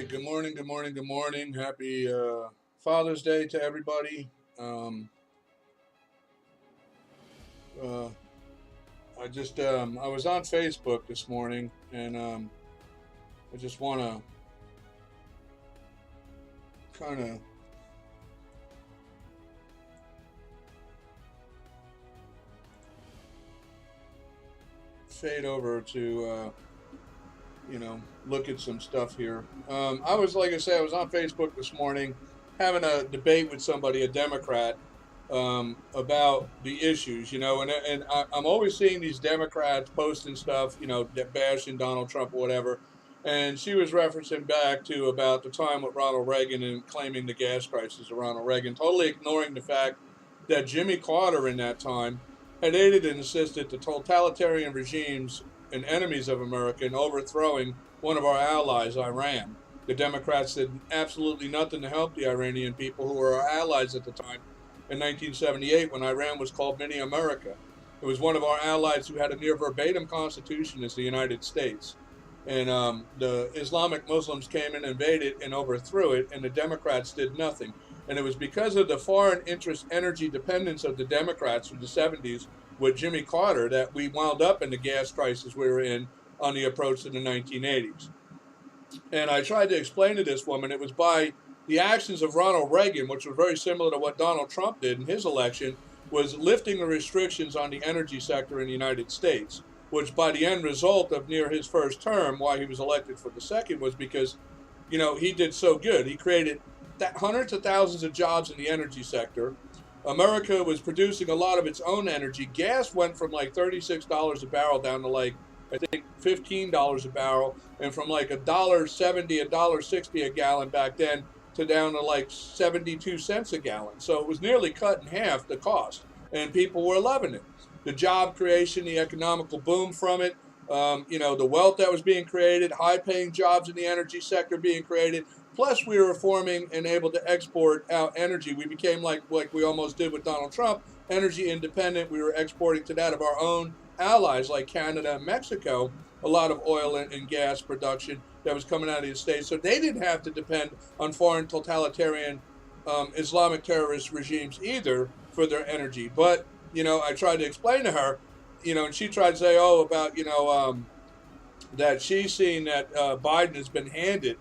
right. Good morning. Good morning. Good morning. Happy Father's Day to everybody. Um, uh, I was on Facebook this morning, and I just want to kind of fade over to look at some stuff here. I was like I said, I was on Facebook this morning having a debate with somebody, a Democrat, about the issues, I'm always seeing these Democrats posting stuff, bashing Donald Trump or whatever. And she was referencing back to about the time with Ronald Reagan and claiming the gas crisis of Ronald Reagan, totally ignoring the fact that Jimmy Carter in that time had aided and assisted the totalitarian regimes and enemies of America in overthrowing one of our allies, Iran. The Democrats did absolutely nothing to help the Iranian people who were our allies at the time in 1978 when Iran was called Mini America. It was one of our allies who had a near verbatim constitution as the United States. And the Islamic Muslims came and invaded and overthrew it, and the Democrats did nothing. And it was because of the foreign interest energy dependence of the Democrats from the 70s with Jimmy Carter that we wound up in the gas crisis we were in on the approach to the 1980s. And I tried to explain to this woman it was by the actions of Ronald Reagan, which was very similar to what Donald Trump did in his election, was lifting the restrictions on the energy sector in the United States, which by the end result of near his first term, why he was elected for the second, was because, he did so good. He created hundreds of thousands of jobs in the energy sector. America was producing a lot of its own energy. Gas went from like $36 a barrel down to like, I think, $15 a barrel, and from like $1.70, $1.60 a gallon back then to down to like 72 cents a gallon. So it was nearly cut in half the cost, and people were loving it. The job creation, the economical boom from it, the wealth that was being created, high-paying jobs in the energy sector being created. Plus, we were forming and able to export out energy. We became like we almost did with Donald Trump, energy independent. We were exporting to that of our own allies like Canada and Mexico, a lot of oil and gas production that was coming out of the States. So they didn't have to depend on foreign totalitarian Islamic terrorist regimes either for their energy. But, I tried to explain to her, and she tried to say, that she's seen that Biden has been handed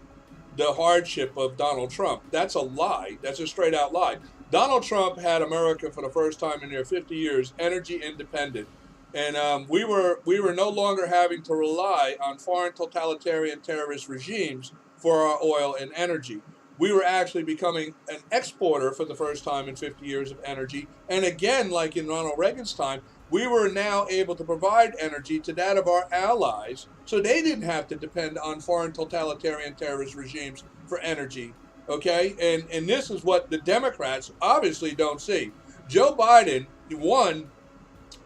the hardship of Donald Trump. That's a lie. That's a straight out lie. Donald Trump had America for the first time in their 50 years energy independent. And we were no longer having to rely on foreign totalitarian terrorist regimes for our oil and energy. We were actually becoming an exporter for the first time in 50 years of energy. And again, like in Ronald Reagan's time, we were now able to provide energy to that of our allies, so they didn't have to depend on foreign totalitarian terrorist regimes for energy. Okay? And this is what the Democrats obviously don't see. Joe Biden, one,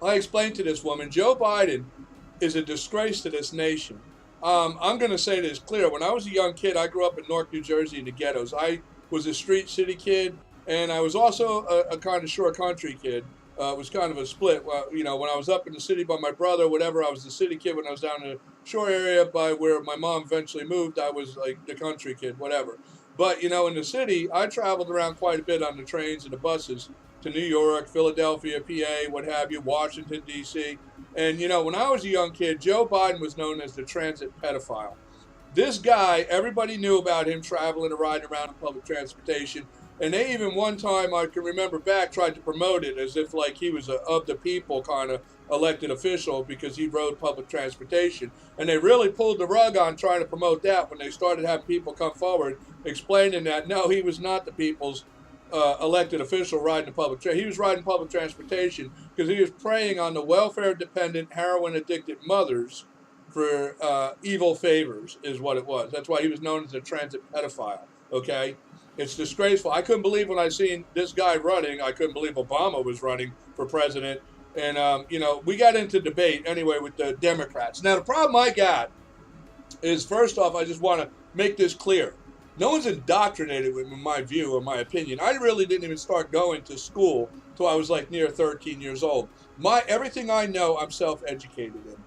I explained to this woman, Joe Biden is a disgrace to this nation. I'm going to say this clear. When I was a young kid, I grew up in Newark, New Jersey in the ghettos. I was a street city kid, and I was also a kind of shore country kid. It was kind of a split. Well, when I was up in the city by my brother, whatever, I was the city kid. When I was down in the shore area by where my mom eventually moved, I was like the country kid, whatever. But, in the city, I traveled around quite a bit on the trains and the buses to New York, Philadelphia, PA, what have you, Washington, D.C. And, when I was a young kid, Joe Biden was known as the transit pedophile. This guy, everybody knew about him traveling and riding around in public transportation. And they even one time, I can remember back, tried to promote it as if like he was a of the people kind of elected official because he rode public transportation. And they really pulled the rug on trying to promote that when they started having people come forward explaining that, no, he was not the people's elected official riding public he was riding public transportation because he was preying on the welfare-dependent, heroin-addicted mothers for evil favors, is what it was. That's why he was known as a transit pedophile. Okay, it's disgraceful. I couldn't believe when I seen this guy running. I couldn't believe Obama was running for president. And we got into debate anyway with the Democrats. Now the problem I got is, first off, I just want to make this clear. No one's indoctrinated with my view or my opinion. I really didn't even start going to school till I was like near 13 years old. Everything I know, I'm self-educated in.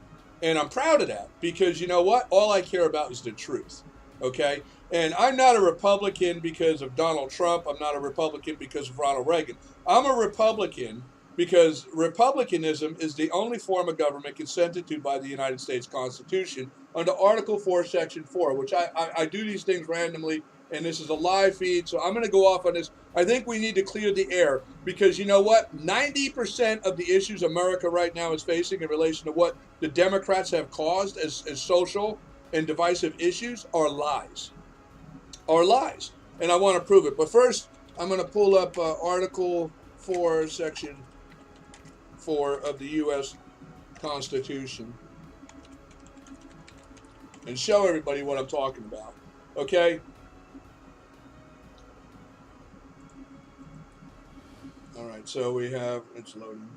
And I'm proud of that because you know what? All I care about is the truth. Okay? And I'm not a Republican because of Donald Trump. I'm not a Republican because of Ronald Reagan. I'm a Republican because republicanism is the only form of government consented to by the United States Constitution under Article 4, Section 4, which I do these things randomly, and this is a live feed, so I'm going to go off on this. I think we need to clear the air because you know what? 90% of the issues America right now is facing in relation to what the Democrats have caused as social and divisive issues are lies. Are lies. And I want to prove it. But first, I'm going to pull up Article 4, Section 4 of the U.S. Constitution and show everybody what I'm talking about. Okay? All right, so we have, it's loading.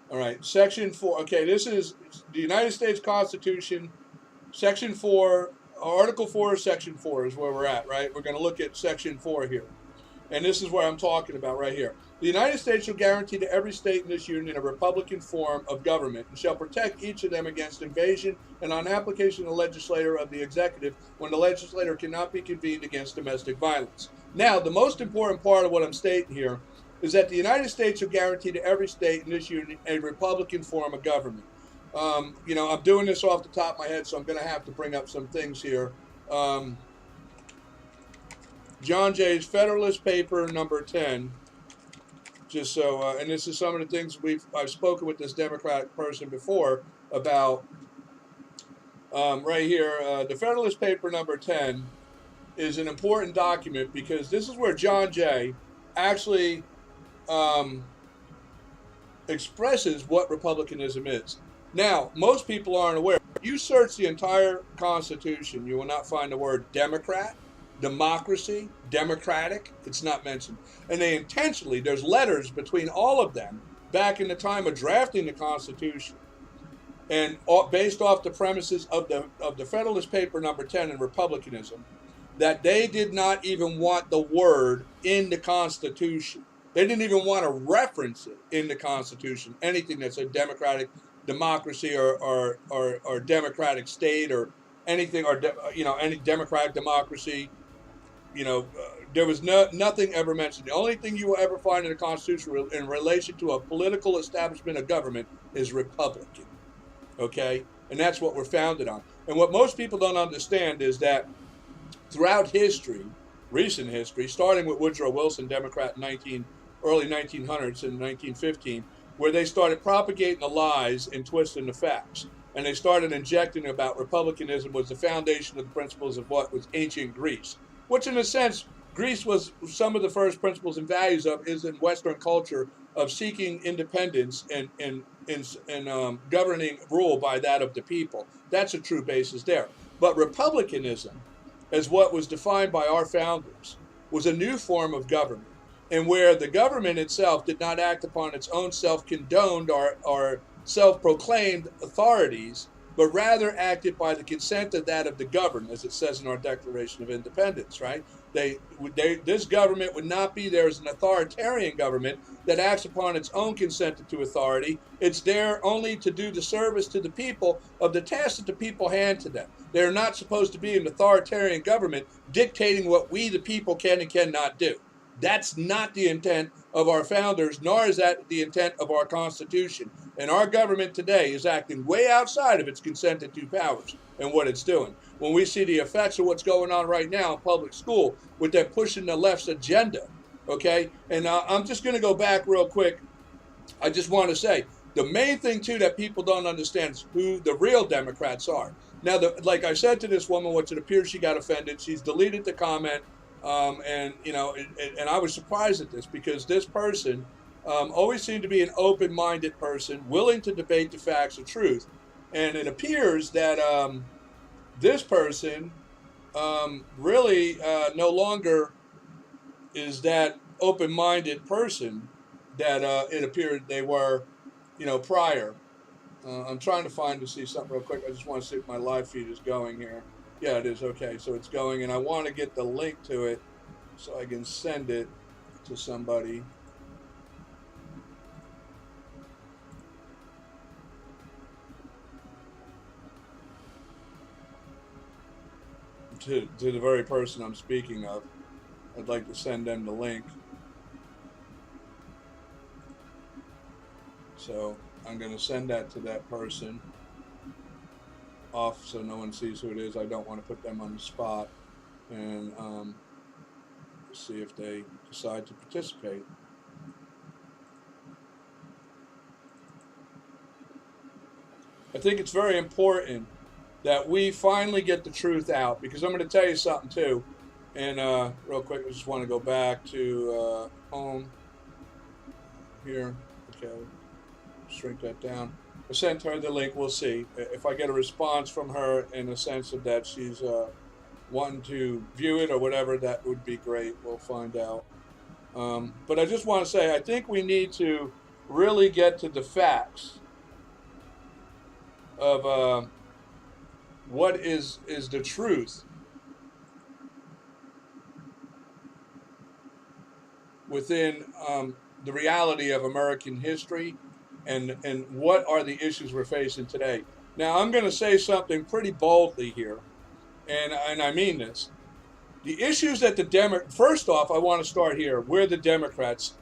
All right, Section 4. Okay, this is the United States Constitution, Section 4, Article 4, Section 4 is where we're at, right? We're going to look at Section 4 here. And this is what I'm talking about right here. The United States shall guarantee to every state in this union a republican form of government and shall protect each of them against invasion and on application of the legislator of the executive when the legislator cannot be convened against domestic violence. Now, the most important part of what I'm stating here is that the United States shall guarantee to every state in this union a republican form of government. You know, I'm doing this off the top of my head, so I'm going to have to bring up some things here. John Jay's Federalist Paper number 10, just so, and this is some of the things I've spoken with this Democratic person before about, right here, the Federalist Paper number 10 is an important document because this is where John Jay actually expresses what republicanism is. Now, most people aren't aware. If you search the entire Constitution, you will not find the word Democrat, democracy, democratic. It's not mentioned. And they intentionally, there's letters between all of them back in the time of drafting the Constitution. And based off the premises of the Federalist Paper number 10 in republicanism, that they did not even want the word in the Constitution. They didn't even want to reference it in the Constitution, anything that said democratic democracy or democratic state or anything, or any democratic democracy. There was nothing ever mentioned. The only thing you will ever find in the Constitution in relation to a political establishment of government is Republican. Okay? And that's what we're founded on. And what most people don't understand is that throughout history, recent history, starting with Woodrow Wilson, Democrat in early 1900s in 1915, where they started propagating the lies and twisting the facts. And they started injecting about republicanism was the foundation of the principles of what was ancient Greece, which in a sense, Greece was some of the first principles and values of is in Western culture of seeking independence and governing rule by that of the people. That's a true basis there. But republicanism, as what was defined by our founders, was a new form of government, and where the government itself did not act upon its own self-condoned or self-proclaimed authorities, but rather acted by the consent of that of the governed, as it says in our Declaration of Independence, right? This government would not be there as an authoritarian government that acts upon its own consent to authority. It's there only to do the service to the people of the task that the people hand to them. They're not supposed to be an authoritarian government dictating what we, the people, can and cannot do. That's not the intent of our founders, nor is that the intent of our Constitution. And our government today is acting way outside of its consented to powers and what it's doing. When we see the effects of what's going on right now in public school with that pushing the left's agenda, okay? And I'm just going to go back real quick. I just want to say, the main thing, too, that people don't understand is who the real Democrats are. Now, like I said to this woman, which it appears she got offended, she's deleted the comment. And I was surprised at this because this person always seemed to be an open-minded person, willing to debate the facts of truth. And it appears that this person really no longer is that open-minded person that it appeared they were, prior. I'm trying to see something real quick. I just want to see if my live feed is going here. Yeah, it is. Okay, so it's going, and I want to get the link to it so I can send it to somebody. to the very person I'm speaking of. I'd like to send them the link. So I'm going to send that to that person off so no one sees who it is. I don't want to put them on the spot, and see if they decide to participate. I think it's very important that we finally get the truth out, because I'm going to tell you something too. And real quick, I just want to go back to home here. Okay, shrink that down. I sent her the link. We'll see if I get a response from her in the sense of that she's wanting to view it or whatever. That would be great. We'll find out. But I just want to say, I think we need to really get to the facts of what is the truth within the reality of American history, and what are the issues we're facing today. Now, I'm going to say something pretty boldly here, and I mean this. The issues that first off, I want to start here, who the Democrats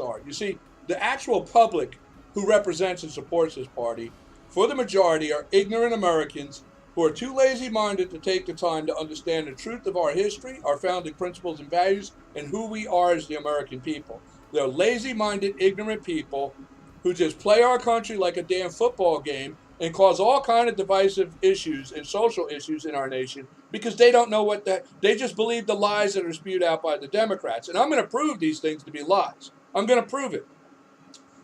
are. You see, the actual public who represents and supports this party, for the majority, are ignorant Americans who are too lazy-minded to take the time to understand the truth of our history, our founding principles and values, and who we are as the American people. They're lazy-minded, ignorant people who just play our country like a damn football game and cause all kind of divisive issues and social issues in our nation because they don't know they just believe the lies that are spewed out by the Democrats. And I'm going to prove these things to be lies. I'm going to prove it.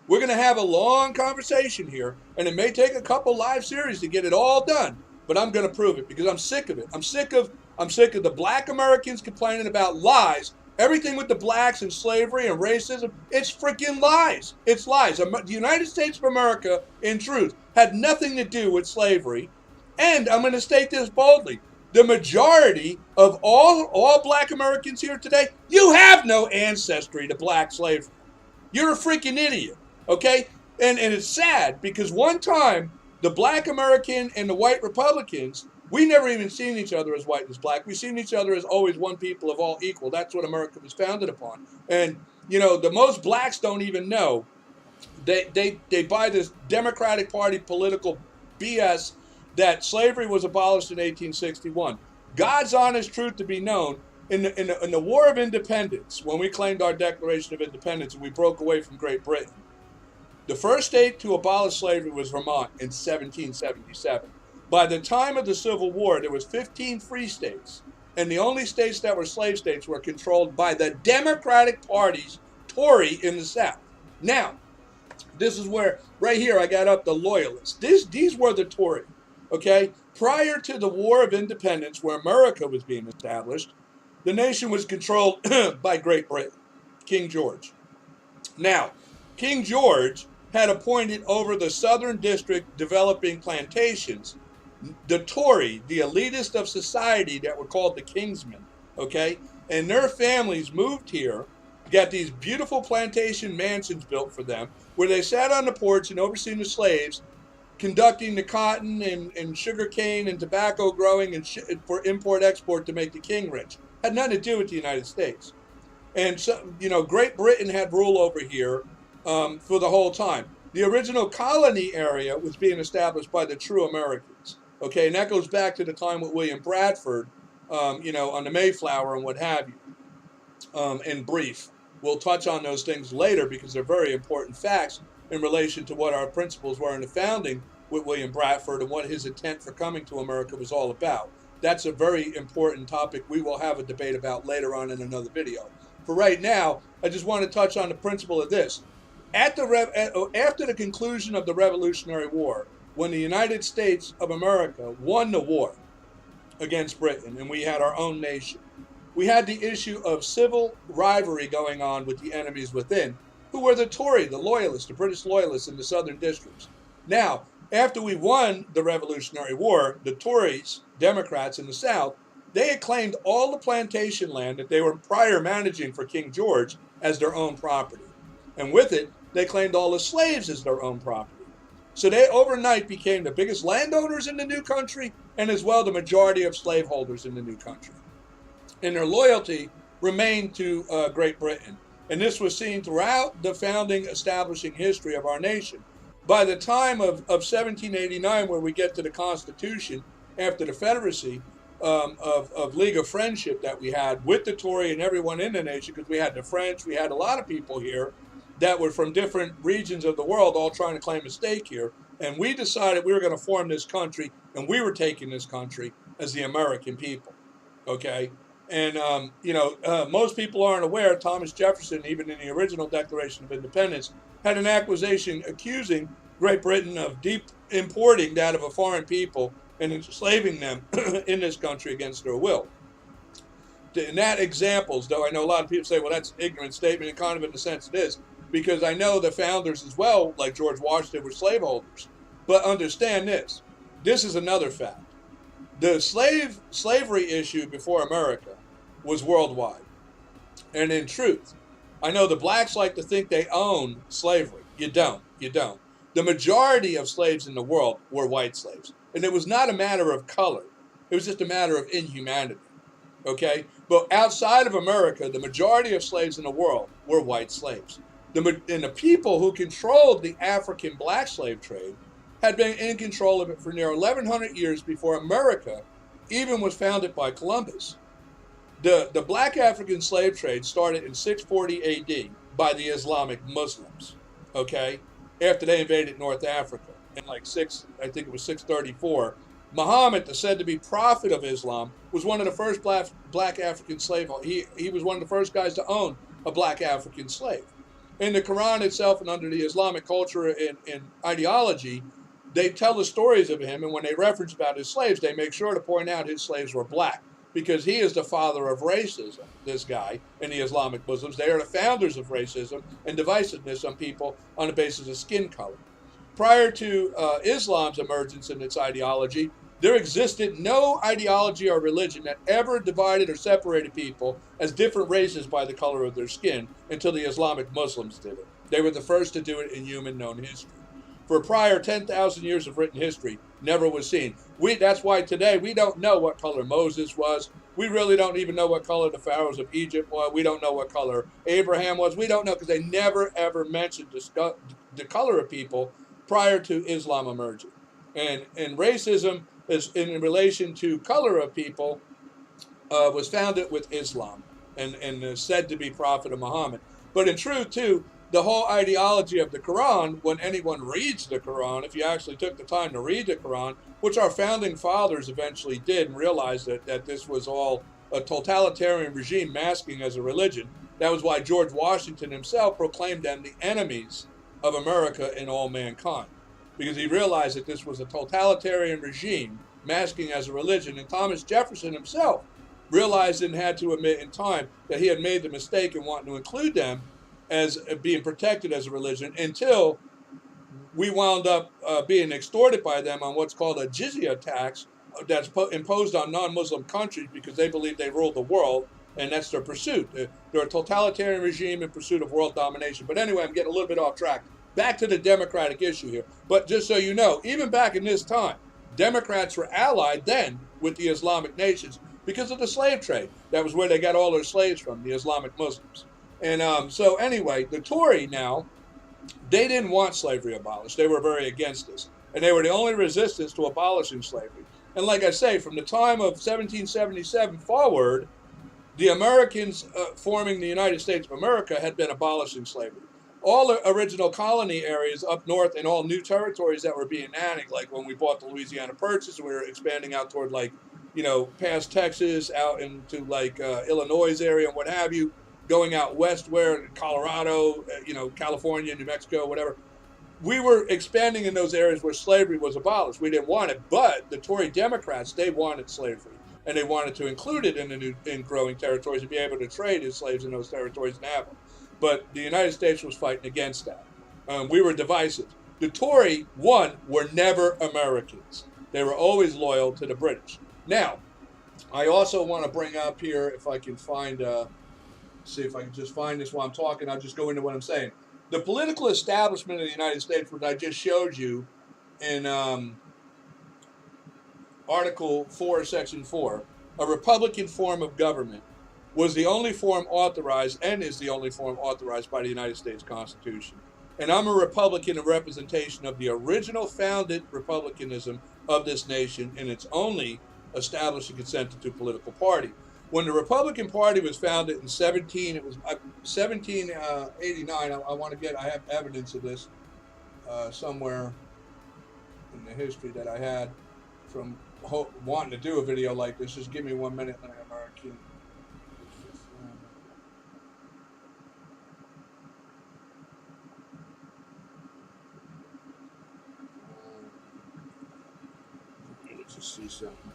We're going to have a long conversation here, and it may take a couple live series to get it all done, but I'm going to prove it because I'm sick of it. I'm sick of the black Americans complaining about lies. Everything with the blacks and slavery and racism, it's freaking lies. It's lies. The United States of America, in truth, had nothing to do with slavery. And I'm going to state this boldly. The majority of all black Americans here today, you have no ancestry to black slavery. You're a freaking idiot, okay? And it's sad because one time, the black American and the white Republicans, we never even seen each other as white and as black. We seen each other as always one people of all equal. That's what America was founded upon. And, you know, the most blacks don't even know. They buy this Democratic Party political BS that slavery was abolished in 1861. God's honest truth to be known, in the War of Independence, when we claimed our Declaration of Independence and we broke away from Great Britain, the first state to abolish slavery was Vermont in 1777. By the time of the Civil War, there was 15 free states, and the only states that were slave states were controlled by the Democratic Party's Tory in the South. Now, this is where, right here, I got up the Loyalists. These were the Tory, okay? Prior to the War of Independence, where America was being established, the nation was controlled by Great Britain, King George. Now, King George had appointed over the Southern District developing plantations the Tory, the elitist of society that were called the Kingsmen, okay? And their families moved here, got these beautiful plantation mansions built for them, where they sat on the porch and overseen the slaves, conducting the cotton and sugar cane and tobacco growing and for import-export to make the king rich. Had nothing to do with the United States. And so, you know, Great Britain had rule over here for the whole time. The original colony area was being established by the true Americans. Okay, and that goes back to the time with William Bradford, you know, on the Mayflower and what have you, in brief. We'll touch on those things later because they're very important facts in relation to what our principles were in the founding with William Bradford and what his intent for coming to America was all about. That's a very important topic we will have a debate about later on in another video. For right now, I just want to touch on the principle of this. After the conclusion of the Revolutionary War, when the United States of America won the war against Britain and we had our own nation, we had the issue of civil rivalry going on with the enemies within, who were the Tory, the Loyalists, the British Loyalists in the Southern districts. Now, after we won the Revolutionary War, the Tories, Democrats in the South, they had claimed all the plantation land that they were prior managing for King George as their own property. And with it, they claimed all the slaves as their own property. So they overnight became the biggest landowners in the new country and as well the majority of slaveholders in the new country. And their loyalty remained to Great Britain. And this was seen throughout the founding establishing history of our nation. By the time of 1789, where we get to the Constitution, after the Confederacy of League of Friendship that we had with the Tory and everyone in the nation, because we had the French, we had a lot of people here that were from different regions of the world all trying to claim a stake here. And we decided we were going to form this country, and we were taking this country as the American people. Okay? And, most people aren't aware, Thomas Jefferson, even in the original Declaration of Independence, had an accusation accusing Great Britain of deep importing that of a foreign people and enslaving them in this country against their will. In that examples, though I know a lot of people say, well, that's an ignorant statement, and kind of in a sense it is, because I know the founders as well, like George Washington, were slaveholders. But understand this. This is another fact. The slavery issue before America was worldwide. And in truth, I know the blacks like to think they own slavery. You don't. You don't. The majority of slaves in the world were white slaves. And it was not a matter of color. It was just a matter of inhumanity. Okay? But outside of America, the majority of slaves in the world were white slaves. And the people who controlled the African black slave trade had been in control of it for near 1,100 years before America even was founded by Columbus. The black African slave trade started in 640 AD by the Islamic Muslims, okay, after they invaded North Africa. In I think it was 634, Muhammad, the said to be prophet of Islam, was one of the first black African slave. He was one of the first guys to own a black African slave. In the Quran itself and under the Islamic culture and ideology, they tell the stories of him, and when they reference about his slaves, they make sure to point out his slaves were black, because he is the father of racism, this guy, and the Islamic Muslims. They are the founders of racism and divisiveness on people on the basis of skin color. Prior to Islam's emergence in its ideology, there existed no ideology or religion that ever divided or separated people as different races by the color of their skin until the Islamic Muslims did it. They were the first to do it in human known history. For prior 10,000 years of written history, never was seen. That's why today we don't know what color Moses was. We really don't even know what color the pharaohs of Egypt were. We don't know what color Abraham was. We don't know because they never ever mentioned the color of people prior to Islam emerging. And racism is in relation to color of people was founded with Islam and is said to be prophet of Muhammad. But in truth, too, the whole ideology of the Quran, when anyone reads the Quran, if you actually took the time to read the Quran, which our founding fathers eventually did and realized that this was all a totalitarian regime masking as a religion, that was why George Washington himself proclaimed them the enemies of America and all mankind, because he realized that this was a totalitarian regime masking as a religion. And Thomas Jefferson himself realized and had to admit in time that he had made the mistake in wanting to include them as being protected as a religion until we wound up being extorted by them on what's called a jizya tax that's imposed on non-Muslim countries because they believe they rule the world, and that's their pursuit. They're a totalitarian regime in pursuit of world domination. But anyway, I'm getting a little bit off track. Back to the democratic issue here. But just so you know, even back in this time, Democrats were allied then with the Islamic nations because of the slave trade. That was where they got all their slaves from, the Islamic Muslims. And so anyway, the Tory now, they didn't want slavery abolished. They were very against this. And they were the only resistance to abolishing slavery. And like I say, from the time of 1777 forward, the Americans forming the United States of America had been abolishing slavery. All the original colony areas up north and all new territories that were being annexed, like when we bought the Louisiana Purchase, we were expanding out toward past Texas, out into Illinois area and what have you, going out west where Colorado, California, New Mexico, whatever. We were expanding in those areas where slavery was abolished. We didn't want it, but the Tory Democrats, they wanted slavery. And they wanted to include it in growing territories and be able to trade as slaves in those territories and have them. But the United States was fighting against that. We were divisive. The Tory, were never Americans. They were always loyal to the British. Now, I also want to bring up here, if I can find, see if I can just find this while I'm talking, I'll just go into what I'm saying. The political establishment of the United States, which I just showed you, in Article 4, Section 4, a Republican form of government was the only form authorized and is the only form authorized by the United States Constitution. And I'm a Republican in representation of the original founded republicanism of this nation, and it's only established and consented to political party. When the Republican Party was founded in 1789, I have evidence of this somewhere in the history that I had from wanting to do a video like this. Just give me 1 minute, and I can. Let's just see something.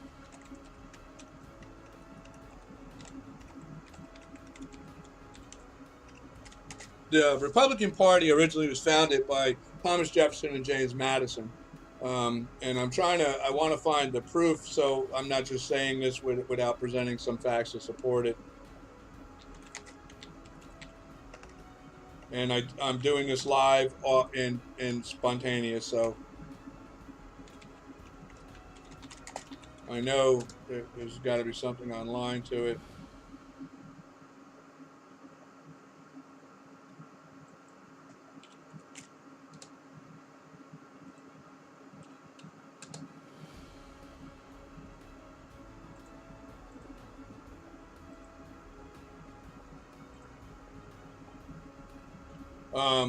The Republican Party originally was founded by Thomas Jefferson and James Madison. And I want to find the proof, so I'm not just saying this without presenting some facts to support it. And I'm doing this live and spontaneous, so I know there's got to be something online to it.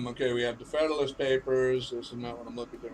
Okay, we have the Federalist Papers. This is not what I'm looking at.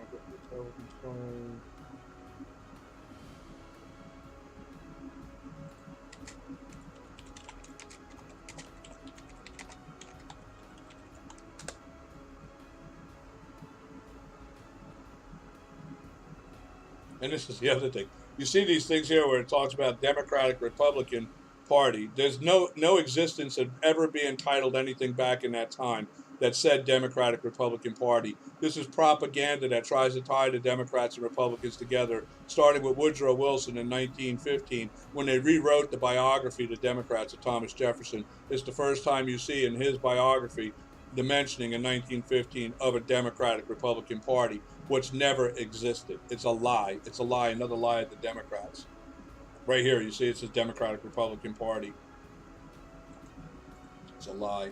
And this is the other thing. You see these things here where it talks about Democratic Republican Party. There's no existence of ever being titled anything back in that time that said Democratic Republican Party. This is propaganda that tries to tie the Democrats and Republicans together, starting with Woodrow Wilson in 1915 when they rewrote the biography of the Democrats of Thomas Jefferson. It's the first time you see in his biography the mentioning in 1915 of a Democratic Republican Party, which never existed. It's a lie. It's a lie, another lie of the Democrats. Right here, you see it says Democratic Republican Party. It's a lie.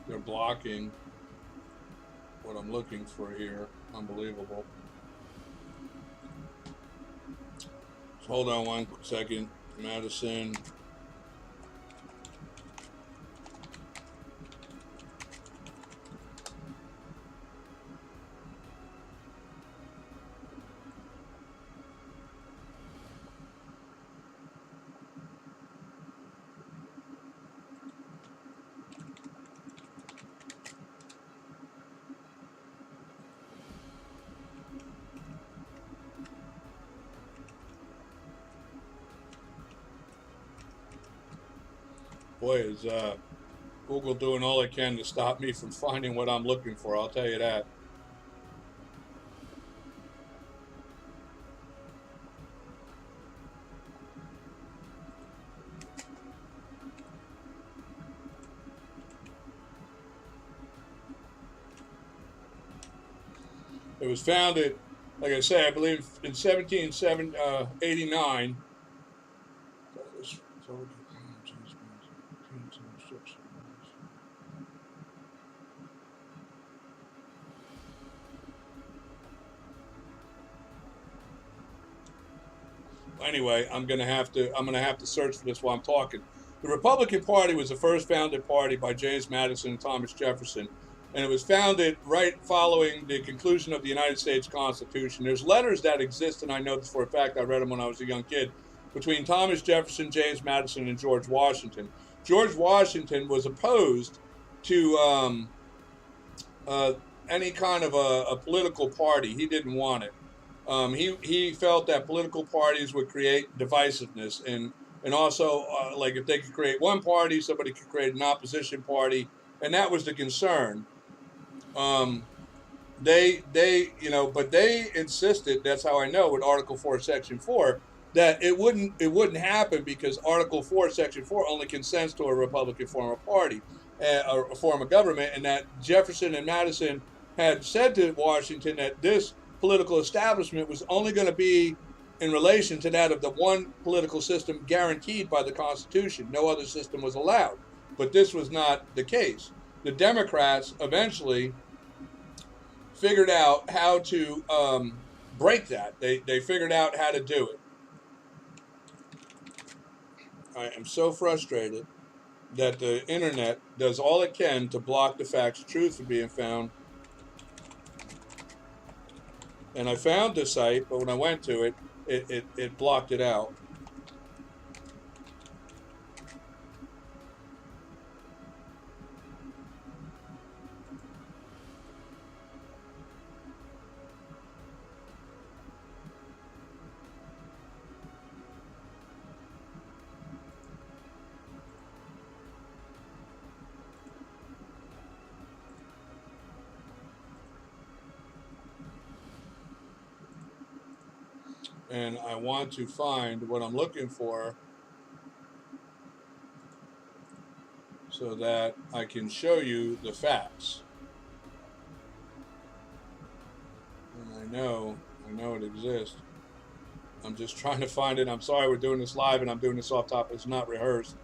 They're blocking what I'm looking for here. Unbelievable. So hold on 1 second. Madison. Boy, is Google doing all it can to stop me from finding what I'm looking for, I'll tell you that. It was founded, like I say, I believe in 1789. Anyway, I'm gonna have to search for this while I'm talking. The Republican Party was the first founded party by James Madison and Thomas Jefferson, and it was founded right following the conclusion of the United States Constitution. There's letters that exist, and I know this for a fact. I read them when I was a young kid, between Thomas Jefferson, James Madison, and George Washington. George Washington was opposed to any kind of a political party. He didn't want it. He felt that political parties would create divisiveness, and also like if they could create one party, somebody could create an opposition party, and that was the concern. Um, but they insisted. That's how I know with Article 4, Section 4, that it wouldn't happen because Article 4, Section 4 only consents to a Republican form of party, or a form of government, and that Jefferson and Madison had said to Washington that this political establishment was only going to be in relation to that of the one political system guaranteed by the Constitution. No other system was allowed. But this was not the case. The Democrats eventually figured out how to break that. They figured out how to do it. I am so frustrated that the internet does all it can to block the facts of truth from being found. And I found the site, but when I went to it, it blocked it out. And I want to find what I'm looking for so that I can show you the facts. And I know it exists. I'm just trying to find it. I'm sorry we're doing this live and I'm doing this off topic. It's not rehearsed.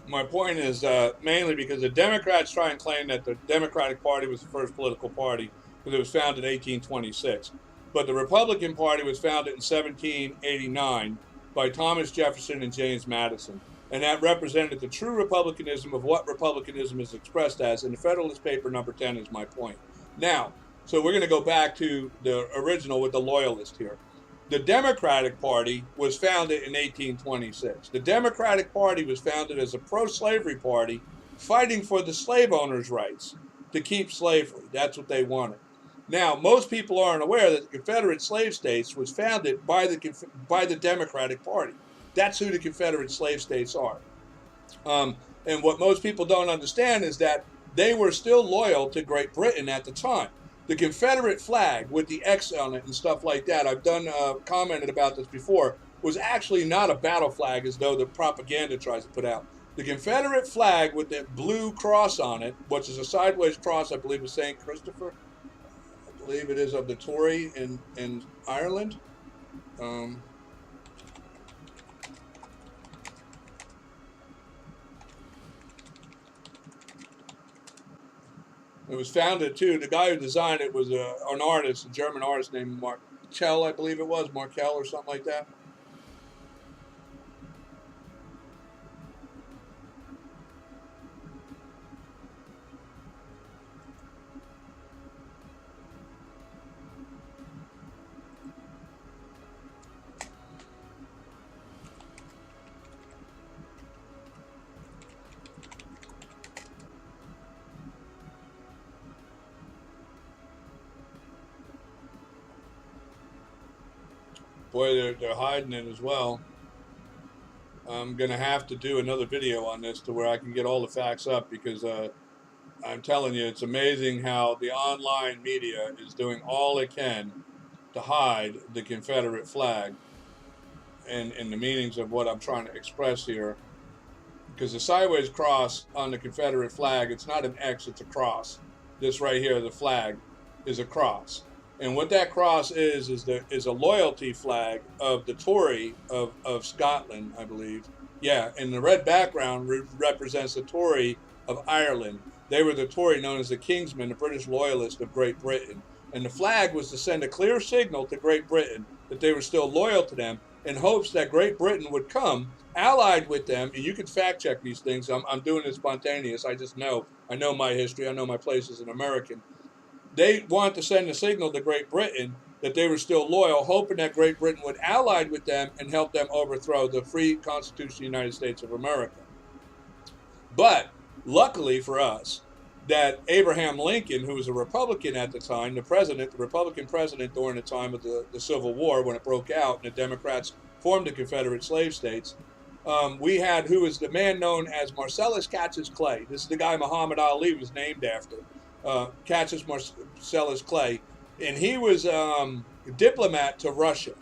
My point is mainly because the Democrats try and claim that the Democratic Party was the first political party because it was founded in 1826. But the Republican Party was founded in 1789 by Thomas Jefferson and James Madison. And that represented the true republicanism of what republicanism is expressed as. And the Federalist Paper number 10 is my point. Now, so we're going to go back to the original with the Loyalist here. The Democratic Party was founded in 1826. The Democratic Party was founded as a pro-slavery party fighting for the slave owners' rights to keep slavery. That's what they wanted. Now, most people aren't aware that the Confederate slave states was founded by the Democratic Party. That's who the Confederate slave states are. And what most people don't understand is that they were still loyal to Great Britain at the time. The Confederate flag with the X on it and stuff like that, I've done commented about this before, was actually not a battle flag as though the propaganda tries to put out. The Confederate flag with the blue cross on it, which is a sideways cross, I believe, of St. Christopher. I believe it is of the Tory in Ireland. It was founded too. The guy who designed it was an artist, a German artist named Markel, I believe it was, Markel or something like that. Boy, they're hiding it as well. I'm going to have to do another video on this to where I can get all the facts up because I'm telling you, it's amazing how the online media is doing all it can to hide the Confederate flag and the meanings of what I'm trying to express here. Because the sideways cross on the Confederate flag, it's not an X, it's a cross. This right here, the flag, is a cross. And what that cross is a loyalty flag of the Tory of Scotland, I believe. Yeah, and the red background represents the Tory of Ireland. They were the Tory known as the Kingsmen, the British loyalists of Great Britain. And the flag was to send a clear signal to Great Britain that they were still loyal to them in hopes that Great Britain would come allied with them. And you can fact check these things. I'm doing it spontaneous. I just know. I know my history. I know my place as an American. They wanted to send a signal to Great Britain that they were still loyal, hoping that Great Britain would ally with them and help them overthrow the free Constitution of the United States of America. But luckily for us, that Abraham Lincoln, who was a Republican at the time, the Republican president during the time of the Civil War when it broke out and the Democrats formed the Confederate slave states, we had who was the man known as Marcellus Cassius Clay. This is the guy Muhammad Ali was named after. Cassius Marcellus Clay, and he was a diplomat to Russia.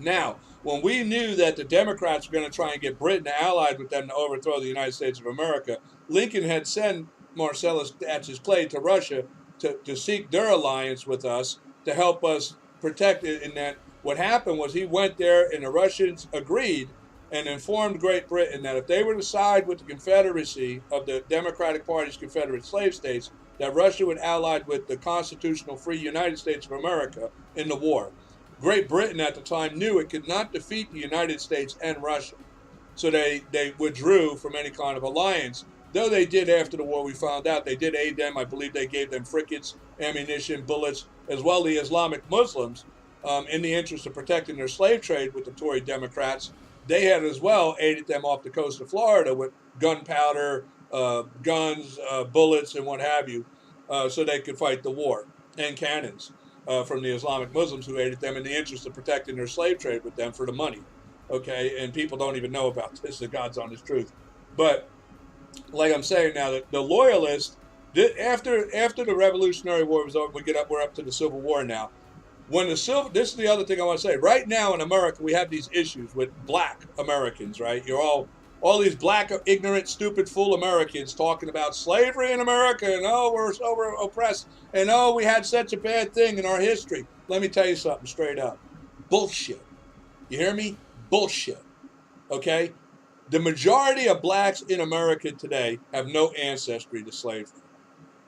Now, when we knew that the Democrats were going to try and get Britain allied with them to overthrow the United States of America, Lincoln had sent Marcellus Cassius Clay to Russia to seek their alliance with us to help us protect it. And that what happened was he went there and the Russians agreed and informed Great Britain that if they were to side with the Confederacy of the Democratic Party's Confederate slave states, that Russia would ally with the constitutional free United States of America in the war. Great Britain at the time knew it could not defeat the United States and Russia. So they withdrew from any kind of alliance. Though they did after the war, we found out, they did aid them. I believe they gave them frigates, ammunition, bullets, as well as the Islamic Muslims, in the interest of protecting their slave trade with the Tory Democrats. They had as well aided them off the coast of Florida with gunpowder, guns, bullets, and what have you, so they could fight the war, and cannons from the Islamic Muslims who aided them in the interest of protecting their slave trade with them for the money. Okay, and people don't even know about this, the God's honest truth. But like I'm saying now, the loyalists, after the Revolutionary War was over, we're up to the Civil War now. This is the other thing I want to say. Right now in America, we have these issues with black Americans, right? You're all these black, ignorant, stupid, fool Americans talking about slavery in America and, oh, we're so oppressed and, oh, we had such a bad thing in our history. Let me tell you something straight up. Bullshit. You hear me? Bullshit. Okay? The majority of blacks in America today have no ancestry to slavery.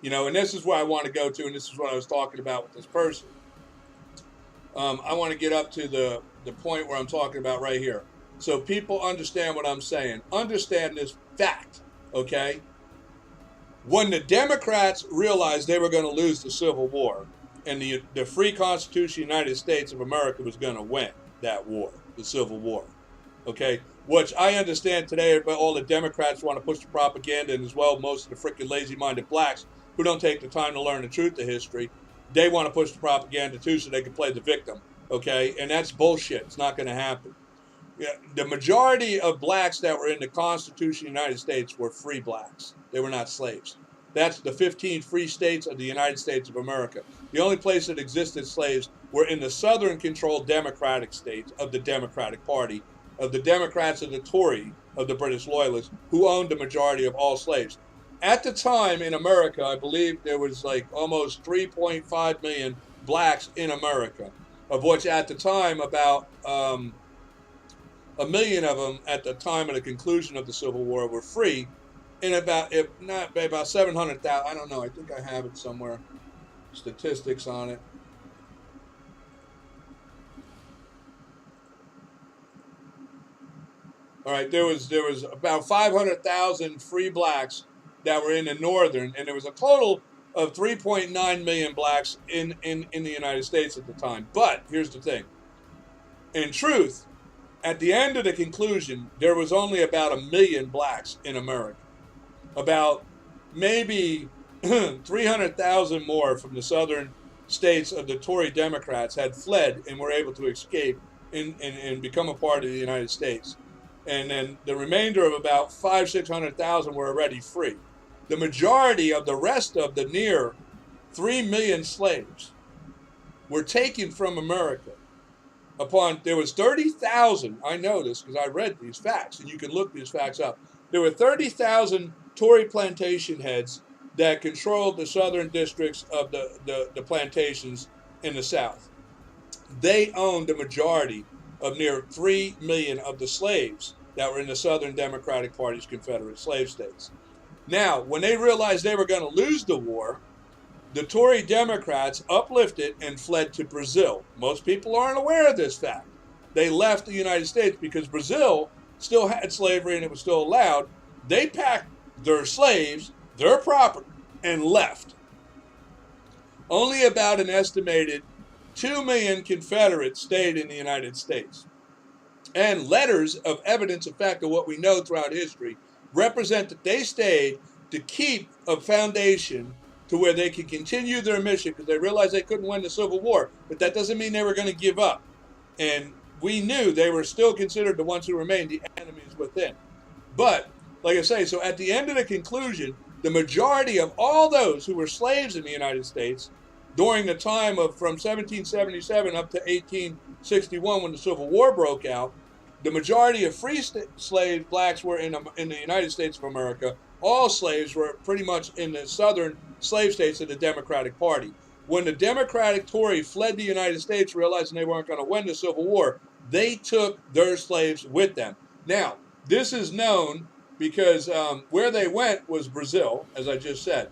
You know, and this is where I want to go to, and this is what I was talking about with this person. I want to get up to the point where I'm talking about right here. So people understand what I'm saying. Understand this fact, okay? When the Democrats realized they were going to lose the Civil War and the free Constitution of the United States of America was going to win that war, the Civil War, okay? Which I understand today, but all the Democrats want to push the propaganda, and as well most of the freaking lazy-minded blacks who don't take the time to learn the truth of history, they want to push the propaganda too so they can play the victim, okay? And that's bullshit. It's not going to happen. Yeah, the majority of blacks that were in the Constitution of the United States were free blacks. They were not slaves. That's the 15 free states of the United States of America. The only place that existed slaves were in the Southern-controlled Democratic states of the Democratic Party, of the Democrats and the Tory, of the British Loyalists, who owned the majority of all slaves. At the time in America, I believe there was like almost 3.5 million blacks in America, of which at the time about 1 million of them at the time of the conclusion of the Civil War were free, and about 700,000. I don't know. I think I have it somewhere. Statistics on it. All right, there was about 500,000 free blacks that were in the northern, and there was a total of 3.9 million blacks in the United States at the time. But here's the thing. In truth, at the end of the conclusion, there was only about 1 million blacks in America. About maybe 300,000 more from the southern states of the Tory Democrats had fled and were able to escape and become a part of the United States. And then the remainder of about 600,000 were already free. The majority of the rest of the near 3 million slaves were taken from America. There was 30,000, I know this because I read these facts, and you can look these facts up. There were 30,000 Tory plantation heads that controlled the southern districts of the plantations in the South. They owned the majority of near 3 million of the slaves that were in the Southern Democratic Party's Confederate slave states. Now, when they realized they were going to lose the war, the Tory Democrats uplifted and fled to Brazil. Most people aren't aware of this fact. They left the United States because Brazil still had slavery and it was still allowed. They packed their slaves, their property, and left. Only about an estimated 2 million Confederates stayed in the United States. And letters of evidence of fact of what we know throughout history represent that they stayed to keep a foundation to where they could continue their mission because they realized they couldn't win the Civil War. But that doesn't mean they were going to give up. And we knew they were still considered the ones who remained the enemies within. But, like I say, so at the end of the conclusion, the majority of all those who were slaves in the United States during the time of from 1777 up to 1861 when the Civil War broke out, the majority of free slave blacks were in the United States of America. All slaves were pretty much in the southern slave states of the Democratic Party. When the Democratic Tory fled the United States, realizing they weren't going to win the Civil War, they took their slaves with them. Now, this is known because where they went was Brazil, as I just said.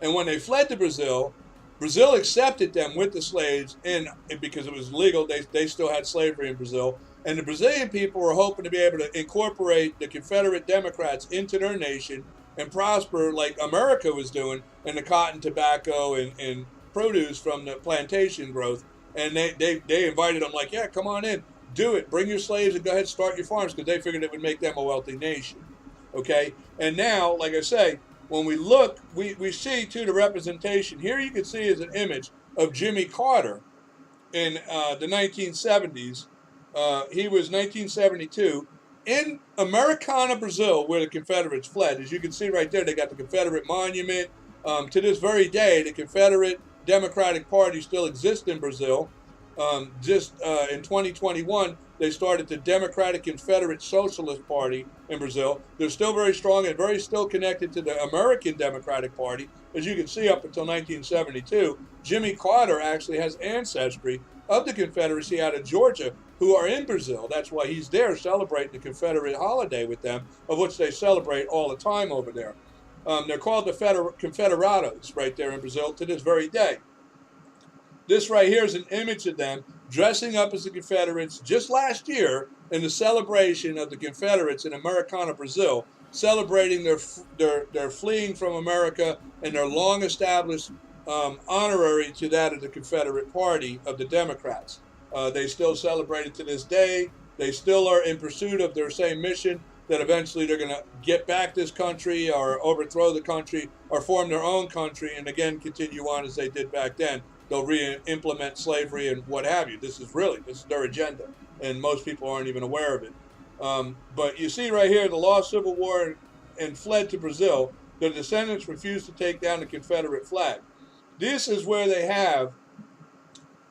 And when they fled to Brazil, Brazil accepted them with the slaves, and because it was legal, they still had slavery in Brazil. And the Brazilian people were hoping to be able to incorporate the Confederate Democrats into their nation and prosper like America was doing in the cotton, tobacco, and produce from the plantation growth. And they invited them like, yeah, come on in, do it. Bring your slaves and go ahead and start your farms because they figured it would make them a wealthy nation. Okay? And now, like I say, when we look, we see, too, the representation. Here you can see is an image of Jimmy Carter in the 1970s. He was 1972 in Americana, Brazil, where the Confederates fled. As you can see right there, they got the Confederate monument. To this very day, the Confederate Democratic Party still exists in Brazil. Just in 2021, they started the Democratic Confederate Socialist Party in Brazil. They're still very strong and very still connected to the American Democratic Party. As you can see, up until 1972, Jimmy Carter actually has ancestry of the Confederacy out of Georgia who are in Brazil. That's why he's there celebrating the Confederate holiday with them, of which they celebrate all the time over there. They're called the Confederados right there in Brazil to this very day. This right here is an image of them dressing up as the Confederates just last year in the celebration of the Confederates in Americana, Brazil, celebrating their fleeing from America and their long-established honorary to that of the Confederate Party of the Democrats. They still celebrate it to this day. They still are in pursuit of their same mission, that eventually they're going to get back this country or overthrow the country or form their own country and again continue on as they did back then. They'll re-implement slavery and what have you. This is their agenda, and most people aren't even aware of it. But you see right here, the lost Civil War and fled to Brazil. Their descendants refused to take down the Confederate flag. This is where they have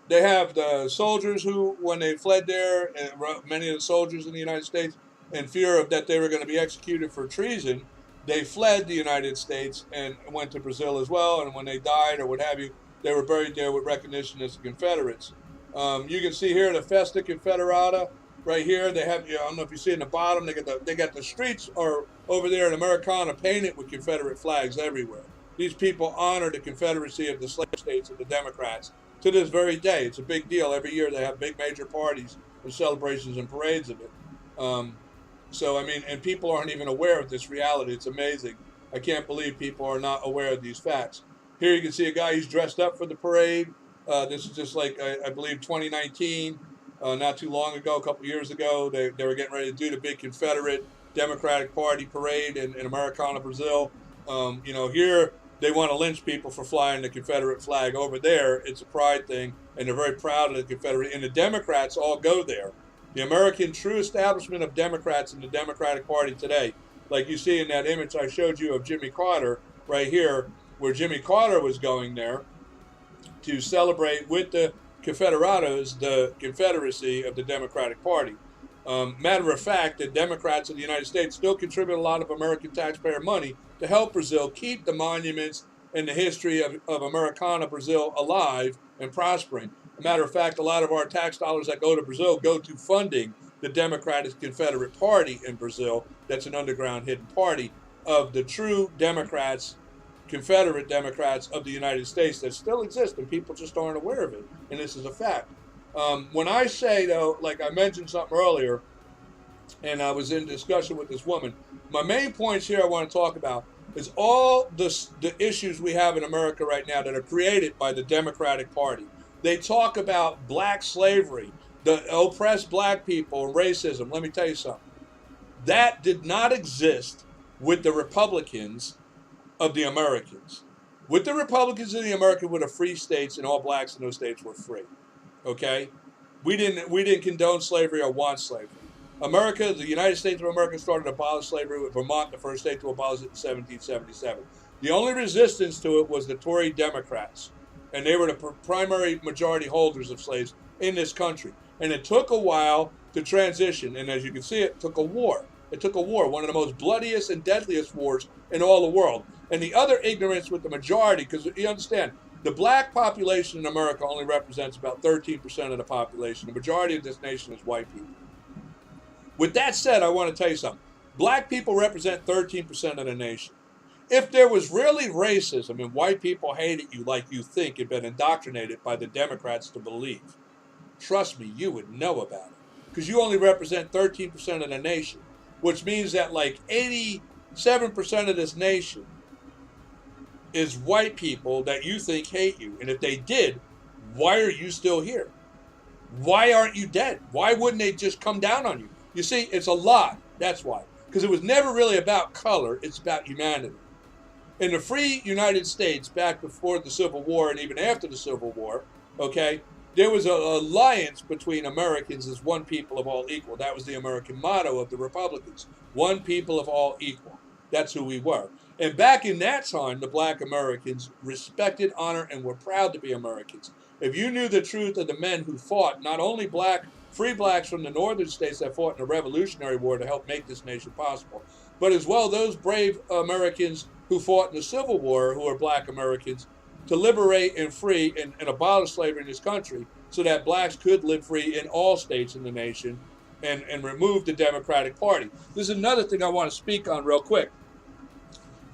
the soldiers who, when they fled there, and many of the soldiers in the United States, in fear of that they were going to be executed for treason, they fled the United States and went to Brazil as well. And when they died or what have you, they were buried there with recognition as the Confederates. You can see here the Festa Confederata right here. They have, I don't know if you see in the bottom, they got the streets are over there in Americana painted with Confederate flags everywhere. These people honor the Confederacy of the slave states of the Democrats to this very day. It's a big deal. Every year they have big major parties and celebrations and parades of it. So, I mean, and people aren't even aware of this reality. It's amazing. I can't believe people are not aware of these facts. Here you can see a guy who's dressed up for the parade. This is just like, I believe, 2019, not too long ago, a couple years ago. They were getting ready to do the big Confederate Democratic Party parade in Americana, Brazil. Here they want to lynch people for flying the Confederate flag. Over there, it's a pride thing, and they're very proud of the Confederate. And the Democrats all go there. The American true establishment of Democrats in the Democratic Party today, like you see in that image I showed you of Jimmy Carter right here, where Jimmy Carter was going there to celebrate with the Confederados the Confederacy of the Democratic Party. Matter of fact, the Democrats in the United States still contribute a lot of American taxpayer money to help Brazil keep the monuments and the history of Americana, Brazil alive and prospering. Matter of fact, a lot of our tax dollars that go to Brazil go to funding the Democratic Confederate Party in Brazil, that's an underground hidden party of the true Democrats, Confederate Democrats of the United States that still exist, and people just aren't aware of it. And this is a fact. When I say, though, like I mentioned something earlier, and I was in discussion with this woman, my main points here I want to talk about is all the issues we have in America right now that are created by the Democratic Party. They talk about black slavery, the oppressed black people, and racism. Let me tell you something. That did not exist with the Republicans of the Americans. With the Republicans of the Americans were the free states, and all blacks in those states were free. Okay? We didn't condone slavery or want slavery. America, the United States of America, started to abolish slavery, with Vermont the first state to abolish it in 1777. The only resistance to it was the Tory Democrats, and they were the primary majority holders of slaves in this country. And it took a while to transition, and as you can see, it took a war. It took a war, one of the most bloodiest and deadliest wars in all the world. And the other ignorance with the majority, because you understand, the black population in America only represents about 13% of the population. The majority of this nation is white people. With that said, I want to tell you something. Black people represent 13% of the nation. If there was really racism and white people hated you like you think and been indoctrinated by the Democrats to believe, trust me, you would know about it. Because you only represent 13% of the nation, which means that like 87% of this nation is white people that you think hate you. And if they did, why are you still here? Why aren't you dead? Why wouldn't they just come down on you? You see, it's a lie. That's why. Because it was never really about color. It's about humanity. In the free United States, back before the Civil War and even after the Civil War, okay, there was an alliance between Americans as one people of all equal. That was the American motto of the Republicans. One people of all equal. That's who we were. And back in that time, the black Americans respected, honored, and were proud to be Americans. If you knew the truth of the men who fought, not only free blacks from the northern states that fought in the Revolutionary War to help make this nation possible, but as well those brave Americans who fought in the Civil War, who are black Americans, to liberate and free and abolish slavery in this country so that blacks could live free in all states in the nation and remove the Democratic Party. This is another thing I want to speak on real quick.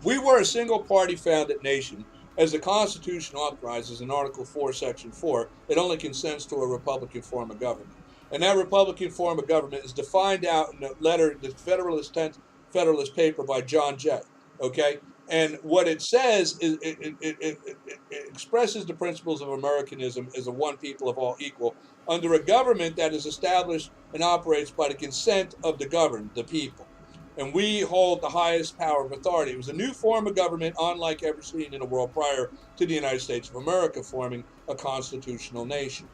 We were a single party founded nation. As the Constitution authorizes in Article 4, Section 4, it only consents to a Republican form of government. And that Republican form of government is defined out in the letter, the Federalist 10th Federalist paper by John Jay. Okay? And what it says is it expresses the principles of Americanism as a one people of all equal under a government that is established and operates by the consent of the governed, the people. And we hold the highest power of authority. It was a new form of government unlike ever seen in the world prior to the United States of America forming a constitutional nation.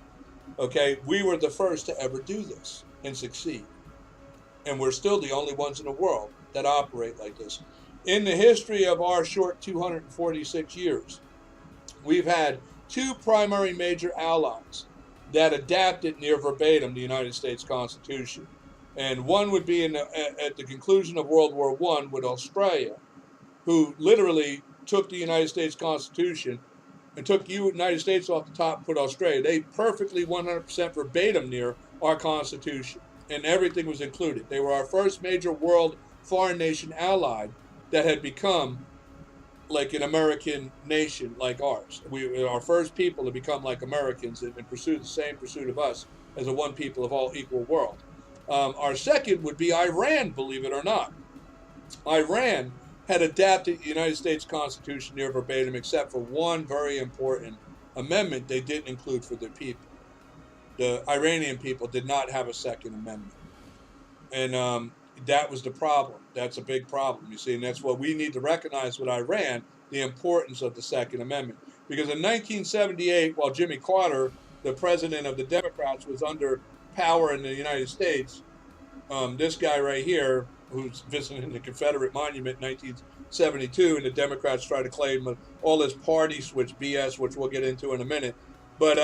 Okay, we were the first to ever do this and succeed. And we're still the only ones in the world that operate like this. In the history of our short 246 years, we've had two primary major allies that adapted near verbatim the United States Constitution. And one would be at the conclusion of World War I with Australia, who literally took the United States Constitution and took the United States off the top and put Australia. They perfectly 100% verbatim near our Constitution, and everything was included. They were our first major world foreign nation allied that had become like an American nation like ours. We were our first people to become like Americans and pursue the same pursuit of us as a one people of all equal world. Our second would be Iran, believe it or not. Iran had adapted the United States Constitution near verbatim, except for one very important amendment they didn't include for their people. The Iranian people did not have a Second Amendment. And that was the problem. That's a big problem, you see, and that's what we need to recognize with Iran, the importance of the Second Amendment. Because in 1978, while Jimmy Carter, the president of the Democrats, was under power in the United States, this guy right here, who's visiting the Confederate Monument in 1972, and the Democrats try to claim all this party switch BS, which we'll get into in a minute. But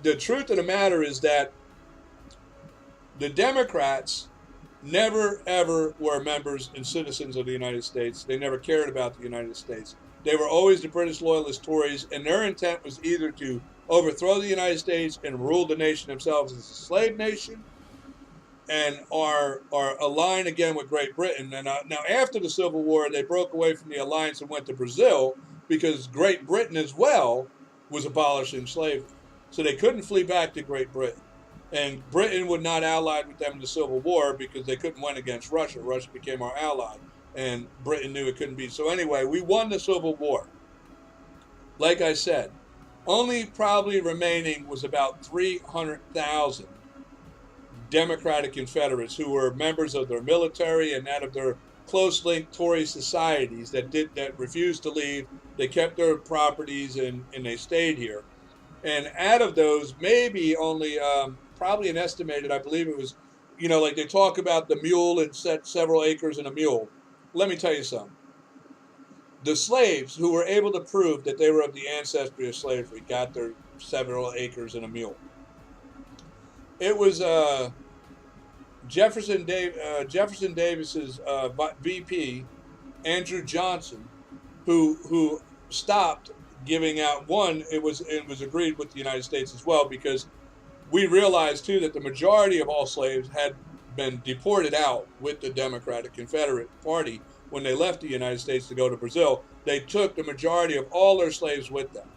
the truth of the matter is that the Democrats never, ever were members and citizens of the United States. They never cared about the United States. They were always the British loyalist Tories, and their intent was either to overthrow the United States and rule the nation themselves as a slave nation, and are aligned again with Great Britain. And now after the Civil War, they broke away from the alliance and went to Brazil because Great Britain as well was abolishing slavery. So they couldn't flee back to Great Britain. And Britain would not ally with them in the Civil War because they couldn't win against Russia. Russia became our ally, and Britain knew it couldn't be. So anyway, we won the Civil War. Like I said, only probably remaining was about 300,000 Democratic Confederates who were members of their military and that of their close-linked Tory societies that refused to leave. They kept their properties and they stayed here. And out of those, maybe only probably an estimated, I believe it was, like they talk about the mule and set several acres in a mule. Let me tell you something. The slaves who were able to prove that they were of the ancestry of slavery got their several acres in a mule. It was Jefferson Davis's VP, Andrew Johnson, who stopped giving out. One, it was agreed with the United States as well, because we realized too that the majority of all slaves had been deported out with the Democratic Confederate Party when they left the United States to go to Brazil. They took the majority of all their slaves with them.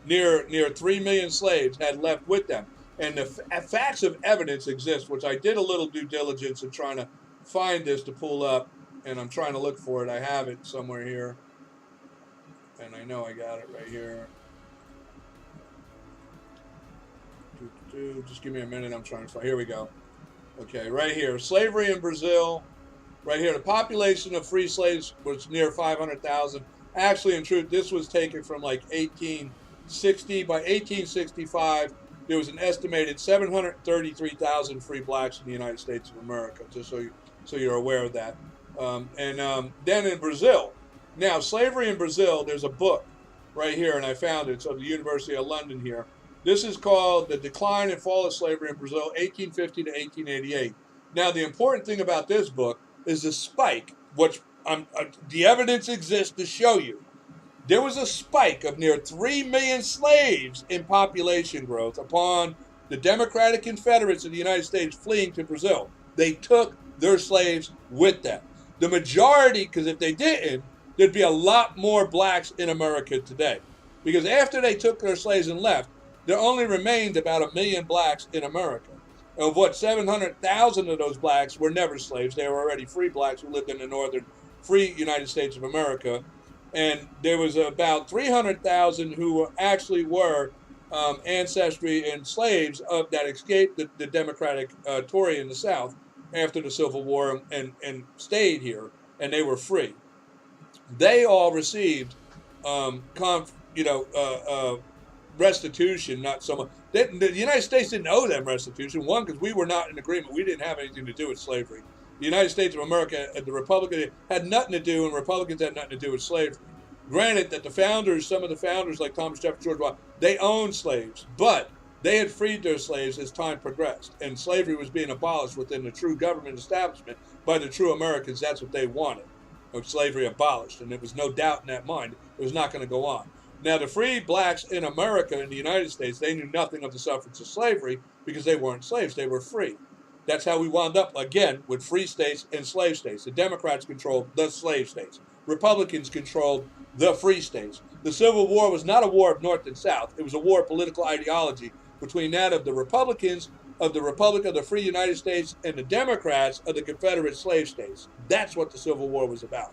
Near 3 million slaves had left with them. And the facts of evidence exist, which I did a little due diligence in trying to find this to pull up, and I'm trying to look for it. I have it somewhere here, and I know I got it right here. Just give me a minute. I'm trying to find. Here we go. Okay, right here. Slavery in Brazil. Right here, the population of free slaves was near 500,000. Actually, in truth, this was taken from like 1860. By 1865, there was an estimated 733,000 free blacks in the United States of America, just so you're aware of that. Then in Brazil. Now, slavery in Brazil, there's a book right here, and I found it. It's of the University of London here. This is called The Decline and Fall of Slavery in Brazil, 1850 to 1888. Now, the important thing about this book is the spike, which the evidence exists to show you. There was a spike of near 3 million slaves in population growth upon the Democratic Confederates of the United States fleeing to Brazil. They took their slaves with them. The majority, because if they didn't, there'd be a lot more blacks in America today. Because after they took their slaves and left, there only remained about 1 million blacks in America. Of what, 700,000 of those blacks were never slaves. They were already free blacks who lived in the northern free United States of America. And there was about 300,000 who actually were ancestry and slaves that escaped the Democratic Tory in the South after the Civil War and stayed here, and they were free. They all received restitution, not so much. The United States didn't owe them restitution. One, because we were not in agreement. We didn't have anything to do with slavery. The United States of America, the Republican, had nothing to do, and Republicans had nothing to do with slavery. Granted that the founders, some of the founders like Thomas Jefferson, George Washington, they owned slaves, but they had freed their slaves as time progressed, and slavery was being abolished within the true government establishment by the true Americans. That's what they wanted, of slavery abolished, and there was no doubt in that mind it was not going to go on. Now, the free blacks in America, in the United States, they knew nothing of the sufferance of slavery because they weren't slaves. They were free. That's how we wound up, again, with free states and slave states. The Democrats controlled the slave states. Republicans controlled the free states. The Civil War was not a war of North and South. It was a war of political ideology between that of the Republicans of the Republic of the Free United States and the Democrats of the Confederate slave states. That's what the Civil War was about.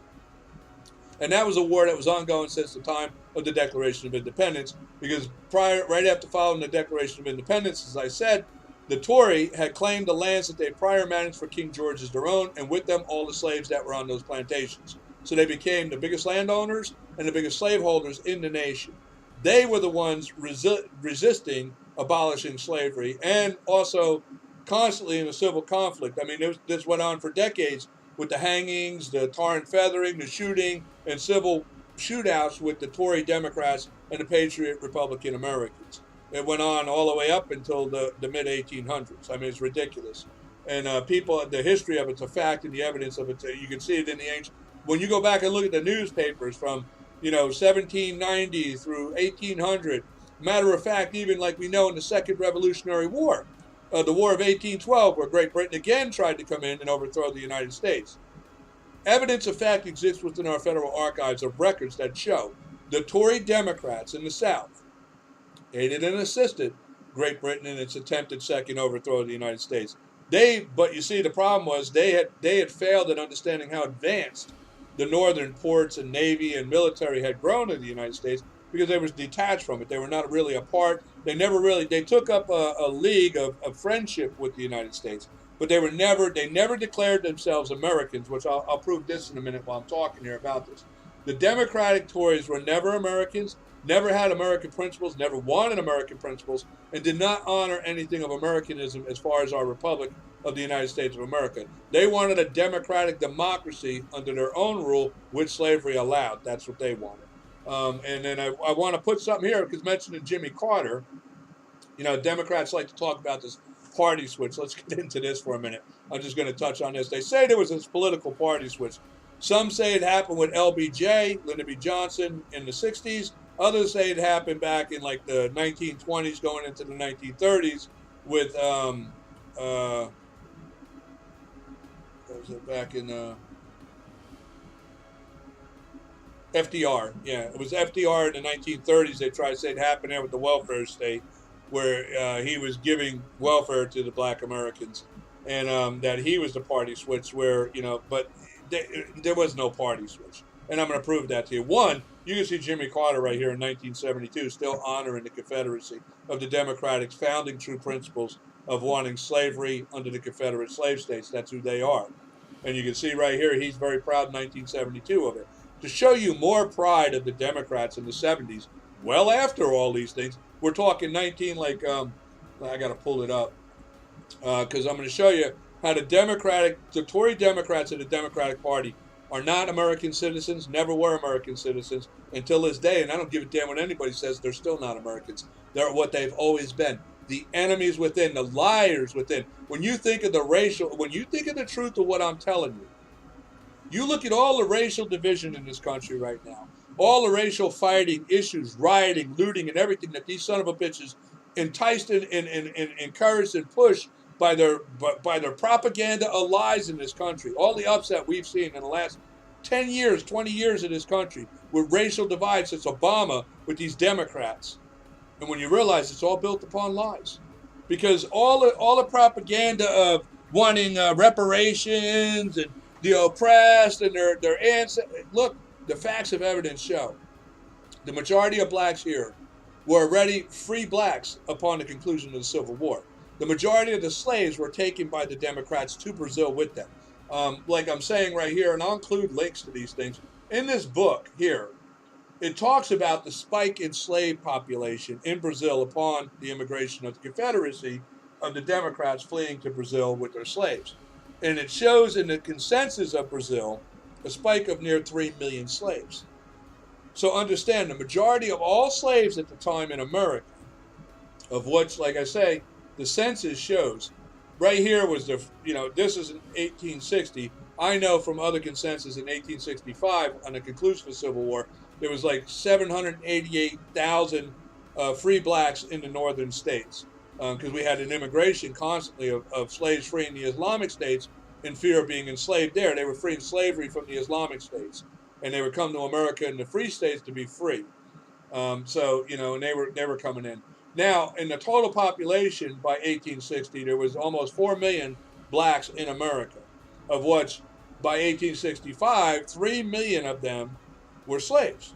And that was a war that was ongoing since the time of the Declaration of Independence, because right after following the Declaration of Independence, as I said, the Tory had claimed the lands that they prior managed for King George as their own, and with them all the slaves that were on those plantations. So they became the biggest landowners and the biggest slaveholders in the nation. They were the ones resisting abolishing slavery, and also constantly in a civil conflict. I mean, this went on for decades with the hangings, the tar and feathering, the shooting, and civil shootouts with the Tory Democrats and the Patriot Republican Americans. It went on all the way up until the mid-1800s. I mean, it's ridiculous. And the history of it's a fact, and the evidence of it, you can see it in the ancient. When you go back and look at the newspapers from, 1790 through 1800, matter of fact, even like we know in the Second Revolutionary War, the War of 1812, where Great Britain again tried to come in and overthrow the United States. Evidence of fact exists within our federal archives of records that show the Tory Democrats in the South aided and assisted Great Britain in its attempted second overthrow of the United States. But you see, the problem was they had failed at understanding how advanced the northern ports and navy and military had grown in the United States, because they were detached from it. They were not really a part. They took up a league of friendship with the United States, but they never declared themselves Americans, which I'll prove this in a minute while I'm talking here about this. The Democratic Tories were never Americans, never had American principles, never wanted American principles, and did not honor anything of Americanism as far as our Republic of the United States of America. They wanted a democratic democracy under their own rule, which slavery allowed. That's what they wanted. And then I want to put something here, because mentioning Jimmy Carter, Democrats like to talk about this party switch. Let's get into this for a minute. I'm just going to touch on this. They say there was this political party switch. Some say it happened with LBJ, Lyndon B. Johnson, in the 60s. Others say it happened back in like the 1920s going into the 1930s with, was it back in FDR. Yeah, it was FDR in the 1930s. They tried to say it happened there with the welfare state, where he was giving welfare to the black Americans, and that he was the party switch where, but there was no party switch. And I'm going to prove that to you. One, you can see Jimmy Carter right here in 1972 still honoring the Confederacy of the Democrats' founding true principles of wanting slavery under the Confederate slave states. That's who they are. And you can see right here, he's very proud in 1972 of it. To show you more pride of the Democrats in the 70s, well after all these things, we're talking I got to pull it up, because I'm going to show you how the Tory Democrats of the Democratic Party are not American citizens, never were American citizens until this day, and I don't give a damn what anybody says. They're still not Americans. They're what they've always been. The enemies within, the liars within. When you think of the truth of what I'm telling you, you look at all the racial division in this country right now, all the racial fighting, issues, rioting, looting, and everything that these son of a bitches enticed and encouraged and pushed by their propaganda of lies in this country. All the upset we've seen in the last 10 years, 20 years in this country with racial divide since Obama with these Democrats. And when you realize it's all built upon lies, because all the propaganda of wanting reparations and the oppressed and their ancestors. Look, the facts of evidence show the majority of blacks here were already free blacks upon the conclusion of the Civil War. The majority of the slaves were taken by the Democrats to Brazil with them. Like I'm saying right here, and I'll include links to these things. In this book here, it talks about the spike in slave population in Brazil upon the immigration of the Confederacy of the Democrats fleeing to Brazil with their slaves. And it shows in the consensus of Brazil a spike of near 3 million slaves. So understand, the majority of all slaves at the time in America, of which, like I say, the census shows, right here was this is in 1860. I know from other consensus in 1865, on the conclusion of the Civil War, there was like 788,000 free blacks in the northern states, because we had an immigration constantly of slaves fleeing the Islamic states in fear of being enslaved there. They were freeing slavery from the Islamic states, and they would come to America in the free states to be free. And they were coming in. Now, in the total population by 1860, there was almost 4 million blacks in America, of which by 1865, 3 million of them were slaves.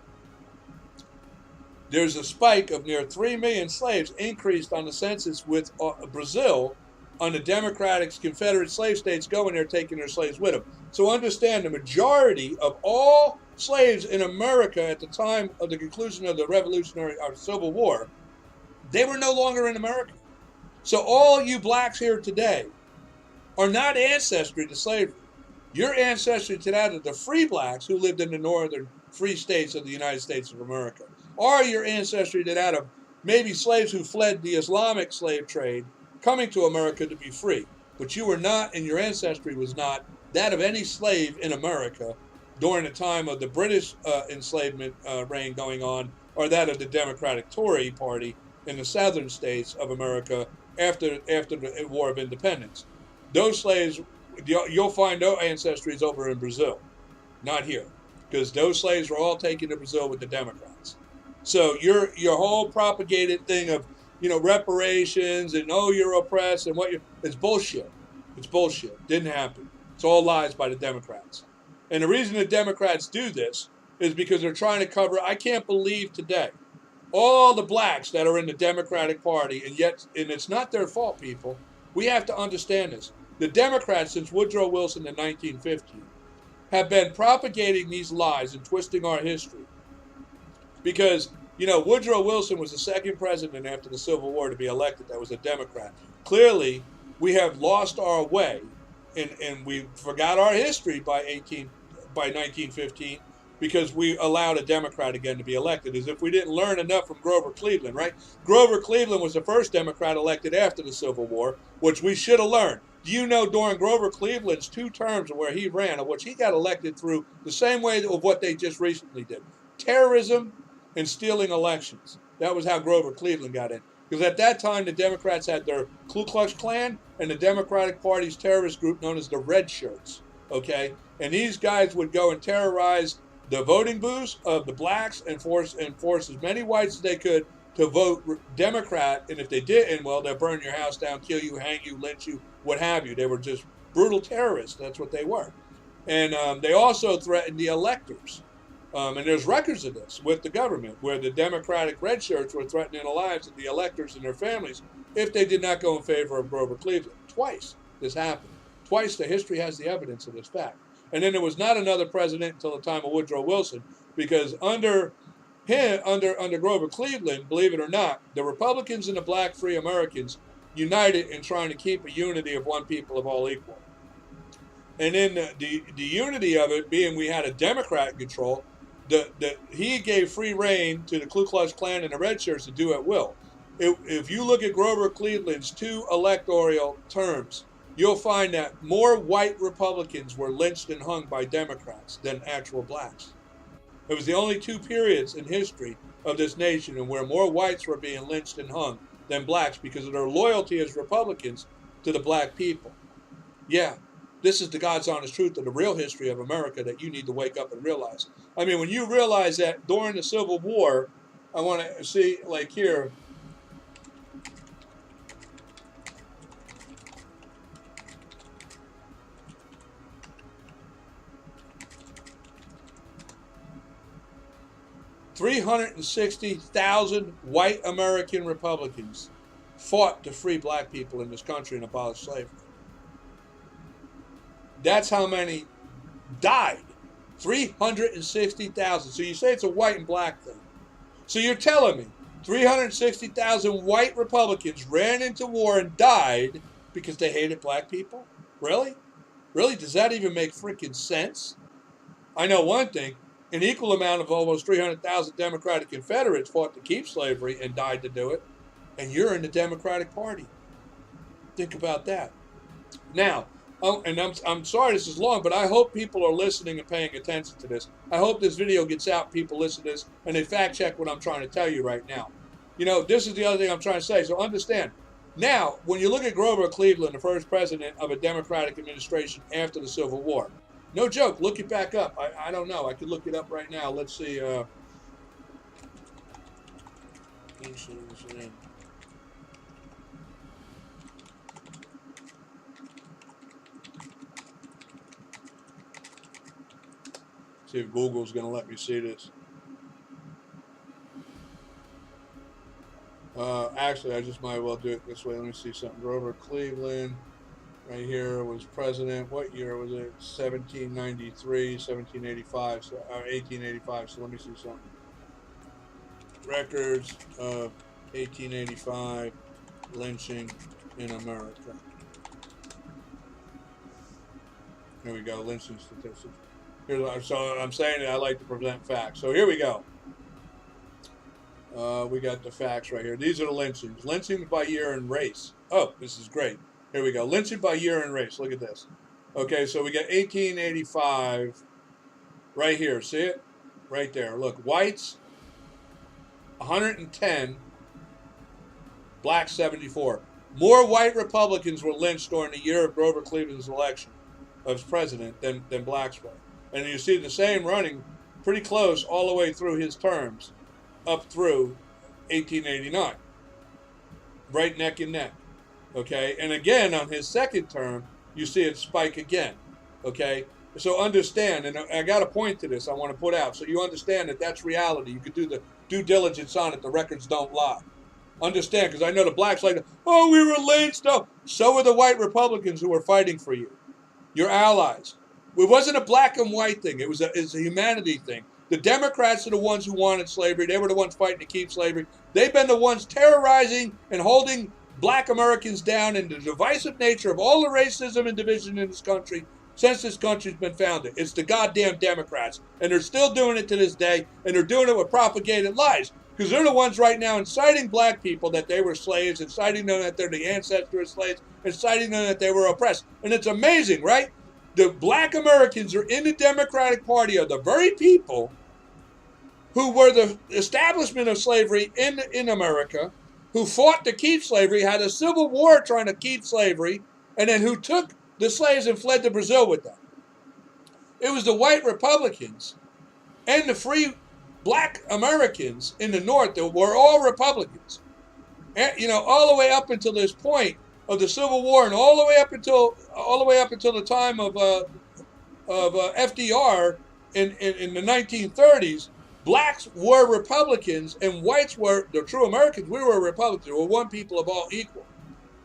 There's a spike of near 3 million slaves increased on the census with Brazil on the Democratic Confederate slave states going there taking their slaves with them. So understand, the majority of all slaves in America at the time of the conclusion of the Revolutionary or Civil War, they were no longer in America. So all you blacks here today are not ancestry to slavery. Your ancestry to that of the free blacks who lived in the northern free states of the United States of America. Or your ancestry to that of maybe slaves who fled the Islamic slave trade coming to America to be free. But you were not, and your ancestry was not, that of any slave in America during the time of the British enslavement reign going on, or that of the Democratic Tory Party in the southern states of America after the War of Independence. Those slaves, you'll find no ancestries over in Brazil, not here, because those slaves were all taken to Brazil with the Democrats. So your whole propagated thing of reparations and you're oppressed and it's bullshit. It's bullshit. Didn't happen. It's all lies by the Democrats. And the reason the Democrats do this is because they're trying to cover. I can't believe today all the blacks that are in the Democratic Party, and it's not their fault, people. We have to understand this. The Democrats, since Woodrow Wilson in 1950, have been propagating these lies and twisting our history. Because, Woodrow Wilson was the second president after the Civil War to be elected that was a Democrat. Clearly, we have lost our way, and we forgot our history by 1915, because we allowed a Democrat again to be elected, as if we didn't learn enough from Grover Cleveland, right? Grover Cleveland was the first Democrat elected after the Civil War, which we should have learned. Do you know during Grover Cleveland's 2 terms where he ran, of which he got elected through the same way of what they just recently did? Terrorism and stealing elections. That was how Grover Cleveland got in. Because at that time, the Democrats had their Ku Klux Klan and the Democratic Party's terrorist group known as the Red Shirts, okay? And these guys would go and terrorize the voting booths of the blacks and force as many whites as they could to vote Democrat. And if they didn't, well, they'll burn your house down, kill you, hang you, lynch you, what have you. They were just brutal terrorists. That's what they were. And they also threatened the electors. And there's records of this with the government, where the Democratic red shirts were threatening the lives of the electors and their families if they did not go in favor of Grover Cleveland. Twice this happened. Twice the history has the evidence of this fact. And then there was not another president until the time of Woodrow Wilson, because under Grover Cleveland, believe it or not, the Republicans and the black free Americans united in trying to keep a unity of one people of all equal. And then the unity of it being we had a Democrat in control, he gave free reign to the Ku Klux Klan and the red shirts to do at will. If you look at Grover Cleveland's 2 electoral terms, you'll find that more white Republicans were lynched and hung by Democrats than actual blacks. It was the only 2 periods in history of this nation in where more whites were being lynched and hung than blacks because of their loyalty as Republicans to the black people. Yeah, this is the God's honest truth of the real history of America that you need to wake up and realize. I mean, when you realize that during the Civil War, I want to see, like here, $360,000 white American Republicans fought to free black people in this country and abolish slavery. That's how many died. 360,000. So you say it's a white and black thing. So you're telling me 360,000 white Republicans ran into war and died because they hated black people? Really? Really? Does that even make freaking sense? I know one thing. An equal amount of almost 300,000 Democratic Confederates fought to keep slavery and died to do it. And you're in the Democratic Party. Think about that. Now, and I'm sorry this is long, but I hope people are listening and paying attention to this. I hope this video gets out, people listen to this, and they fact check what I'm trying to tell you right now. This is the other thing I'm trying to say. So understand. Now, when you look at Grover Cleveland, the first president of a Democratic administration after the Civil War, no joke, look it back up. I don't know. I could look it up right now. Let's see. See if Google's going to let me see this. Actually, I just might as well do it this way. Let me see something. Grover Cleveland. Right here was president. What year was it? 1793, 1785, 1885. So let me see something. Records of 1885 lynching in America. Here we go. Lynching statistics. So I'm saying that I like to present facts. So here we go. We got the facts right here. These are the lynchings. Lynchings by year and race. Oh, this is great. Here we go. Lynching by year and race. Look at this. Okay, so we got 1885 right here. See it? Right there. Look, whites, 110, blacks, 74. More white Republicans were lynched during the year of Grover Cleveland's election as president than blacks were. And you see the same running pretty close all the way through his terms up through 1889. Right neck and neck. Okay? And again, on his second term, you see it spike again. Okay? So understand, and I got a point to this I want to put out, so you understand that that's reality. You could do the due diligence on it. The records don't lie. Understand, because I know the blacks like, oh, we were lynched. No, so were the white Republicans who were fighting for you, your allies. It wasn't a black and white thing. It's a humanity thing. The Democrats are the ones who wanted slavery. They were the ones fighting to keep slavery. They've been the ones terrorizing and holding black Americans down in the divisive nature of all the racism and division in this country since this country's been founded. It's the goddamn Democrats. And they're still doing it to this day, and they're doing it with propagated lies. Because they're the ones right now inciting black people that they were slaves, inciting them that they're the ancestors of slaves, inciting them that they were oppressed. And it's amazing, right? The black Americans are in the Democratic Party are the very people who were the establishment of slavery in America, who fought to keep slavery, had a civil war trying to keep slavery, and then who took the slaves and fled to Brazil with them. It was the white Republicans and the free black Americans in the North that were all Republicans. And, all the way up until this point of the Civil War, and all the way up until the time of FDR in the 1930s, blacks were Republicans and whites were the true Americans. We were Republicans. We were one people of all equal.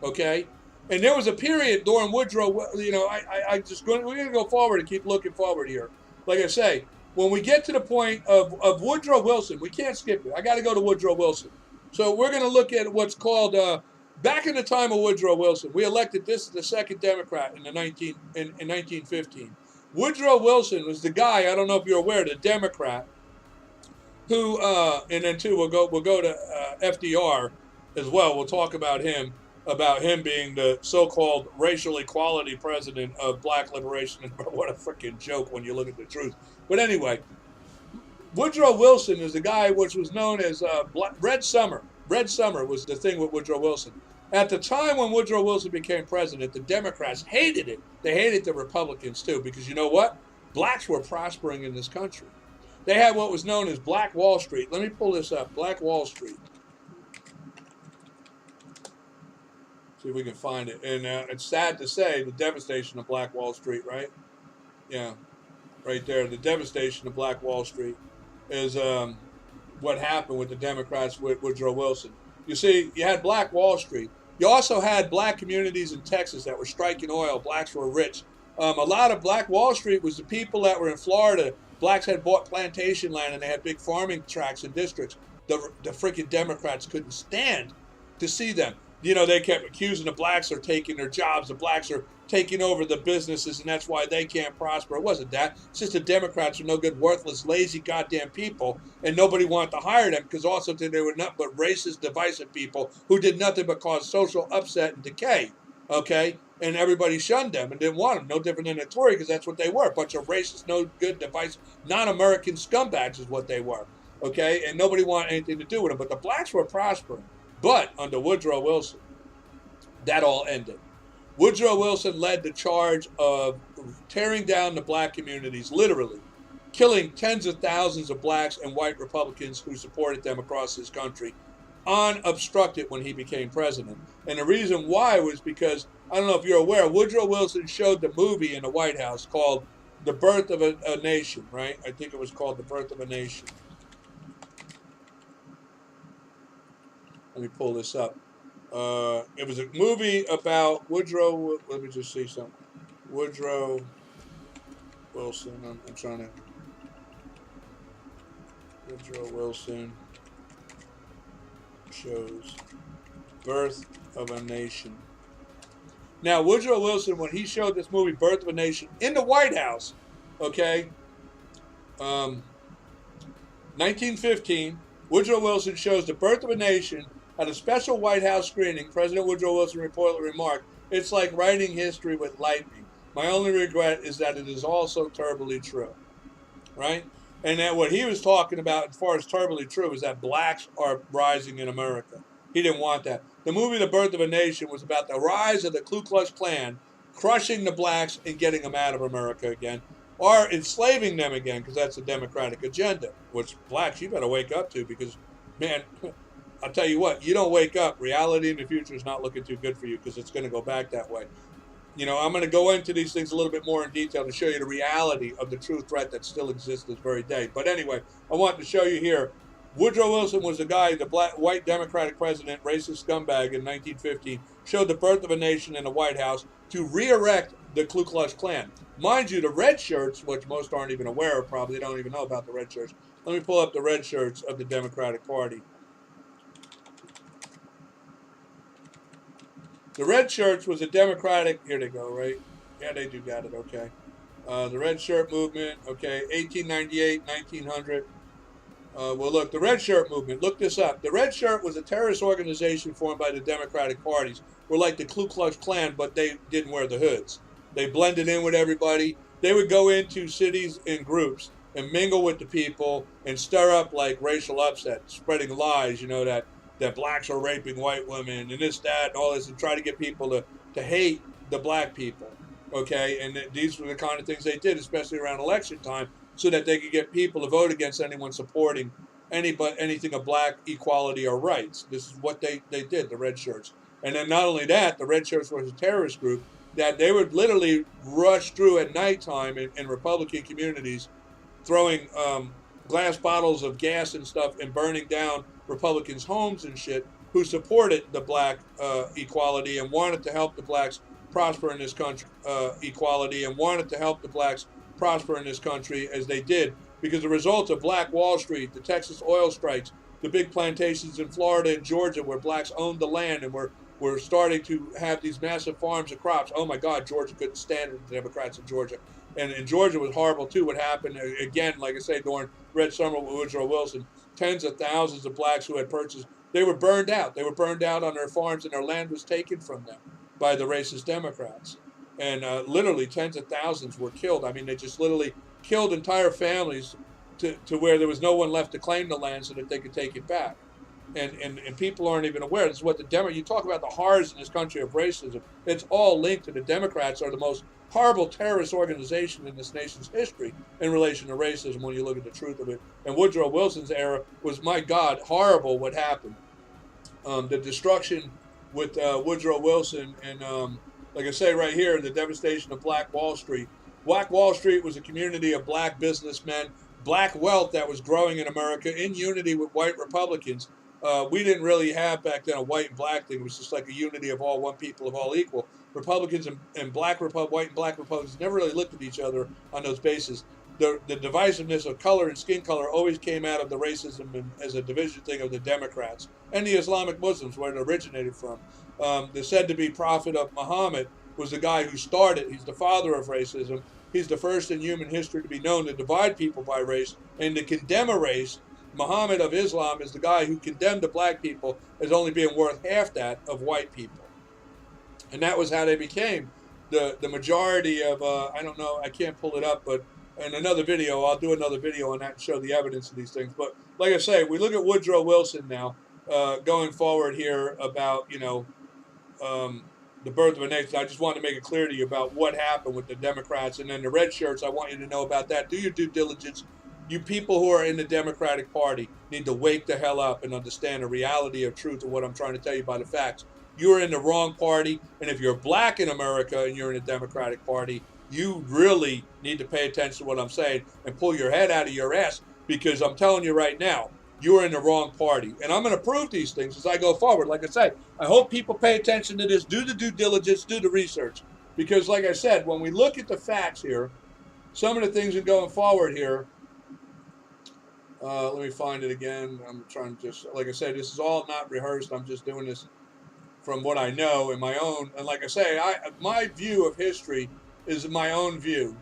Okay? And there was a period during Woodrow, we're going to go forward and keep looking forward here. Like I say, when we get to the point of Woodrow Wilson, we can't skip it. I got to go to Woodrow Wilson. So we're going to look at what's called, back in the time of Woodrow Wilson, we elected this as the second Democrat in 1915. Woodrow Wilson was the guy, I don't know if you're aware, the Democrat, who, and then too, we'll go to FDR as well. We'll talk about him being the so-called racial equality president of black liberation. And what a freaking joke when you look at the truth. But anyway, Woodrow Wilson is the guy which was known as Red Summer. Red Summer was the thing with Woodrow Wilson. At the time when Woodrow Wilson became president, the Democrats hated it. They hated the Republicans too, because you know what? Blacks were prospering in this country. They had what was known as Black Wall Street. Let me pull this up. Black Wall Street. See if we can find it. And it's sad to say the devastation of Black Wall Street, right? Yeah, right there. The devastation of Black Wall Street is what happened with the Democrats with Woodrow Wilson. You see, you had Black Wall Street. You also had black communities in Texas that were striking oil. Blacks were rich. A lot of Black Wall Street was the people that were in Florida. Blacks had bought plantation land and they had big farming tracts and districts. The freaking Democrats couldn't stand to see them. They kept accusing the blacks of taking their jobs. The blacks are taking over the businesses, and that's why they can't prosper. It wasn't that. It's just the Democrats are no good, worthless, lazy goddamn people, and nobody wanted to hire them because also they were nothing but racist, divisive people who did nothing but cause social upset and decay, okay? And everybody shunned them and didn't want them. No different than a Tory, because that's what they were. A bunch of racist, no good, divisive, non-American scumbags is what they were, okay? And nobody wanted anything to do with them. But the blacks were prospering. But under Woodrow Wilson, that all ended. Woodrow Wilson led the charge of tearing down the black communities, literally, killing tens of thousands of blacks and white Republicans who supported them across this country, unobstructed when he became president. And the reason why was because, I don't know if you're aware, Woodrow Wilson showed the movie in the White House called The Birth of a Nation, right? I think it was called The Birth of a Nation. Let me pull this up. It was a movie about Woodrow. Let me just see something. Woodrow Wilson. I'm trying to. Woodrow Wilson shows Birth of a Nation. Now, Woodrow Wilson, when he showed this movie, Birth of a Nation, in the White House, okay, 1915, Woodrow Wilson shows The Birth of a Nation. At a special White House screening, President Woodrow Wilson reportedly remarked, "It's like writing history with lightning. My only regret is that it is also terribly true." Right? And that what he was talking about as far as terribly true is that blacks are rising in America. He didn't want that. The movie The Birth of a Nation was about the rise of the Ku Klux Klan, crushing the blacks and getting them out of America again, or enslaving them again, because that's the Democratic agenda, which blacks, you better wake up to, because, man, I'll tell you what, you don't wake up, reality in the future is not looking too good for you, because it's going to go back that way. You know, I'm going to go into these things a little bit more in detail to show you the reality of the true threat that still exists this very day. But anyway, I wanted to show you here, Woodrow Wilson was the guy, the white Democratic president, racist scumbag in 1915, showed the birth of a nation in the White House to re-erect the Ku Klux Klan. Mind you, the red shirts, which most aren't even aware of, probably don't even know about the red shirts. Let me pull up the red shirts of the Democratic Party. The red shirts was a Democratic, here they go, right? Yeah, they do got it, okay. The red shirt movement, okay, 1898, 1900. Well, look, the red shirt movement, look this up. The red shirt was a terrorist organization formed by the Democratic parties. Were like the Ku Klux Klan, but they didn't wear the hoods. They blended in with everybody. They would go into cities in groups and mingle with the people and stir up like racial upset, spreading lies, you know, that blacks are raping white women and this, that, and all this, and try to get people to hate the black people, okay? And these were the kind of things they did, especially around election time, so that they could get people to vote against anyone supporting anything of black equality or rights. This is what they did, the red shirts. And then not only that, the red shirts was a terrorist group that they would literally rush through at nighttime in Republican communities, throwing glass bottles of gas and stuff and burning down Republicans' homes and shit, who supported the black equality and wanted to help the blacks prosper in this country, equality, and wanted to help the blacks prosper in this country as they did, because the result of Black Wall Street, the Texas oil strikes, the big plantations in Florida and Georgia where blacks owned the land and were starting to have these massive farms of crops. Oh my God, Georgia couldn't stand it, the Democrats in Georgia. And in Georgia was horrible too. What happened, again, like I say, during Red Summer with Woodrow Wilson, tens of thousands of blacks who had purchased, they were burned out. They were burned out on their farms and their land was taken from them by the racist Democrats. And literally tens of thousands were killed. I mean, they just literally killed entire families to where there was no one left to claim the land so that they could take it back. And people aren't even aware. This is what you talk about the horrors in this country of racism. It's all linked to the Democrats are the most horrible terrorist organization in this nation's history in relation to racism when you look at the truth of it. And Woodrow Wilson's era was, my God, horrible what happened. The destruction with Woodrow Wilson and like I say right here, the devastation of Black Wall Street. Black Wall Street was a community of black businessmen, black wealth that was growing in America in unity with white Republicans. We didn't really have back then a white and black thing. It was just like a unity of all one people, of all equal. Republicans and white and black Republicans never really looked at each other on those bases. The divisiveness of color and skin color always came out of the racism and as a division thing of the Democrats and the Islamic Muslims, where it originated from. The said to be prophet of Muhammad was the guy who started. He's the father of racism. He's the first in human history to be known to divide people by race and to condemn a race. Muhammad of Islam is the guy who condemned the black people as only being worth half that of white people. And that was how they became the majority of, I don't know, I can't pull it up, but in another video, I'll do another video on that and show the evidence of these things. But like I say, we look at Woodrow Wilson now, going forward here about, the birth of a nation. I just wanted to make it clear to you about what happened with the Democrats. And then the red shirts, I want you to know about that. Do your due diligence. You people who are in the Democratic Party need to wake the hell up and understand the reality of truth of what I'm trying to tell you by the facts. You're in the wrong party, and if you're black in America and you're in the Democratic Party, you really need to pay attention to what I'm saying and pull your head out of your ass, because I'm telling you right now, you're in the wrong party. And I'm going to prove these things as I go forward. Like I said, I hope people pay attention to this, do the due diligence, do the research. Because like I said, when we look at the facts here, some of the things that are going forward here, let me find it again. I'm trying to just, like I said, this is all not rehearsed. I'm just doing this from what I know in my own. And like I say, my view of history is my own view.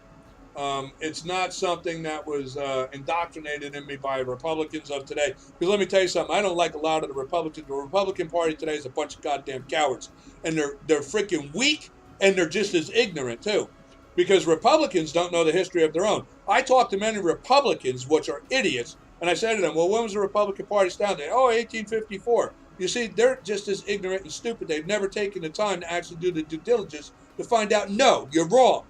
It's not something that was indoctrinated in me by Republicans of today. Because let me tell you something, I don't like a lot of the Republicans. The Republican Party today is a bunch of goddamn cowards. And they're freaking weak, and they're just as ignorant too. Because Republicans don't know the history of their own. I talked to many Republicans, which are idiots, and I said to them, well, when was the Republican Party founded? Oh, 1854. You see, they're just as ignorant and stupid. They've never taken the time to actually do the due diligence to find out, no, you're wrong.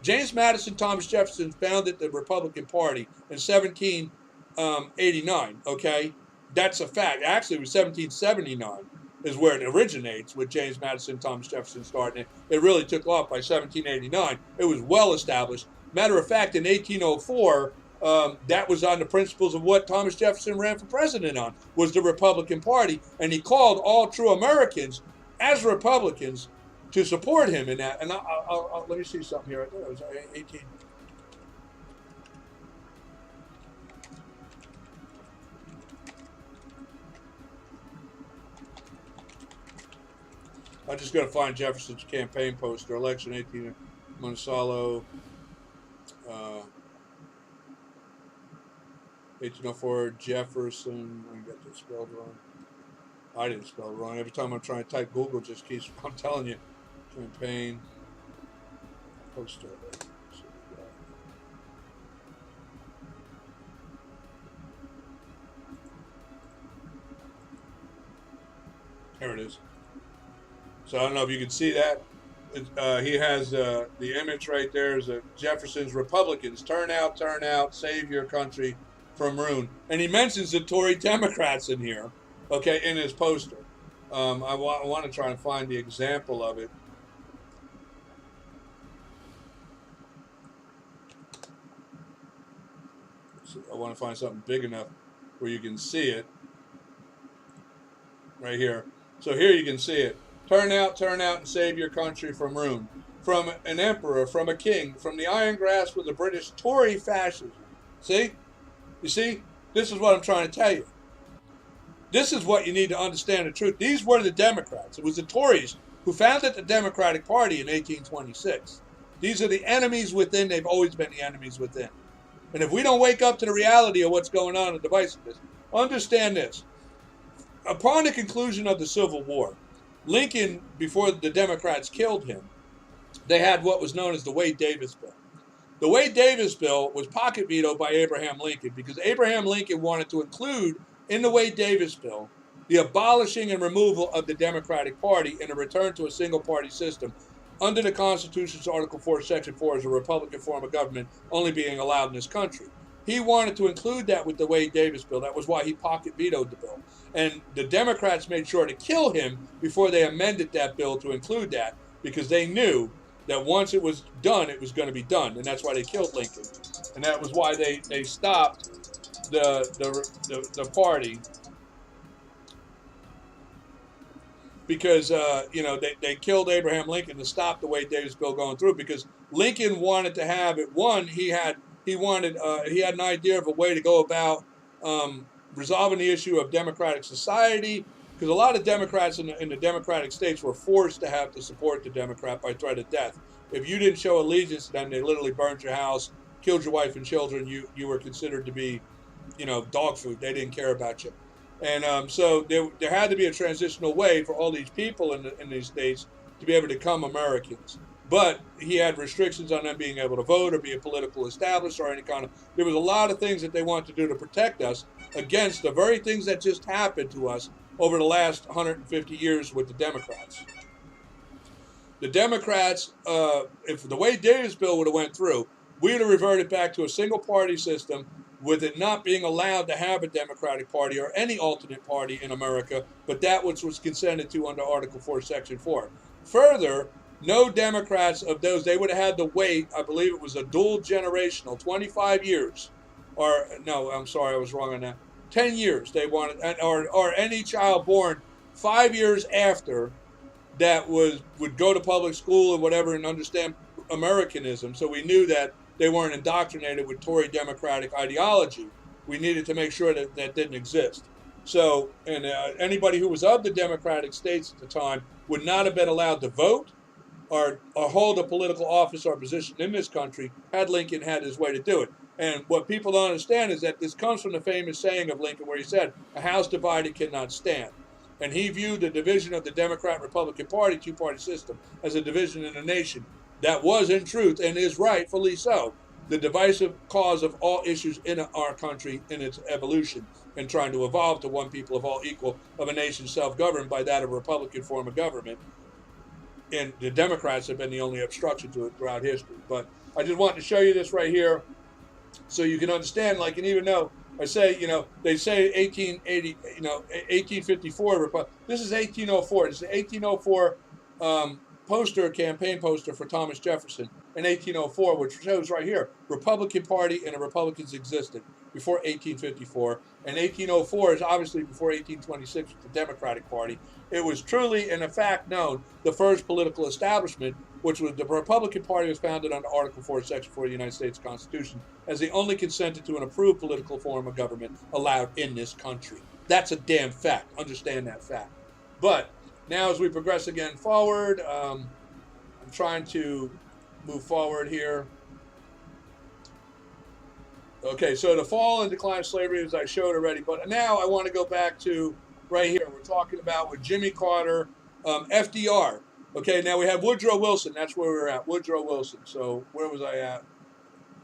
James Madison Thomas Jefferson founded the Republican Party in 1789, okay? That's a fact. Actually, it was 1779 is where it originates, with James Madison Thomas Jefferson starting it. It really took off by 1789. It was well established. Matter of fact, in 1804, that was on the principles of what Thomas Jefferson ran for president on, was the Republican Party. And he called all true Americans as Republicans to support him in that. And let me see something here. I thought it was 18. I'm just going to find Jefferson's campaign poster, election 18, Monticello, 1804, Jefferson. I got this spelled wrong. I didn't spell it wrong. Every time I'm trying to type, Google just keeps, I'm telling you, campaign poster. Here it is. So I don't know if you can see that. He has the image right there is Jefferson's Republicans. Turn out, save your country from ruin. And he mentions the Tory Democrats in here, okay, in his poster. I want to try and find the example of it. So I want to find something big enough where you can see it. Right here. So here you can see it. Turn out and save your country from ruin. From an emperor, from a king, from the iron grasp of the British Tory fascism. See? You see? This is what I'm trying to tell you. This is what you need to understand the truth. These were the Democrats. It was the Tories who founded the Democratic Party in 1826. These are the enemies within. They've always been the enemies within. And if we don't wake up to the reality of what's going on in divisiveness, understand this. Upon the conclusion of the Civil War, Lincoln, before the Democrats killed him, they had what was known as the Wade-Davis Bill. The Wade-Davis Bill was pocket vetoed by Abraham Lincoln because Abraham Lincoln wanted to include in the Wade-Davis Bill the abolishing and removal of the Democratic Party and a return to a single-party system under the Constitution's Article 4, Section 4 as a Republican form of government only being allowed in this country. He wanted to include that with the Wade-Davis Bill. That was why he pocket vetoed the bill. And the Democrats made sure to kill him before they amended that bill to include that, because they knew that once it was done, it was going to be done. And that's why they killed Lincoln. And that was why they stopped the party. Because, they killed Abraham Lincoln to stop the Wade-Davis Bill going through, because Lincoln wanted to have it. One, he had an idea of a way to go about resolving the issue of democratic society, because a lot of Democrats in the Democratic states were forced to have to support the Democrat by threat of death. If you didn't show allegiance to them, they literally burned your house, killed your wife and children. You were considered to be, dog food. They didn't care about you. And so there had to be a transitional way for all these people in these states to be able to become Americans. But he had restrictions on them being able to vote or be a political establishment or any kind of. There was a lot of things that they wanted to do to protect us against the very things that just happened to us over the last 150 years with the Democrats. The Democrats, if the Wade-Davis bill would have went through, we would have reverted back to a single-party system with it not being allowed to have a Democratic Party or any alternate party in America, but that which was consented to under Article 4, Section 4. Further, no Democrats of those, they would have had to wait, I believe it was a dual generational, 25 years, or no, I'm sorry, I was wrong on that, 10 years they wanted, or any child born 5 years after that would go to public school or whatever and understand Americanism, so we knew that they weren't indoctrinated with Tory Democratic ideology. We needed to make sure that that didn't exist. So, and anybody who was of the Democratic states at the time would not have been allowed to vote or hold a political office or position in this country had Lincoln had his way to do it. And what people don't understand is that this comes from the famous saying of Lincoln where he said, "A house divided cannot stand." And he viewed the division of the Democrat-Republican Party, two-party system, as a division in the nation. That was in truth, and is rightfully so, the divisive cause of all issues in our country in its evolution and trying to evolve to one people of all equal of a nation self-governed by that of a Republican form of government. And the Democrats have been the only obstruction to it throughout history. But I just wanted to show you this right here so you can understand, like, and even though I say, they say 1880, 1854, this is 1804. This is 1804 campaign poster for Thomas Jefferson in 1804, which shows right here, Republican Party and the Republicans existed before 1854. And 1804 is obviously before 1826 with the Democratic Party. It was truly, and in fact known, the first political establishment, which was the Republican Party was founded under Article 4, Section 4 of the United States Constitution as the only consented to an approved political form of government allowed in this country. That's a damn fact. Understand that fact. But now as we progress again forward, I'm trying to move forward here. Okay, so the fall and decline of slavery, as I showed already, but now I want to go back to right here. We're talking about with Jimmy Carter, FDR. Okay, now we have Woodrow Wilson. That's where we were at, Woodrow Wilson. So where was I at?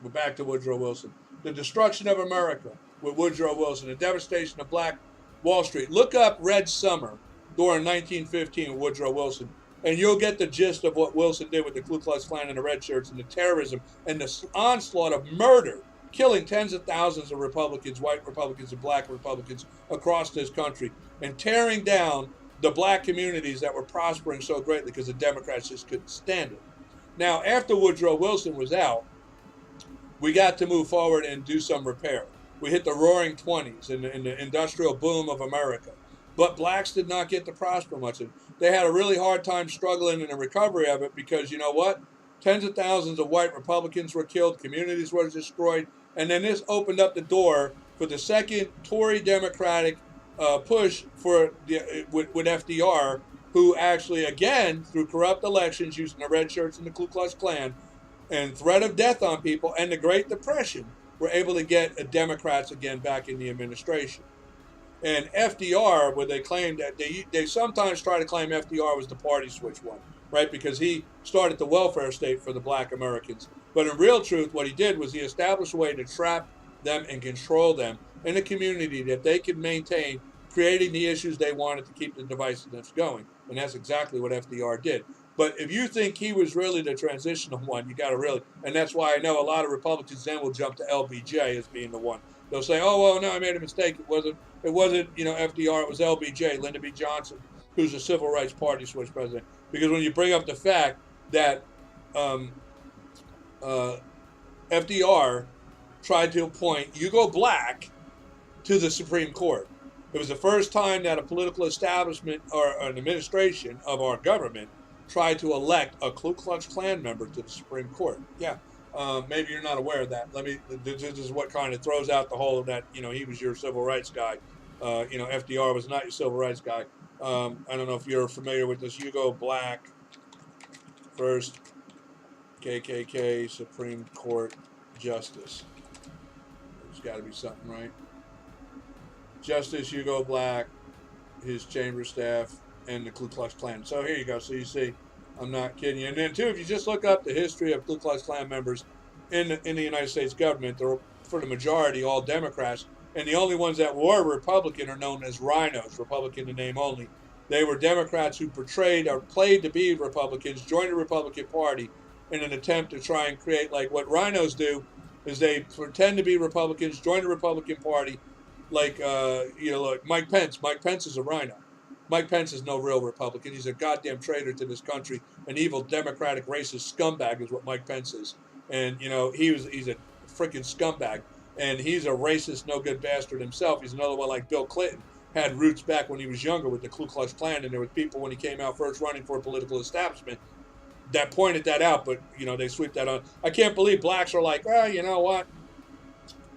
We're back to Woodrow Wilson. The destruction of America with Woodrow Wilson, the devastation of Black Wall Street. Look up Red Summer during 1915 with Woodrow Wilson, and you'll get the gist of what Wilson did with the Ku Klux Klan and the red shirts and the terrorism and the onslaught of murder, killing tens of thousands of Republicans, white Republicans and Black Republicans across this country, and tearing down the Black communities that were prospering so greatly because the Democrats just couldn't stand it. Now, after Woodrow Wilson was out, we got to move forward and do some repair. We hit the roaring 20s in the industrial boom of America. But Blacks did not get to prosper much. They had a really hard time struggling in the recovery of it because, you know what? Tens of thousands of white Republicans were killed, communities were destroyed, and then this opened up the door for the second Tory Democratic push for with FDR, who actually, again, through corrupt elections using the red shirts and the Ku Klux Klan and threat of death on people and the Great Depression, were able to get Democrats again back in the administration. And FDR, where they claimed that they sometimes try to claim FDR was the party switch one, right? Because he started the welfare state for the Black Americans. But in real truth, what he did was he established a way to trap them and control them in a community that they could maintain, creating the issues they wanted to keep the divisiveness going. And that's exactly what FDR did. But if you think he was really the transitional one, you got to really, and that's why I know a lot of Republicans then will jump to LBJ as being the one. They'll say, oh, well, no, I made a mistake. It wasn't, FDR, it was LBJ, Lyndon B. Johnson, who's a civil rights party switch president. Because when you bring up the fact that FDR tried to appoint Hugo Black to the Supreme Court. It was the first time that a political establishment or an administration of our government tried to elect a Ku Klux Klan member to the Supreme Court. Yeah, maybe you're not aware of that. This is what kind of throws out the whole of that, he was your civil rights guy. FDR was not your civil rights guy. I don't know if you're familiar with this. Hugo Black, first KKK Supreme Court Justice. There's got to be something, right? Justice Hugo Black, his chamber staff, and the Ku Klux Klan. So here you go. So you see, I'm not kidding you. And then too, if you just look up the history of Ku Klux Klan members in the United States government, they're for the majority all Democrats, and the only ones that were Republican are known as rhinos, Republican in name only. They were Democrats who portrayed or played to be Republicans, joined the Republican Party in an attempt to try and create, like what rhinos do, is they pretend to be Republicans, join the Republican Party, like Mike Pence. Mike Pence is a rhino. Mike Pence is no real Republican. He's a goddamn traitor to this country. An evil, democratic, racist scumbag is what Mike Pence is. And, he's a freaking scumbag. And he's a racist, no-good bastard himself. He's another one like Bill Clinton. Had roots back when he was younger with the Ku Klux Klan. And there were people when he came out first running for a political establishment that pointed that out. But, they sweep that on. I can't believe blacks are like, well, you know what?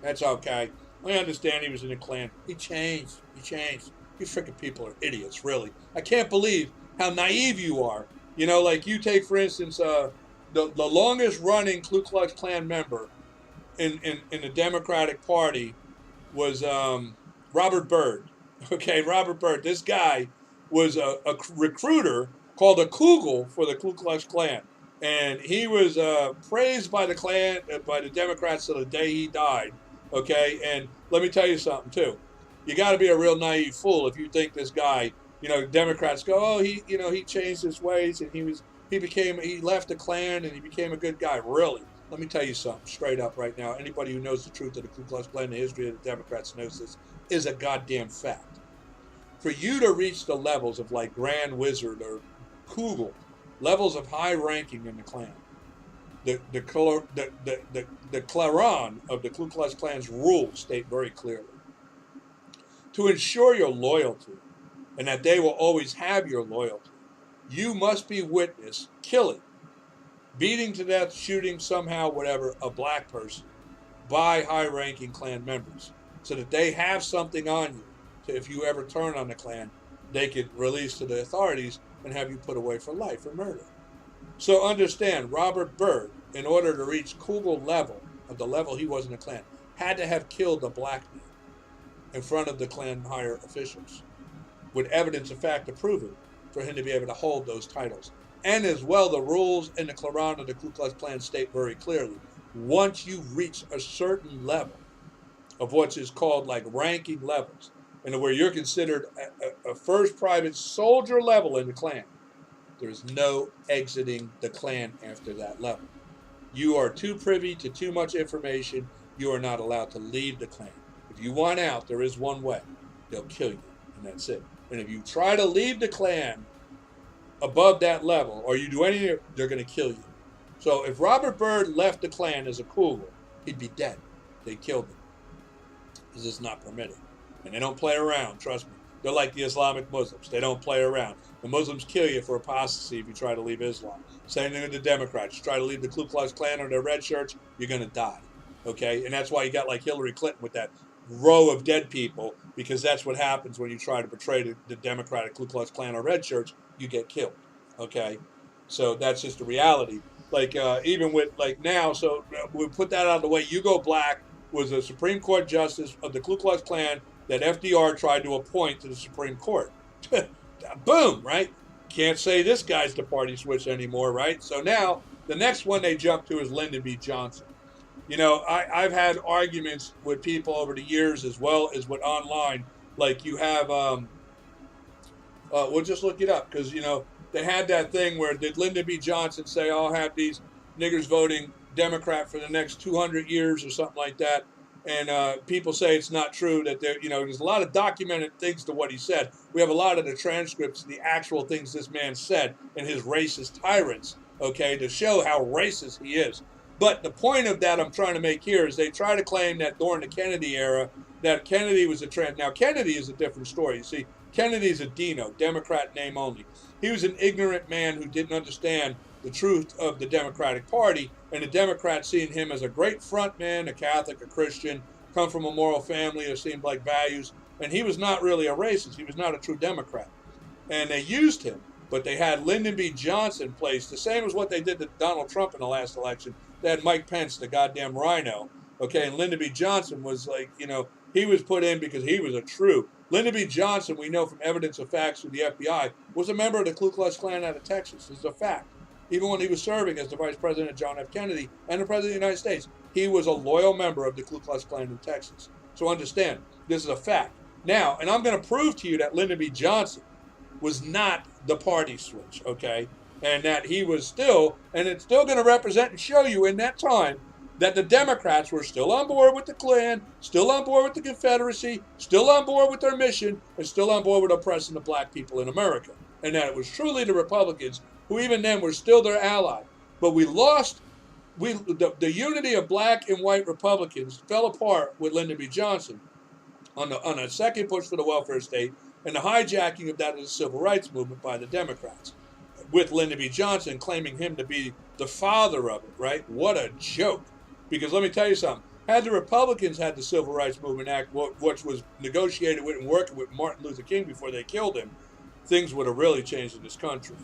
That's okay. I understand he was in the Klan. He changed. You freaking people are idiots, really. I can't believe how naive you are. Like you take, for instance, the longest running Ku Klux Klan member in the Democratic Party was Robert Byrd. Okay, Robert Byrd. This guy was a recruiter called a Kugel for the Ku Klux Klan. and he was praised by the Klan, by the Democrats to the day he died. Okay, and let me tell you something too. You got to be a real naive fool if you think this guy, Democrats go, oh, he changed his ways and he left the Klan and he became a good guy. Really? Let me tell you something straight up right now. Anybody who knows the truth of the Ku Klux Klan, the history of the Democrats knows this is a goddamn fact. For you to reach the levels of like Grand Wizard or Kugel, levels of high ranking in the Klan, the Claron of the Ku Klux Klan's rules state very clearly: to ensure your loyalty and that they will always have your loyalty, you must be witness killing, beating to death, shooting somehow, whatever, a black person by high-ranking Klan members, so that they have something on you. So if you ever turn on the Klan, they could release to the authorities and have you put away for life for murder. So understand, Robert Byrd, in order to reach Kugel level, of the level he was in the Klan, had to have killed a black man in front of the Klan higher officials, with evidence of fact to prove it, for him to be able to hold those titles. And as well, the rules in the Claron of the Ku Klux Klan state very clearly, once you reach a certain level of what is called like ranking levels, and where you're considered a first private soldier level in the Klan, there's no exiting the Klan after that level. You are too privy to too much information. You are not allowed to leave the Klan. If you want out, there is one way. They'll kill you, and that's it. And if you try to leave the Klan above that level, or you do anything, they're going to kill you. So if Robert Byrd left the Klan as a Kugel, he'd be dead. They killed him. Because it's not permitted. And they don't play around, trust me. They're like the Islamic Muslims. They don't play around. The Muslims kill you for apostasy if you try to leave Islam. Same thing with the Democrats. You try to leave the Ku Klux Klan or their red shirts, you're going to die. Okay? And that's why you got like Hillary Clinton with that row of dead people, because that's what happens when you try to betray the Democratic Ku Klux Klan or red shirts, you get killed. Okay? So that's just the reality. Like even with like now, so we put that out of the way. Hugo Black was a Supreme Court justice of the Ku Klux Klan that FDR tried to appoint to the Supreme Court. Boom, right? Can't say this guy's the party switch anymore, right? So now the next one they jump to is Lyndon B. Johnson. I've had arguments with people over the years as well as with online. Like you have, we'll just look it up because, they had that thing where did Lyndon B. Johnson say, I'll have these niggers voting Democrat for the next 200 years or something like that. And people say it's not true, that there's a lot of documented things to what he said. We have a lot of the transcripts, the actual things this man said and his racist tyrants, okay, to show how racist he is. But the point of that I'm trying to make here is they try to claim that during the Kennedy era, that Kennedy was a trend. Now, Kennedy is a different story. You see, Kennedy's a Dino, Democrat name only. He was an ignorant man who didn't understand the truth of the Democratic Party, and the Democrats seeing him as a great front man, a Catholic, a Christian, come from a moral family, or seemed like values, and he was not really a racist. He was not a true Democrat. And they used him, but they had Lyndon B. Johnson placed, the same as what they did to Donald Trump in the last election. They had Mike Pence, the goddamn rhino, okay, and Lyndon B. Johnson was like, he was put in because he was a true. Lyndon B. Johnson, we know from evidence of facts through the FBI, was a member of the Ku Klux Klan out of Texas. This is a fact. Even when he was serving as the Vice President John F. Kennedy and the President of the United States, he was a loyal member of the Ku Klux Klan in Texas. So understand, this is a fact. Now, and I'm going to prove to you that Lyndon B. Johnson was not the party switch, okay? And that he was still, and it's still going to represent and show you in that time that the Democrats were still on board with the Klan, still on board with the Confederacy, still on board with their mission, and still on board with oppressing the black people in America. And that it was truly the Republicans who even then were still their ally. But we lost, the unity of black and white Republicans fell apart with Lyndon B. Johnson on a second push for the welfare state and the hijacking of that of the civil rights movement by the Democrats, with Lyndon B. Johnson claiming him to be the father of it, right? What a joke. Because let me tell you something. Had the Republicans had the Civil Rights Movement Act, which was negotiated with and working with Martin Luther King before they killed him, things would have really changed in this country.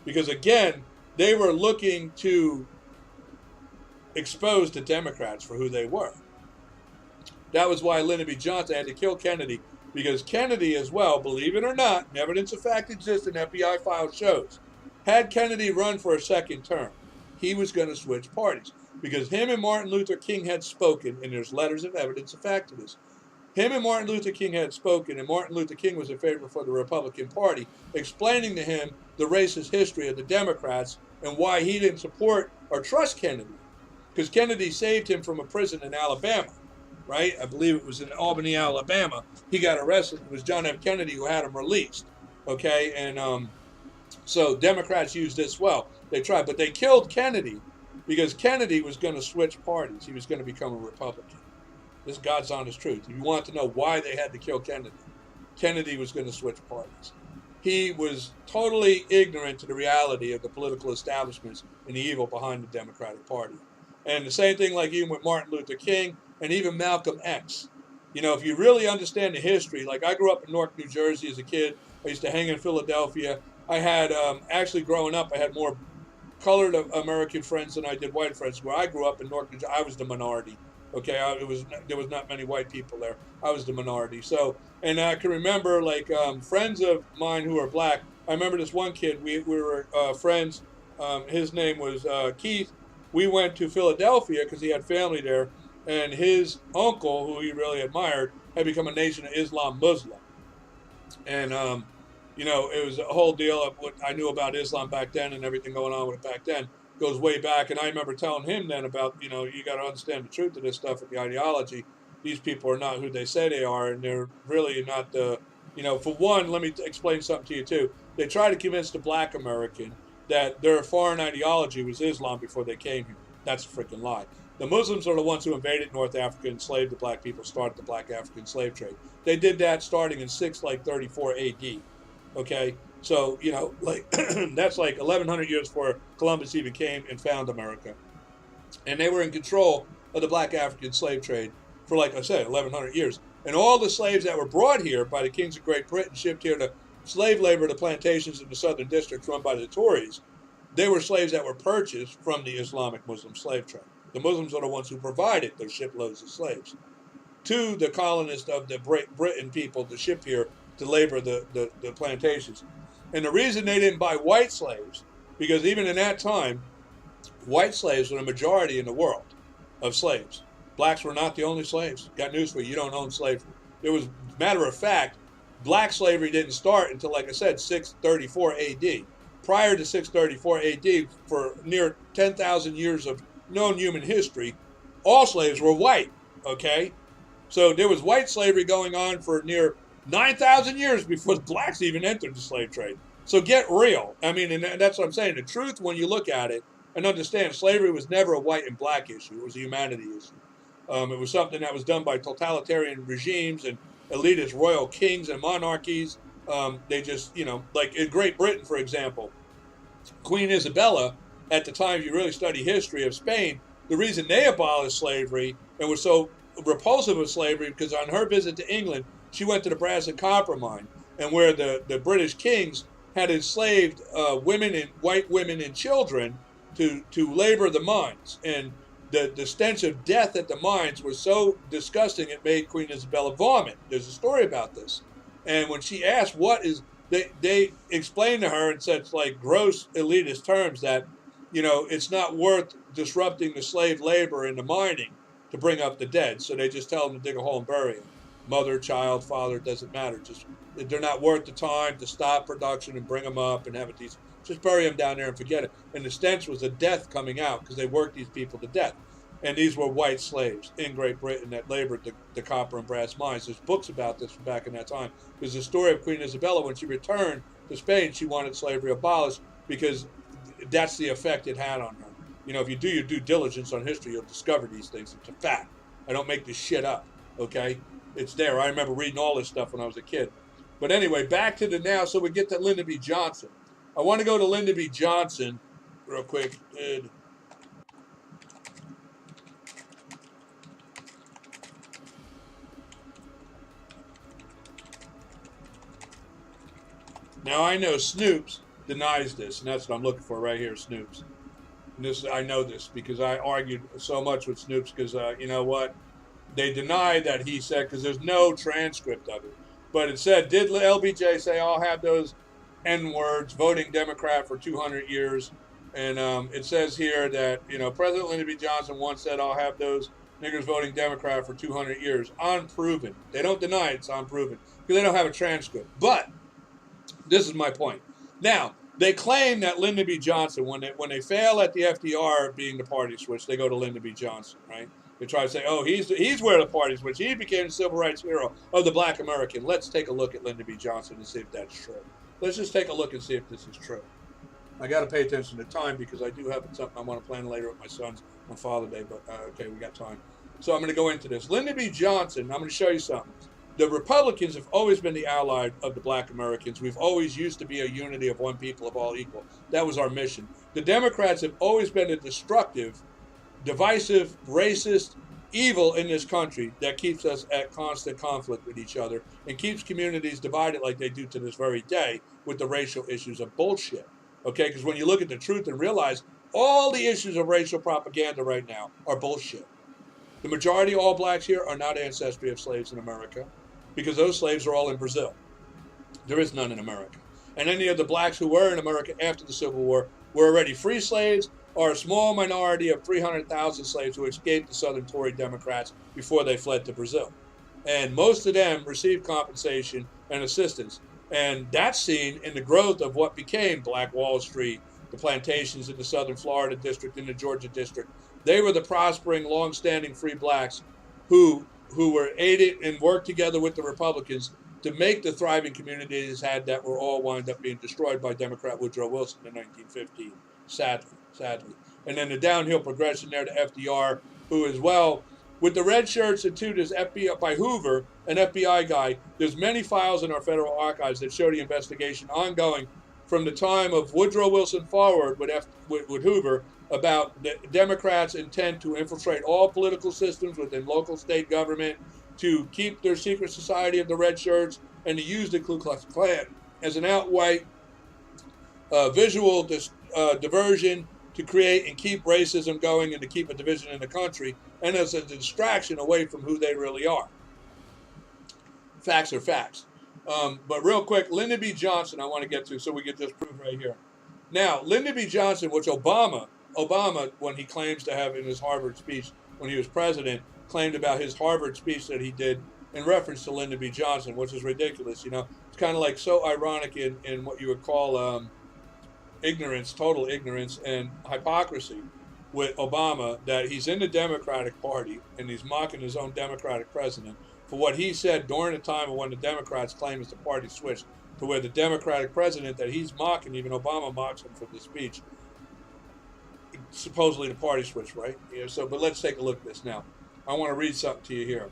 Because again, they were looking to expose the Democrats for who they were. That was why Lyndon B. Johnson had to kill Kennedy, because Kennedy as well, believe it or not, evidence of fact exists and FBI file shows, had Kennedy run for a second term, he was going to switch parties because him and Martin Luther King had spoken, and there's letters of evidence of fact to this. Him and Martin Luther King had spoken, and Martin Luther King was in favor for the Republican Party, explaining to him the racist history of the Democrats and why he didn't support or trust Kennedy. Because Kennedy saved him from a prison in Alabama, right? I believe it was in Albany, Alabama. He got arrested. It was John F. Kennedy who had him released, okay? And so Democrats used this well. They tried, but they killed Kennedy because Kennedy was going to switch parties. He was going to become a Republican. This is God's honest truth. If you want to know why they had to kill Kennedy, Kennedy was going to switch parties. He was totally ignorant to the reality of the political establishments and the evil behind the Democratic Party. And the same thing like even with Martin Luther King and even Malcolm X. You know, if you really understand the history, like I grew up in Newark, New Jersey as a kid. I used to hang in Philadelphia. I had, actually growing up, I had more colored American friends than I did white friends. Where I grew up in Newark, New Jersey, I was the minority. Okay, there was not many white people there. I was the minority. So, and I can remember like friends of mine who are black. I remember this one kid. We were friends. His name was Keith. We went to Philadelphia because he had family there, and his uncle, who he really admired, had become a Nation of Islam Muslim. And you know, it was a whole deal of what I knew about Islam back then and everything going on with it back then. Goes way back, and I remember telling him then about, you know, you got to understand the truth of this stuff with the ideology. These people are not who they say they are, and they're really not the, you know, for one, let me explain something to you too. They try to convince the black American that their foreign ideology was Islam before they came here. That's a freaking lie. The Muslims are the ones who invaded North Africa, enslaved the black people, started the black African slave trade. They did that starting in 634 AD. Okay, so, you know, like that's like 1,100 years before Columbus even came and found America. And they were in control of the black African slave trade for, like I said, 1,100 years. And all the slaves that were brought here by the kings of Great Britain, shipped here to slave labor to plantations in the southern districts run by the Tories, they were slaves that were purchased from the Islamic Muslim slave trade. The Muslims are the ones who provided those shiploads of slaves to the colonists of the Britain people to ship here to labor the plantations. And the reason they didn't buy white slaves, because even in that time, white slaves were the majority in the world of slaves. Blacks were not the only slaves. Got news for you, you don't own slavery. It was, matter of fact, black slavery didn't start until, like I said, 634 AD. Prior to 634 AD, for near 10,000 years of known human history, all slaves were white, okay? So there was white slavery going on for near 9,000 years before the blacks even entered the slave trade. So get real. I mean, and that's what I'm saying. The truth, when you look at it and understand, slavery was never a white and black issue. It was a humanity issue. It was something that was done by totalitarian regimes and elitist royal kings and monarchies. They just, you know, like in Great Britain, for example, Queen Isabella, at the time, if you really study history of Spain, the reason they abolished slavery and were so repulsive of slavery, because on her visit to England, she went to the brass and copper mine, and where the British kings had enslaved women and white women and children to labor the mines. And the stench of death at the mines was so disgusting it made Queen Isabella vomit. There's a story about this. And when she asked what is, they explained to her in such like gross elitist terms that, you know, it's not worth disrupting the slave labor in the mining to bring up the dead. So they just tell them to dig a hole and bury them. Mother, child, father, it doesn't matter. Just, they're not worth the time to stop production and bring them up and have it. Just bury them down there and forget it. And the stench was the death coming out because they worked these people to death. And these were white slaves in Great Britain that labored the copper and brass mines. There's books about this from back in that time. There's the story of Queen Isabella. When she returned to Spain, she wanted slavery abolished because that's the effect it had on her. You know, if you do your due diligence on history, you'll discover these things. It's a fact. I don't make this shit up, okay? It's there. I remember reading all this stuff when I was a kid. But anyway, back to the now. So we get to Lyndon B. Johnson. I want to go to Lyndon B. Johnson real quick. Now I know Snoops denies this, and that's what I'm looking for right here, Snoops. And this, I know this because I argued so much with Snoops because, you know what? They deny that he said, because there's no transcript of it. But it said, did LBJ say, I'll have those N-words, voting Democrat for 200 years? And it says here that, President Lyndon B. Johnson once said, I'll have those niggers voting Democrat for 200 years. Unproven. They don't deny it's unproven because they don't have a transcript. But this is my point. Now, they claim that Lyndon B. Johnson, when they fail at the FDR being the party switch, they go to Lyndon B. Johnson, right? They try to say, oh, he's where the party switch. He became the civil rights hero of the black American. Let's take a look at Lyndon B. Johnson and see if that's true. Let's just take a look and see if this is true. I got to pay attention to time because I do have something I want to plan later with my sons on Father's Day, but okay, we got time. So I'm going to go into this. Lyndon B. Johnson, I'm going to show you something. The Republicans have always been the ally of the black Americans. We've always used to be a unity of one people of all equal. That was our mission. The Democrats have always been a destructive, divisive, racist, evil in this country that keeps us at constant conflict with each other and keeps communities divided like they do to this very day with the racial issues of bullshit. Okay, because when you look at the truth and realize all the issues of racial propaganda right now are bullshit. The majority of all blacks here are not ancestry of slaves in America because those slaves are all in Brazil. There is none in America. And any of the blacks who were in America after the Civil War were already free slaves or a small minority of 300,000 slaves who escaped the Southern Tory Democrats before they fled to Brazil. And most of them received compensation and assistance. And that's seen in the growth of what became Black Wall Street, the plantations in the Southern Florida district, in the Georgia district. They were the prospering, long-standing free blacks who were aided and worked together with the Republicans to make the thriving communities had that were all wound up being destroyed by Democrat Woodrow Wilson in 1915, sadly. And then the downhill progression there to FDR, who as well, with the red shirts and too, there's FBI, by Hoover, an FBI guy, there's many files in our federal archives that show the investigation ongoing from the time of Woodrow Wilson forward with Hoover about the Democrats' intent to infiltrate all political systems within local state government, to keep their secret society of the red shirts, and to use the Ku Klux Klan as an outright visual diversion to create and keep racism going and to keep a division in the country, and as a distraction away from who they really are. Facts are facts. But real quick, Lyndon B. Johnson I want to get to so we get this proof right here. Now, Lyndon B. Johnson, which Obama, when he claims to have in his Harvard speech when he was president, claimed about his Harvard speech that he did in reference to Lyndon B. Johnson, which is ridiculous. It's kind of like so ironic in what you would call ignorance, total ignorance and hypocrisy with Obama, that he's in the Democratic Party and he's mocking his own Democratic president for what he said during the time of when the Democrats claim as the party switched, to where the Democratic president that he's mocking, even Obama mocks him for the speech, supposedly the party switch, right? But let's take a look at this now. I want to read something to you here.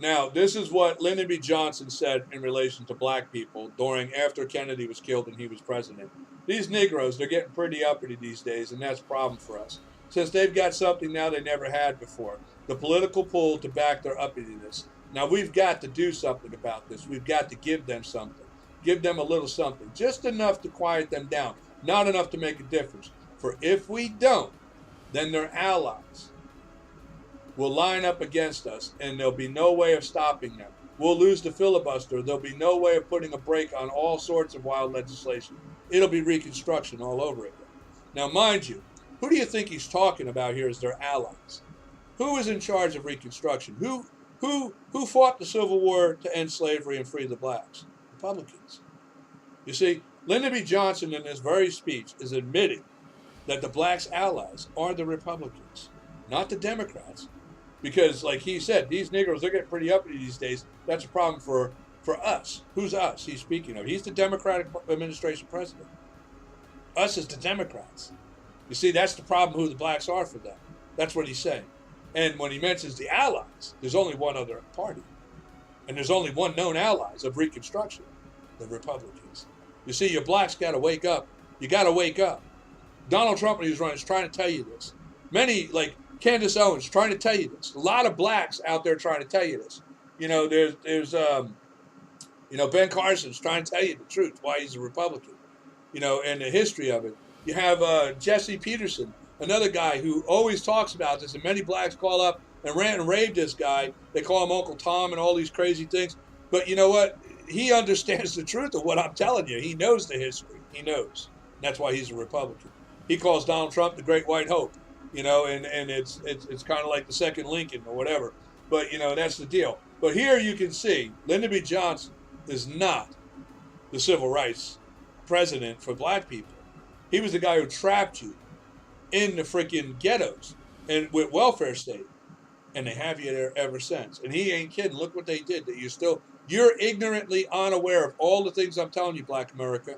Now, this is what Lyndon B. Johnson said in relation to black people after Kennedy was killed and he was president. These Negroes, they're getting pretty uppity these days, and that's a problem for us. Since they've got something now they never had before, the political pull to back their uppityness. Now, we've got to do something about this. We've got to give them something. Give them a little something, just enough to quiet them down, not enough to make a difference. For if we don't, then their allies will line up against us, and there'll be no way of stopping them. We'll lose the filibuster. There'll be no way of putting a break on all sorts of wild legislation. It'll be Reconstruction all over again. Now, mind you, who do you think he's talking about here as their allies? Who is in charge of Reconstruction? Who fought the Civil War to end slavery and free the blacks? Republicans. You see, Lyndon B. Johnson in this very speech is admitting that the blacks' allies are the Republicans, not the Democrats. Because, like he said, these Negroes, they're getting pretty uppity these days. That's a problem for us. Who's us he's speaking of? He's the Democratic administration president. Us is the Democrats. You see, that's the problem who the blacks are for them. That's what he's saying. And when he mentions the allies, there's only one other party. And there's only one known allies of Reconstruction, the Republicans. You see, your blacks got to wake up. You got to wake up. Donald Trump, when he was running, is trying to tell you this. Many, like Candace Owens, trying to tell you this. A lot of blacks out there trying to tell you this. There's Ben Carson's trying to tell you the truth, why he's a Republican, and the history of it. You have Jesse Peterson, another guy who always talks about this, and many blacks call up and rant and rave this guy. They call him Uncle Tom and all these crazy things. But you know what? He understands the truth of what I'm telling you. He knows the history. He knows. That's why he's a Republican. He calls Donald Trump the Great White Hope, and it's kind of like the second Lincoln or whatever. But that's the deal. But here you can see Lyndon B. Johnson is not the civil rights president for black people. He was the guy who trapped you in the freaking ghettos and with welfare state, and they have you there ever since. And he ain't kidding. Look what they did. That you're ignorantly unaware of all the things I'm telling you, Black America.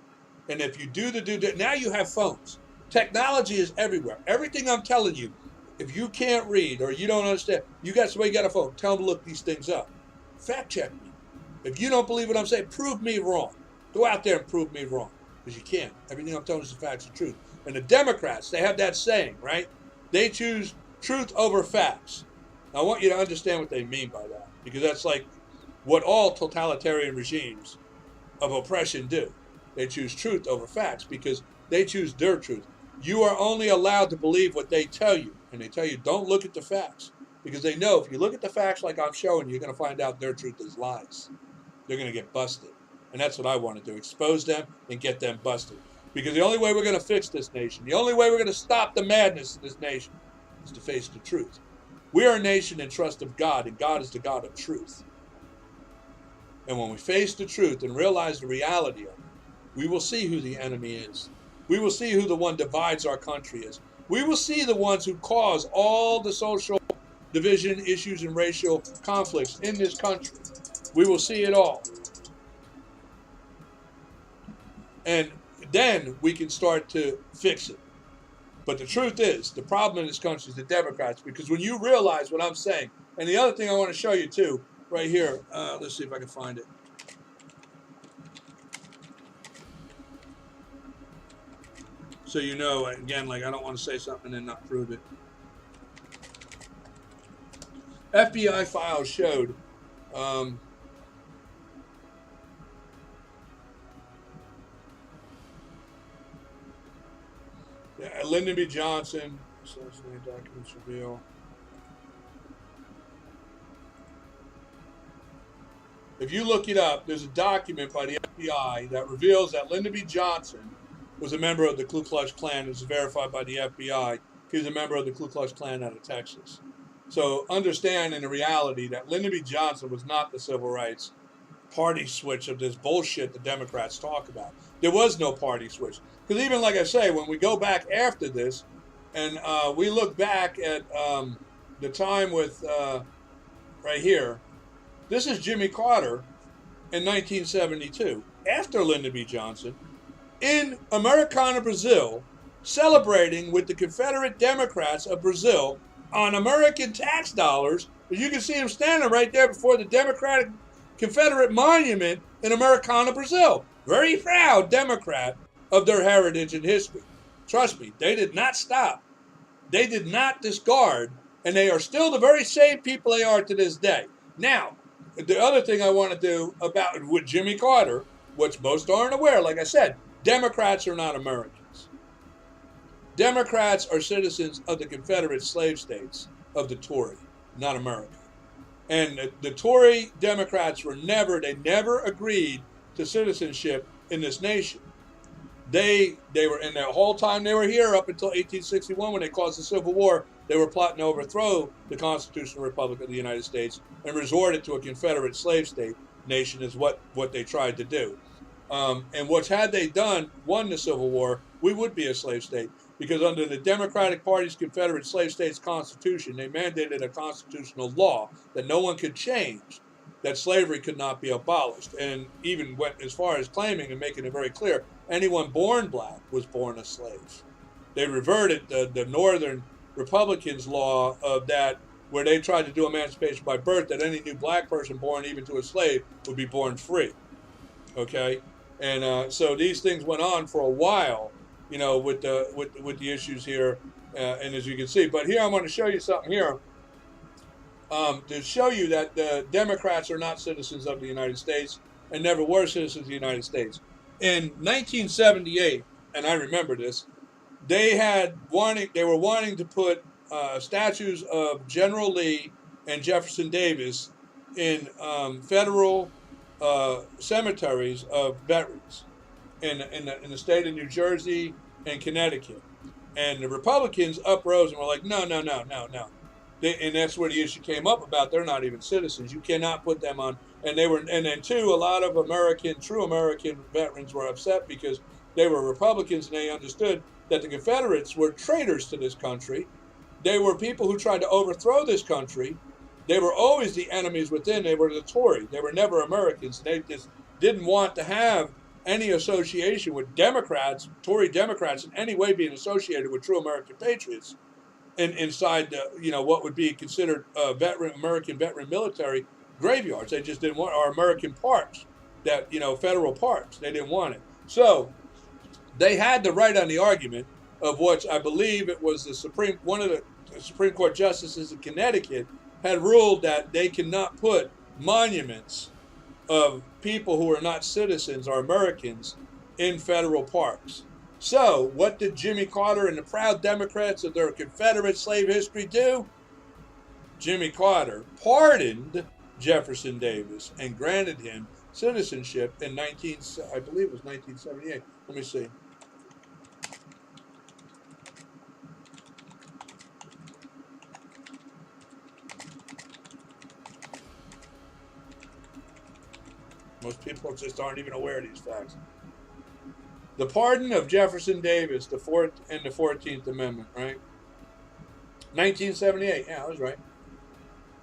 And if you do now you have phones. Technology is everywhere. Everything I'm telling you, if you can't read or you don't understand, you got somebody got a phone. Tell them to look these things up. Fact check me. If you don't believe what I'm saying, prove me wrong. Go out there and prove me wrong. Because you can't. Everything I'm telling you is the facts and truth. And the Democrats, they have that saying, right? They choose truth over facts. Now, I want you to understand what they mean by that. Because that's like what all totalitarian regimes of oppression do. They choose truth over facts because they choose their truth. You are only allowed to believe what they tell you. And they tell you, don't look at the facts. Because they know if you look at the facts like I'm showing you, you're going to find out their truth is lies. They're going to get busted. And that's what I want to do, expose them and get them busted. Because the only way we're going to fix this nation, the only way we're going to stop the madness in this nation is to face the truth. We are a nation in trust of God, and God is the God of truth. And when we face the truth and realize the reality of it, we will see who the enemy is. We will see who the one divides our country is. We will see the ones who cause all the social division, issues, and racial conflicts in this country. We will see it all. And then we can start to fix it. But the truth is, the problem in this country is the Democrats, because when you realize what I'm saying, and the other thing I want to show you too, right here, let's see if I can find it. So you know, again, like I don't want to say something and not prove it. FBI files showed Lyndon B. Johnson, assassinated documents reveal. If you look it up, there's a document by the FBI that reveals that Lyndon B. Johnson was a member of the Ku Klux Klan. It's verified by the FBI. He was a member of the Ku Klux Klan out of Texas. So understand in the reality that Lyndon B. Johnson was not the civil rights party switch of this bullshit the Democrats talk about. There was no party switch. Because even like I say, when we go back after this, and we look back at the time with, right here, this is Jimmy Carter in 1972, after Lyndon B. Johnson, in Americana, Brazil, celebrating with the Confederate Democrats of Brazil on American tax dollars. As you can see him standing right there before the Democratic Confederate Monument in Americana, Brazil. Very proud Democrat of their heritage and history. Trust me, they did not stop. They did not discard, and they are still the very same people they are to this day. Now, the other thing I want to do about with Jimmy Carter, which most aren't aware, like I said, Democrats are not Americans. Democrats are citizens of the Confederate slave states of the Tory, not America. And the Tory Democrats they never agreed to citizenship in this nation. They were in their whole time they were here up until 1861 when they caused the Civil War. They were plotting to overthrow the Constitutional Republic of the United States and resorted to a Confederate slave state nation is what they tried to do. And what had they won the Civil War, we would be a slave state. Because under the Democratic Party's Confederate Slave States Constitution, they mandated a constitutional law that no one could change, that slavery could not be abolished, and even went as far as claiming and making it very clear, anyone born black was born a slave. They reverted the Northern Republicans' law of that, where they tried to do emancipation by birth, that any new black person born even to a slave would be born free. Okay? And so these things went on for a while, with the issues here, and as you can see. But here I'm going to show you something here to show you that the Democrats are not citizens of the United States and never were citizens of the United States. In 1978, and I remember this, they were wanting to put statues of General Lee and Jefferson Davis in federal cemeteries of veterans. in the state of New Jersey and Connecticut. And the Republicans uprose and were like, no, no, no, no, no. And that's where the issue came up about they're not even citizens. You cannot put them on. And they were, and then too, a lot of true American veterans were upset because they were Republicans and they understood that the Confederates were traitors to this country. They were people who tried to overthrow this country. They were always the enemies within. They were the Tory. They were never Americans. They just didn't want to have any association with Democrats, Tory Democrats, in any way being associated with true American patriots inside what would be considered American veteran military graveyards. They just didn't want our American parks, that federal parks. They didn't want it. So they had to write on the argument of which I believe it was one of the Supreme Court justices in Connecticut had ruled that they cannot put monuments of people who are not citizens or Americans in federal parks. So what did Jimmy Carter and the proud Democrats of their Confederate slave history do? Jimmy Carter pardoned Jefferson Davis and granted him citizenship in I believe it was 1978. Let me see. Most people just aren't even aware of these facts. The pardon of Jefferson Davis, the 14th Amendment, right? 1978. Yeah, I was right.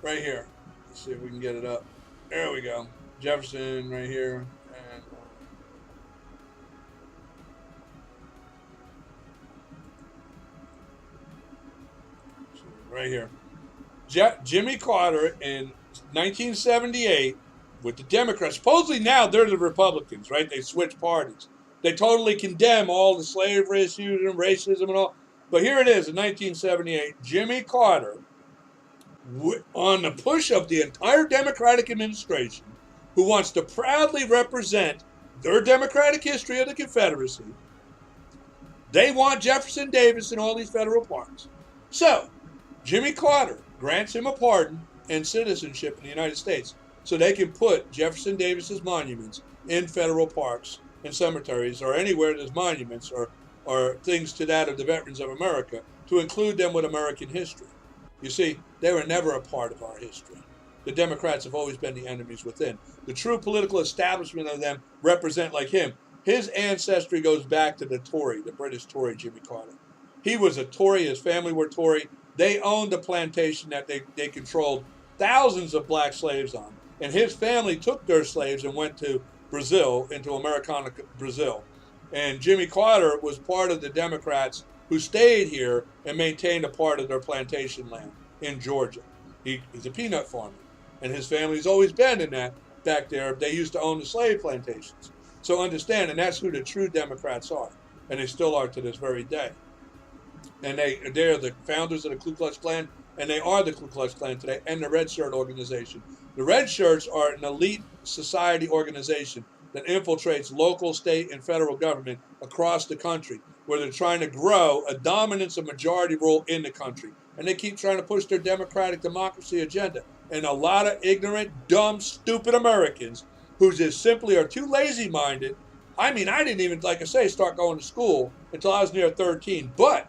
Right here. Let's see if we can get it up. There we go. Jefferson right here. And right here. Jimmy Carter in 1978 with the Democrats. Supposedly now they're the Republicans, right? They switched parties. They totally condemn all the slavery issues and racism and all. But here it is in 1978. Jimmy Carter, on the push of the entire Democratic administration, who wants to proudly represent their Democratic history of the Confederacy, they want Jefferson Davis in all these federal parks. So Jimmy Carter grants him a pardon and citizenship in the United States so they can put Jefferson Davis's monuments in federal parks and cemeteries or anywhere there's monuments or things to that of the veterans of America, to include them with American history. You see, they were never a part of our history. The Democrats have always been the enemies within. The true political establishment of them represent like him. His ancestry goes back to the British Tory Jimmy Carter. He was a Tory, his family were Tory. They owned a plantation that they controlled thousands of black slaves on. And his family took their slaves and went to Brazil, into Americana Brazil. And Jimmy Carter was part of the Democrats who stayed here and maintained a part of their plantation land in Georgia. He's a peanut farmer, and his family's always been in that back there. They used to own the slave plantations. So understand, and that's who the true Democrats are, and they still are to this very day. And they're the founders of the Ku Klux Klan, and they are the Ku Klux Klan today, and the Red Shirt organization. The Red Shirts are an elite society organization that infiltrates local, state, and federal government across the country, where they're trying to grow a dominance of majority rule in the country. And they keep trying to push their democratic democracy agenda. And a lot of ignorant, dumb, stupid Americans who just simply are too lazy-minded. I mean, I didn't even, like I say, start going to school until I was near 13, but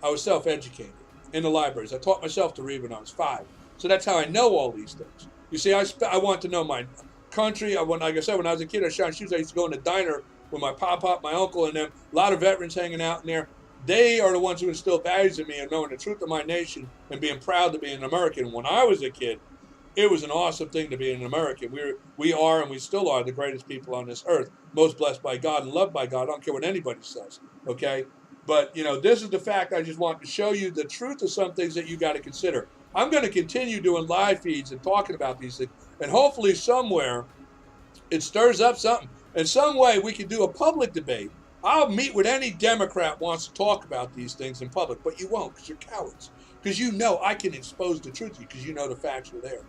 I was self-educated in the libraries. I taught myself to read when I was 5. So that's how I know all these things. You see, I want to know my country. Like I said, when I was a kid, I shot shoes. I used to go in the diner with my pop, my uncle, and them. A lot of veterans hanging out in there. They are the ones who instilled values in me and knowing the truth of my nation and being proud to be an American. When I was a kid, it was an awesome thing to be an American. We are and we still are the greatest people on this earth, most blessed by God and loved by God. I don't care what anybody says, okay? But, this is the fact. I just want to show you the truth of some things that you got to consider. I'm going to continue doing live feeds and talking about these things, and hopefully somewhere it stirs up something. In some way we can do a public debate. I'll meet with any Democrat who wants to talk about these things in public, but you won't because you're cowards. Because I can expose the truth to you because the facts are there.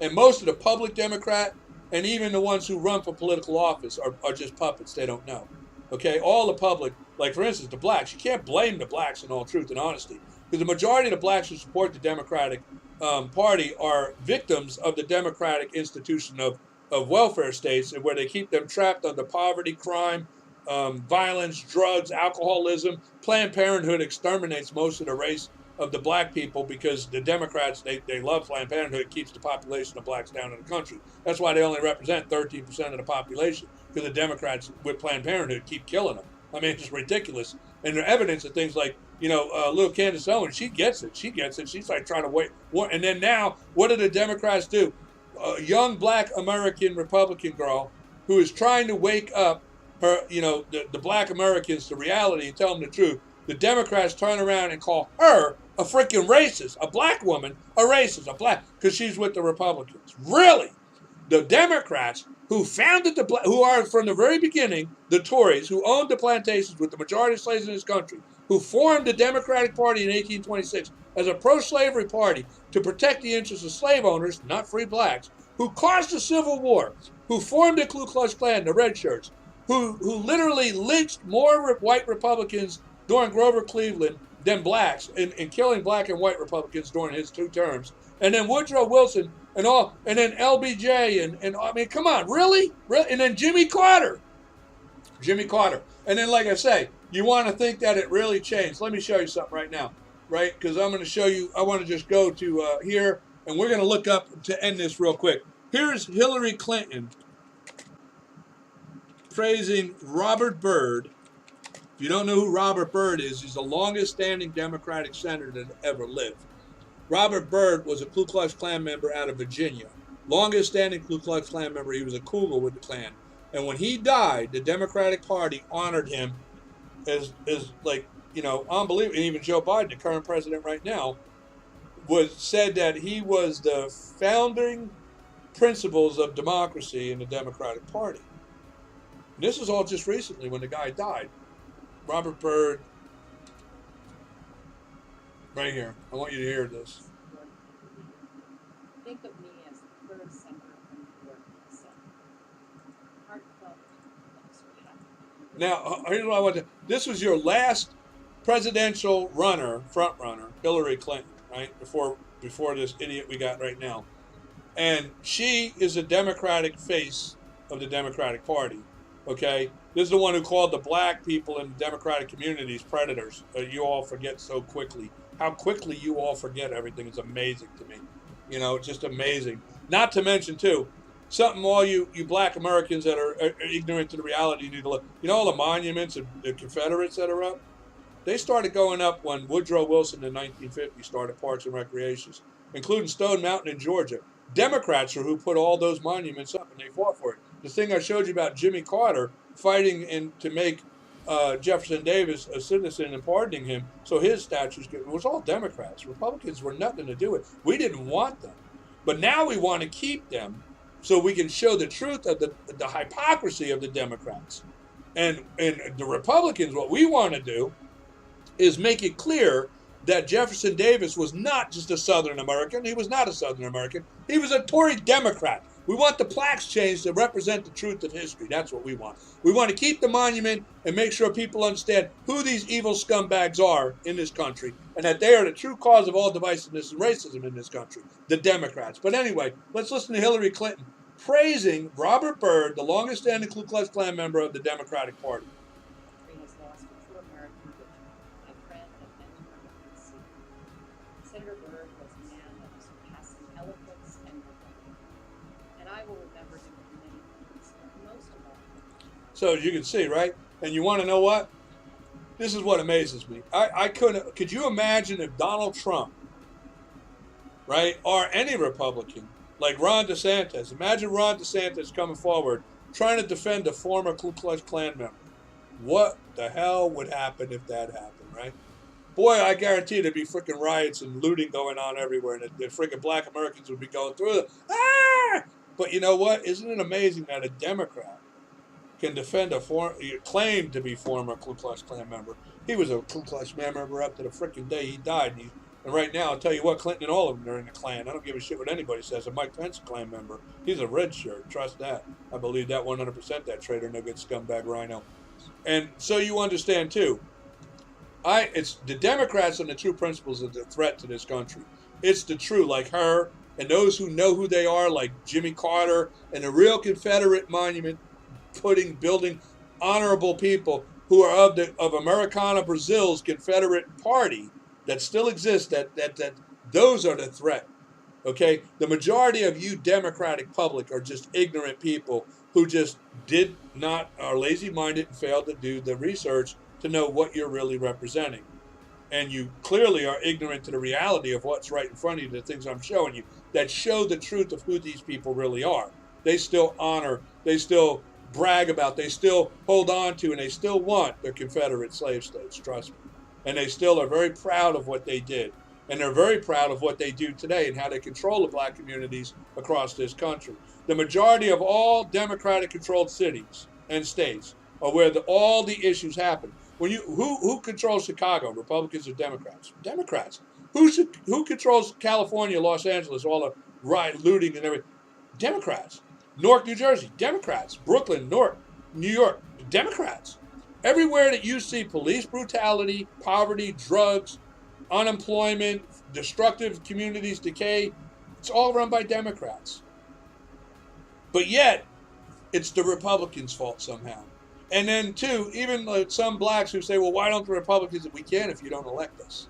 And most of the public Democrat and even the ones who run for political office are just puppets. They don't know. Okay, all the public, like for instance the blacks, you can't blame the blacks in all truth and honesty. Because the majority of the blacks who support the Democratic Party are victims of the democratic institution of of welfare states, where they keep them trapped under poverty, crime, violence, drugs, alcoholism. Planned Parenthood exterminates most of the race of the black people because the Democrats, they love Planned Parenthood. It keeps the population of blacks down in the country. That's why they only represent 13% of the population, because the Democrats with Planned Parenthood keep killing them. I mean, it's just ridiculous. And the evidence of things like, little Candace Owens, she gets it. She's like trying to wait. And then now, what do the Democrats do? A young black American Republican girl who is trying to wake up her, the black Americans to reality and tell them the truth. The Democrats turn around and call her a freaking racist, a black woman, a racist, because she's with the Republicans. Really? The Democrats who founded who are from the very beginning, the Tories, who owned the plantations with the majority of slaves in this country, who formed the Democratic Party in 1826 as a pro-slavery party to protect the interests of slave owners, not free blacks, who caused the Civil War, who formed the Ku Klux Klan, the red shirts, who literally lynched more white Republicans during Grover Cleveland than blacks, in killing black and white Republicans during his 2 terms. And then Woodrow Wilson and then LBJ and I mean, come on, really? And then Jimmy Carter. And then, like I say, you want to think that it really changed. Let me show you something right now, right? Because I'm going to show you, I want to just go to here, and we're going to look up to end this real quick. Here's Hillary Clinton praising Robert Byrd. If you don't know who Robert Byrd is, he's the longest standing Democratic senator that ever lived. Robert Byrd was a Ku Klux Klan member out of Virginia. Longest standing Ku Klux Klan member. He was a cougar with the Klan. And when he died, the Democratic Party honored him as unbelievable. And even Joe Biden, the current president right now, said that he was the founding principles of democracy in the Democratic Party. And this is all just recently when the guy died. Robert Byrd, right here. I want you to hear this. Think of me as the third senator from New York Senate. Heartfelt thanks for having me. Now, here's what I want to. This was your last presidential front runner, Hillary Clinton, right? Before this idiot we got right now, and she is a Democratic face of the Democratic Party. Okay, this is the one who called the black people in the Democratic communities predators. You all forget so quickly. How quickly you all forget everything is amazing to me. Just amazing. Not to mention, too, something all you black Americans that are ignorant to the reality you need to look. All the monuments of the Confederates that are up? They started going up when Woodrow Wilson in 1950 started Parks and Recreations, including Stone Mountain in Georgia. Democrats are who put all those monuments up, and they fought for it. The thing I showed you about Jimmy Carter fighting to make Jefferson Davis a citizen and pardoning him so his statues it was all Democrats. Republicans were nothing to do with it. We didn't want them. But now we want to keep them so we can show the truth of the hypocrisy of the Democrats. And the Republicans, what we want to do is make it clear that Jefferson Davis was not just a Southern American. He was not a Southern American. He was a Tory Democrat. We want the plaques changed to represent the truth of history. That's what we want. We want to keep the monument and make sure people understand who these evil scumbags are in this country and that they are the true cause of all divisiveness and racism in this country, the Democrats. But anyway, let's listen to Hillary Clinton praising Robert Byrd, the longest standing Ku Klux Klan member of the Democratic Party. Has lost a true American vision, my friend and mentor of the sea. Senator Byrd was a man of surpassing eloquence and wisdom, and I will remember him for many things, but most of all. So as you can see, right? And you want to know what? This is what amazes me. Could you imagine if Donald Trump, right, or any Republican, like Ron DeSantis, imagine Ron DeSantis coming forward trying to defend a former Ku Klux Klan member. What the hell would happen if that happened, right? Boy, I guarantee there'd be freaking riots and looting going on everywhere, and the freaking black Americans would be going through it. Ah! But you know what? Isn't it amazing that a Democrat can defend claimed to be former Ku Klux Klan member? He was a Ku Klux Klan member up to the freaking day he died. And right now, I'll tell you what, Clinton and all of them are in the Klan. I don't give a shit what anybody says. And Mike Pence, a Klan member, he's a red shirt. Trust that. I believe that 100%, that traitor, no good scumbag rhino. And so you understand, too, it's the Democrats and the true principles of the threat to this country. It's the true, like her, and those who know who they are, like Jimmy Carter, and the real Confederate monument building honorable people who are of Americana Brazil's Confederate Party that still exists, that those are the threat. Okay? The majority of you Democratic public are just ignorant people who just are lazy-minded and failed to do the research to know what you're really representing. And you clearly are ignorant to the reality of what's right in front of you, the things I'm showing you, that show the truth of who these people really are. They still honor, they still brag about, they still hold on to, and they still want their Confederate slave states, trust me. And they still are very proud of what they did. And they're very proud of what they do today and how they control the black communities across this country. The majority of all Democratic-controlled cities and states are where all the issues happen. Who controls Chicago? Republicans or Democrats? Democrats. Who controls California, Los Angeles, all the riot, looting and everything? Democrats. Newark, New Jersey, Democrats. Brooklyn, Newark, New York, Democrats. Everywhere that you see police brutality, poverty, drugs, unemployment, destructive communities, decay, it's all run by Democrats. But yet, it's the Republicans' fault somehow. And then, too, even some blacks who say, well, why don't the Republicans? We can if you don't elect us.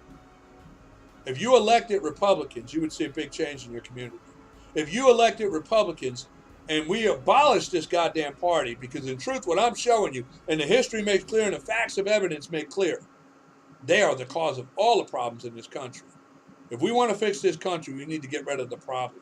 If you elected Republicans, you would see a big change in your community. If you elected Republicans and we abolished this goddamn party, because in truth, what I'm showing you, and the history makes clear and the facts of evidence make clear, they are the cause of all the problems in this country. If we want to fix this country, we need to get rid of the problem.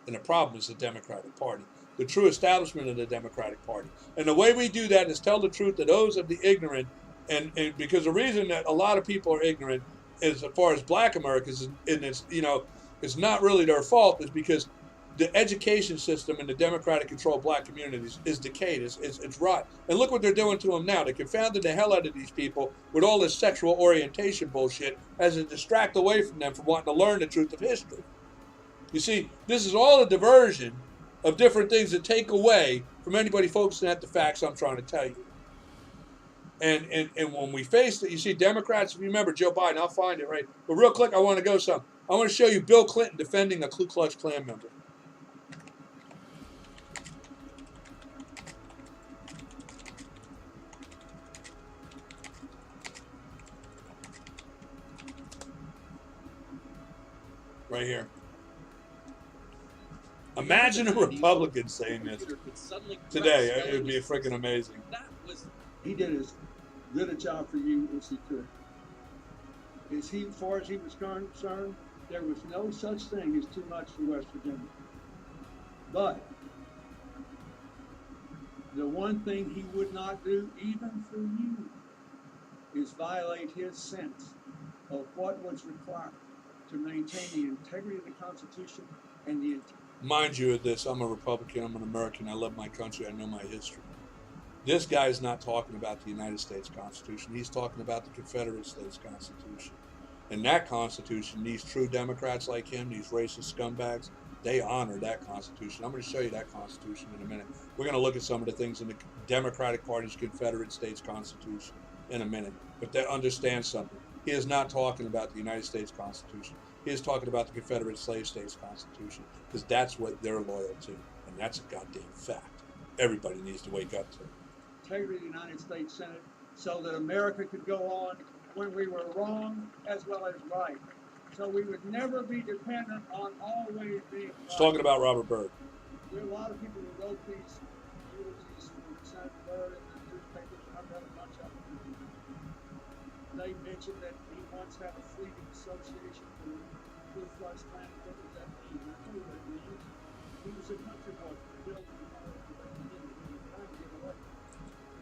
And the problem is the Democratic Party, the true establishment of the Democratic Party. And the way we do that is tell the truth to those of the ignorant, and because the reason that a lot of people are ignorant, as far as black Americans, and it's not really their fault, is because the education system in the Democratic-controlled black communities is decayed, it's rotten. And look what they're doing to them now. They confounded the hell out of these people with all this sexual orientation bullshit as a distract away from them from wanting to learn the truth of history. You see, this is all a diversion of different things that take away from anybody focusing at the facts I'm trying to tell you. And when we face it, you see, Democrats, if you remember Joe Biden, I'll find it, right? But real quick, I want to go some. I want to show you Bill Clinton defending a Ku Klux Klan member. Right here. Imagine a Republican saying this today. It would be freaking amazing. He did as good a job for you as he could. As far as he was concerned, there was no such thing as too much for West Virginia. But the one thing he would not do, even for you, is violate his sense of what was required to maintain the integrity of the Constitution and the integrity. Mind you of this, I'm a Republican, I'm an American, I love my country, I know my history. This guy is not talking about the United States Constitution, he's talking about the Confederate States Constitution. And that Constitution, these true Democrats like him, these racist scumbags, they honor that Constitution. I'm going to show you that Constitution in a minute. We're going to look at some of the things in the Democratic Party's Confederate States Constitution in a minute. But they understand something. He is not talking about the United States Constitution. He is talking about the Confederate Slave States Constitution, because that's what they're loyal to, and that's a goddamn fact. Everybody needs to wake up to it. Integrity of the United States Senate, so that America could go on when we were wrong as well as right. So we would never be dependent on always being right. He's talking about Robert Byrd. There are a lot of people who wrote these eulogies for Senator Byrd in the newspapers, and I've read a bunch of them. They mentioned that he once had a fleeting association with the Ku Klux Klan. What does that mean? I know what it means. He was a country boy for building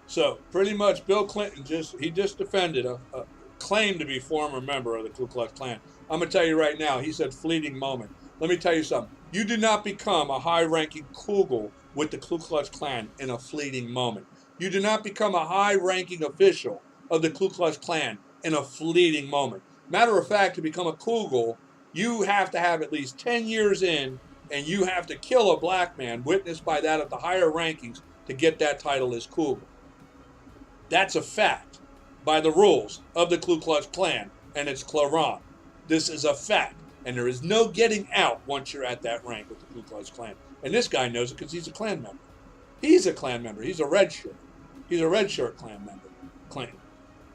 So pretty much Bill Clinton just defended a claimed to be former member of the Ku Klux Klan. I'm going to tell you right now, he said fleeting moment. Let me tell you something. You do not become a high-ranking Kugel with the Ku Klux Klan in a fleeting moment. You do not become a high-ranking official of the Ku Klux Klan in a fleeting moment. Matter of fact, to become a Kugel, you have to have at least 10 years in, and you have to kill a black man, witnessed by that of the higher rankings, to get that title as Kugel. That's a fact by the rules of the Ku Klux Klan and its Klaran. This is a fact. And there is no getting out once you're at that rank with the Ku Klux Klan. And this guy knows it because he's a Klan member. He's a Klan member. He's a red shirt. He's a red shirt Klan member. Klan.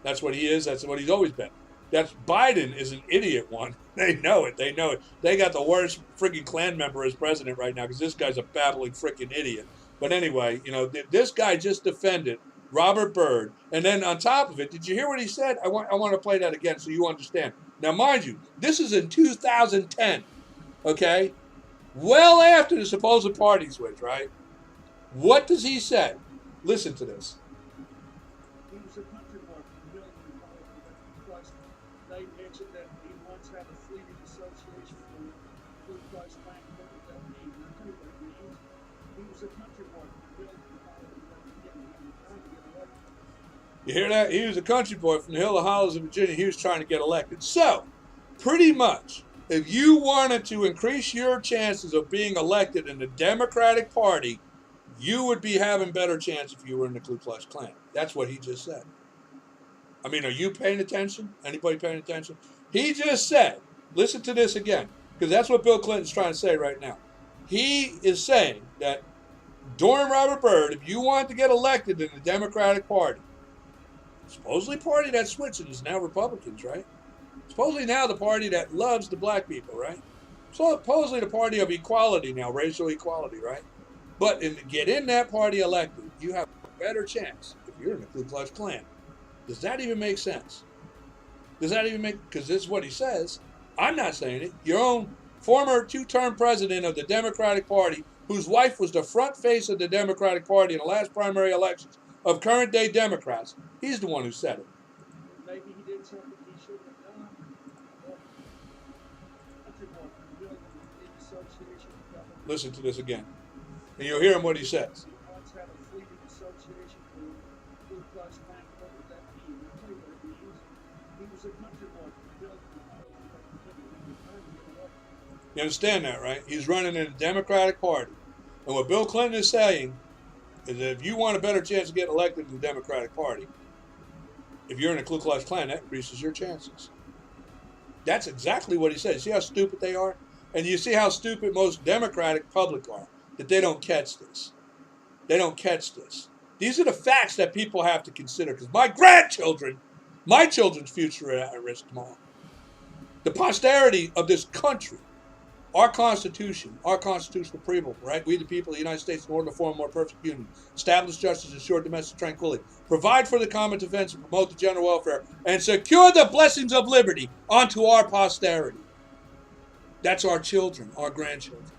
That's what he is. That's what he's always been. That's Biden is an idiot one. They know it. They know it. They got the worst freaking Klan member as president right now because this guy's a babbling freaking idiot. But anyway, you know, this guy just defended Robert Byrd. And then on top of it, did you hear what he said? I want to play that again so you understand. Now, mind you, this is in 2010, okay? Well after the supposed party switch, right? What does he say? Listen to this. He was a country boy from the Hillary because they mentioned that he once had a fleeting association with the Ku Klux Klan. What does that mean? I tell you what it means. He was a country boy from the Hillary You hear that? He was a country boy from the Hill of Hollows of Virginia. He was trying to get elected. So, pretty much, if you wanted to increase your chances of being elected in the Democratic Party, you would be having better chance if you were in the Ku Klux Klan. That's what he just said. I mean, are you paying attention? Anybody paying attention? He just said, listen to this again, because that's what Bill Clinton's trying to say right now. He is saying that during Robert Byrd, if you want to get elected in the Democratic Party, supposedly party that's switching is now Republicans, right? Supposedly now the party that loves the black people, right? Supposedly the party of equality now, racial equality, right? But to get in that party elected, you have a better chance if you're in the Ku Klux Klan. Does that even make sense? Does that even make, because this is what he says. I'm not saying it. Your own former two-term president of the Democratic Party, whose wife was the front face of the Democratic Party in the last primary elections of current-day Democrats, he's the one who said it. Maybe he did something he shouldn't have done. Country boy from the Hillary association with government. Listen to this again. And you'll hear him what he says. He once had a fleeting association with the Ku Klux Klan. What does that mean? I tell you what it means. He was a country boy from the Hillary. You understand that, right? He's running in the Democratic Party. And what Bill Clinton is saying is that if you want a better chance to get elected in the Democratic Party, if you're in the Ku Klux Klan, that increases your chances. That's exactly what he said. See how stupid they are? And you see how stupid most Democratic public are, that they don't catch this. They don't catch this. These are the facts that people have to consider, because my grandchildren, my children's future are at risk tomorrow. The posterity of this country, our Constitution, our constitutional preamble, right? We the people of the United States, in order to form a more perfect union, establish justice, ensure domestic tranquility, provide for the common defense, and promote the general welfare, and secure the blessings of liberty unto our posterity. That's our children, our grandchildren.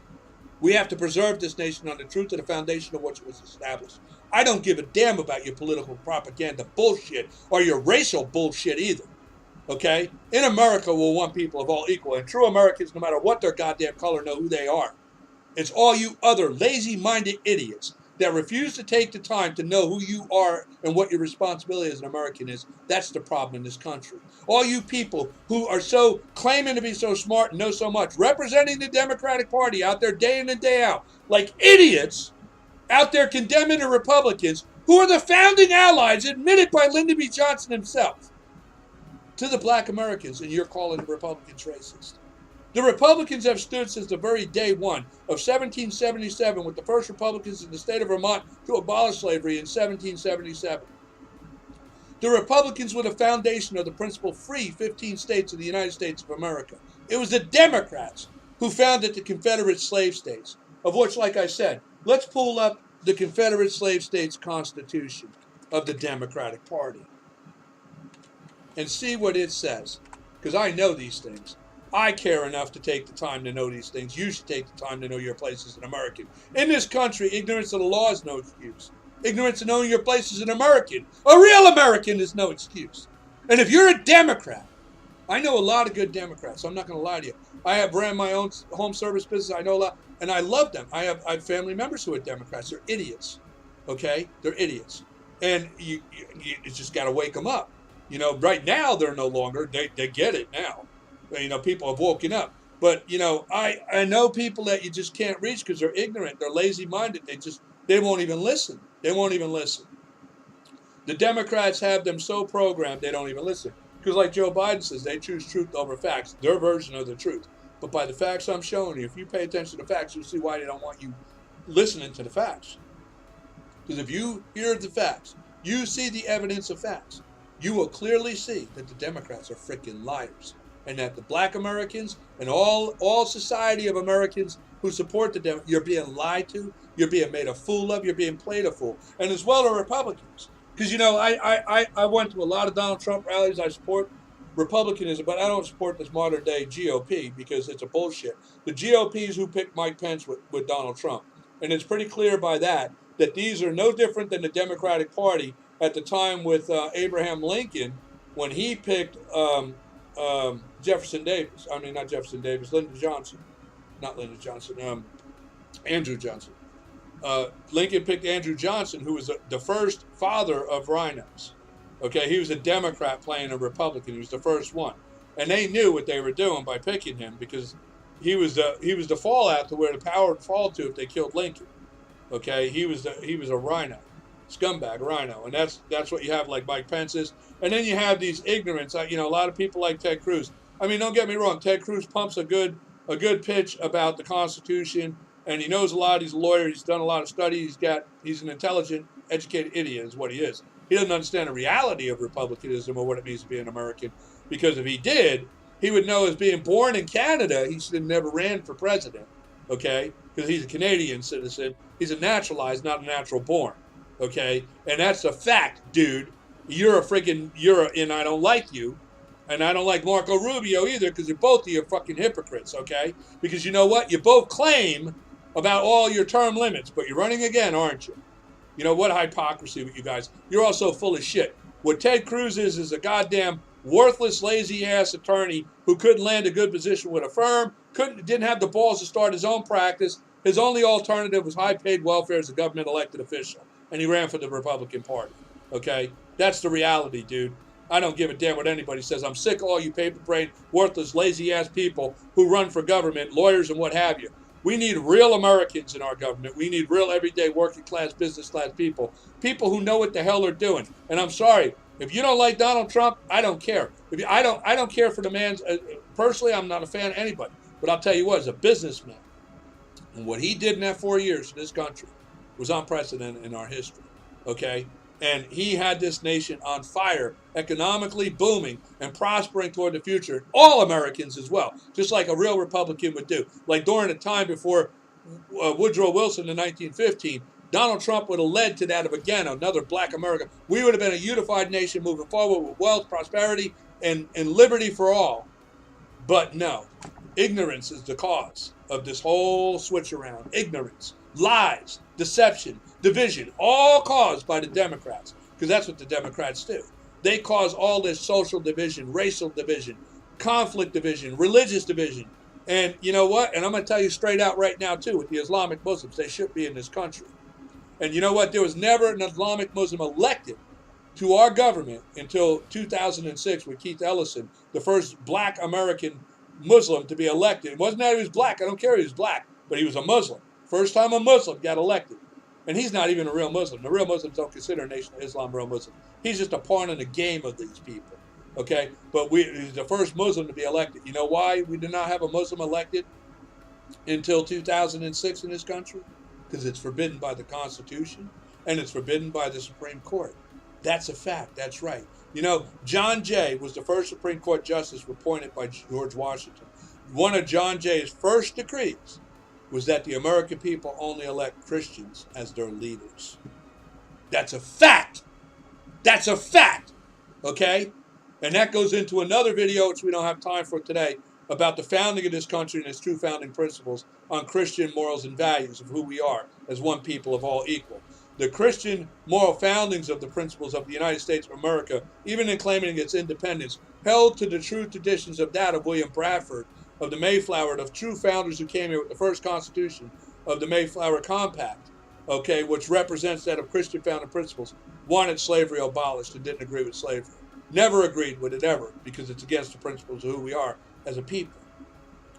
We have to preserve this nation on the truth and the foundation of which was established. I don't give a damn about your political propaganda bullshit or your racial bullshit either. Okay? In America, we'll want people of all equal. And true Americans, no matter what their goddamn color, know who they are. It's all you other lazy-minded idiots that refuse to take the time to know who you are and what your responsibility as an American is. That's the problem in this country. All you people who are so claiming to be so smart and know so much, representing the Democratic Party out there day in and day out, like idiots out there condemning the Republicans, who are the founding allies admitted by Lyndon B. Johnson himself to the black Americans, and you're calling the Republicans racist. The Republicans have stood since the very day one of 1777 with the first Republicans in the state of Vermont to abolish slavery in 1777. The Republicans were the foundation of the principal free 15 states of the United States of America. It was the Democrats who founded the Confederate slave states, of which, like I said, let's pull up the Confederate slave states Constitution of the Democratic Party and see what it says, because I know these things. I care enough to take the time to know these things. You should take the time to know your place as an American. In this country, ignorance of the law is no excuse. Ignorance of knowing your place as an American, a real American, is no excuse. And if you're a Democrat, I know a lot of good Democrats. I'm not going to lie to you. I have ran my own home service business. I know a lot, and I love them. I have family members who are Democrats. They're idiots, okay? They're idiots. And you just got to wake them up. You know, right now they're no longer. They get it now. You know, people have woken up. But, you know, I know people that you just can't reach because they're ignorant. They're lazy-minded. They won't even listen. They won't even listen. The Democrats have them so programmed they don't even listen. Because like Joe Biden says, they choose truth over facts, their version of the truth. But by the facts I'm showing you, if you pay attention to the facts, you'll see why they don't want you listening to the facts. Because if you hear the facts, you see the evidence of facts, you will clearly see that the Democrats are freaking liars. And that the black Americans and all society of Americans who support the Democrats, you're being lied to, you're being made a fool of, you're being played a fool. And as well are Republicans. Because, you know, I went to a lot of Donald Trump rallies. I support Republicanism, but I don't support this modern day GOP because it's a bullshit. The GOP is who picked Mike Pence with Donald Trump. And it's pretty clear by that these are no different than the Democratic Party at the time with Abraham Lincoln when he picked Jefferson Davis. I mean, not Jefferson Davis, Lyndon Johnson. Not Lyndon Johnson, Andrew Johnson. Lincoln picked Andrew Johnson, who was the first father of rhinos. Okay, he was a Democrat playing a Republican. He was the first one. And they knew what they were doing by picking him because he was the fallout to where the power would fall to if they killed Lincoln. Okay, he was a rhino, scumbag rhino, and that's what you have like Mike Pence is. And then you have these ignorants. You know, a lot of people like Ted Cruz. I mean, don't get me wrong. Ted Cruz pumps a good pitch about the Constitution, and he knows a lot. He's a lawyer. He's done a lot of study. He's an intelligent, educated idiot is what he is. He doesn't understand the reality of republicanism or what it means to be an American, because if he did, he would know as being born in Canada, he should have never ran for president, okay? Because he's a Canadian citizen. He's a naturalized, not a natural born, okay? And that's a fact, dude. And I don't like you. And I don't like Marco Rubio either, because you're both of you fucking hypocrites, okay? Because you know what? You both claim about all your term limits, but you're running again, aren't you? You know, what hypocrisy with you guys. You're all so full of shit. What Ted Cruz is a goddamn worthless, lazy-ass attorney who couldn't land a good position with a firm, didn't have the balls to start his own practice. His only alternative was high-paid welfare as a government-elected official, and he ran for the Republican Party, okay? That's the reality, dude. I don't give a damn what anybody says. I'm sick of all you paper-brained, worthless, lazy-ass people who run for government, lawyers and what have you. We need real Americans in our government. We need real everyday working-class, business-class people. People who know what the hell they're doing. And I'm sorry, if you don't like Donald Trump, I don't care. I don't care for the man's... personally, I'm not a fan of anybody. But I'll tell you what, as a businessman, and what he did in that 4 years in this country was unprecedented in our history, okay? And he had this nation on fire, economically booming and prospering toward the future. All Americans as well, just like a real Republican would do. Like during the time before Woodrow Wilson in 1915, Donald Trump would have led to that of, again, another black America. We would have been a unified nation moving forward with wealth, prosperity, and liberty for all. But no, ignorance is the cause of this whole switch around. Ignorance, lies, deception, division, all caused by the Democrats, because that's what the Democrats do. They cause all this social division, racial division, conflict division, religious division. And you know what? And I'm going to tell you straight out right now, too, with the Islamic Muslims, they shouldn't be in this country. And you know what? There was never an Islamic Muslim elected to our government until 2006 with Keith Ellison, the first black American Muslim to be elected. It wasn't that he was black. I don't care if he was black, but he was a Muslim. First time a Muslim got elected. And he's not even a real Muslim. The real Muslims don't consider Nation of Islam real Muslim. He's just a pawn in the game of these people. Okay? But he's the first Muslim to be elected. You know why we did not have a Muslim elected until 2006 in this country? Because it's forbidden by the Constitution and it's forbidden by the Supreme Court. That's a fact. That's right. You know, John Jay was the first Supreme Court justice appointed by George Washington. One of John Jay's first decrees was that the American people only elect Christians as their leaders. That's a fact. That's a fact. Okay? And that goes into another video, which we don't have time for today, about the founding of this country and its true founding principles on Christian morals and values of who we are as one people of all equal. The Christian moral foundings of the principles of the United States of America, even in claiming its independence, held to the true traditions of that of William Bradford, of the Mayflower, of true founders who came here with the first Constitution of the Mayflower Compact, okay, which represents that of Christian founding principles, wanted slavery abolished and didn't agree with slavery. Never agreed with it ever, because it's against the principles of who we are as a people.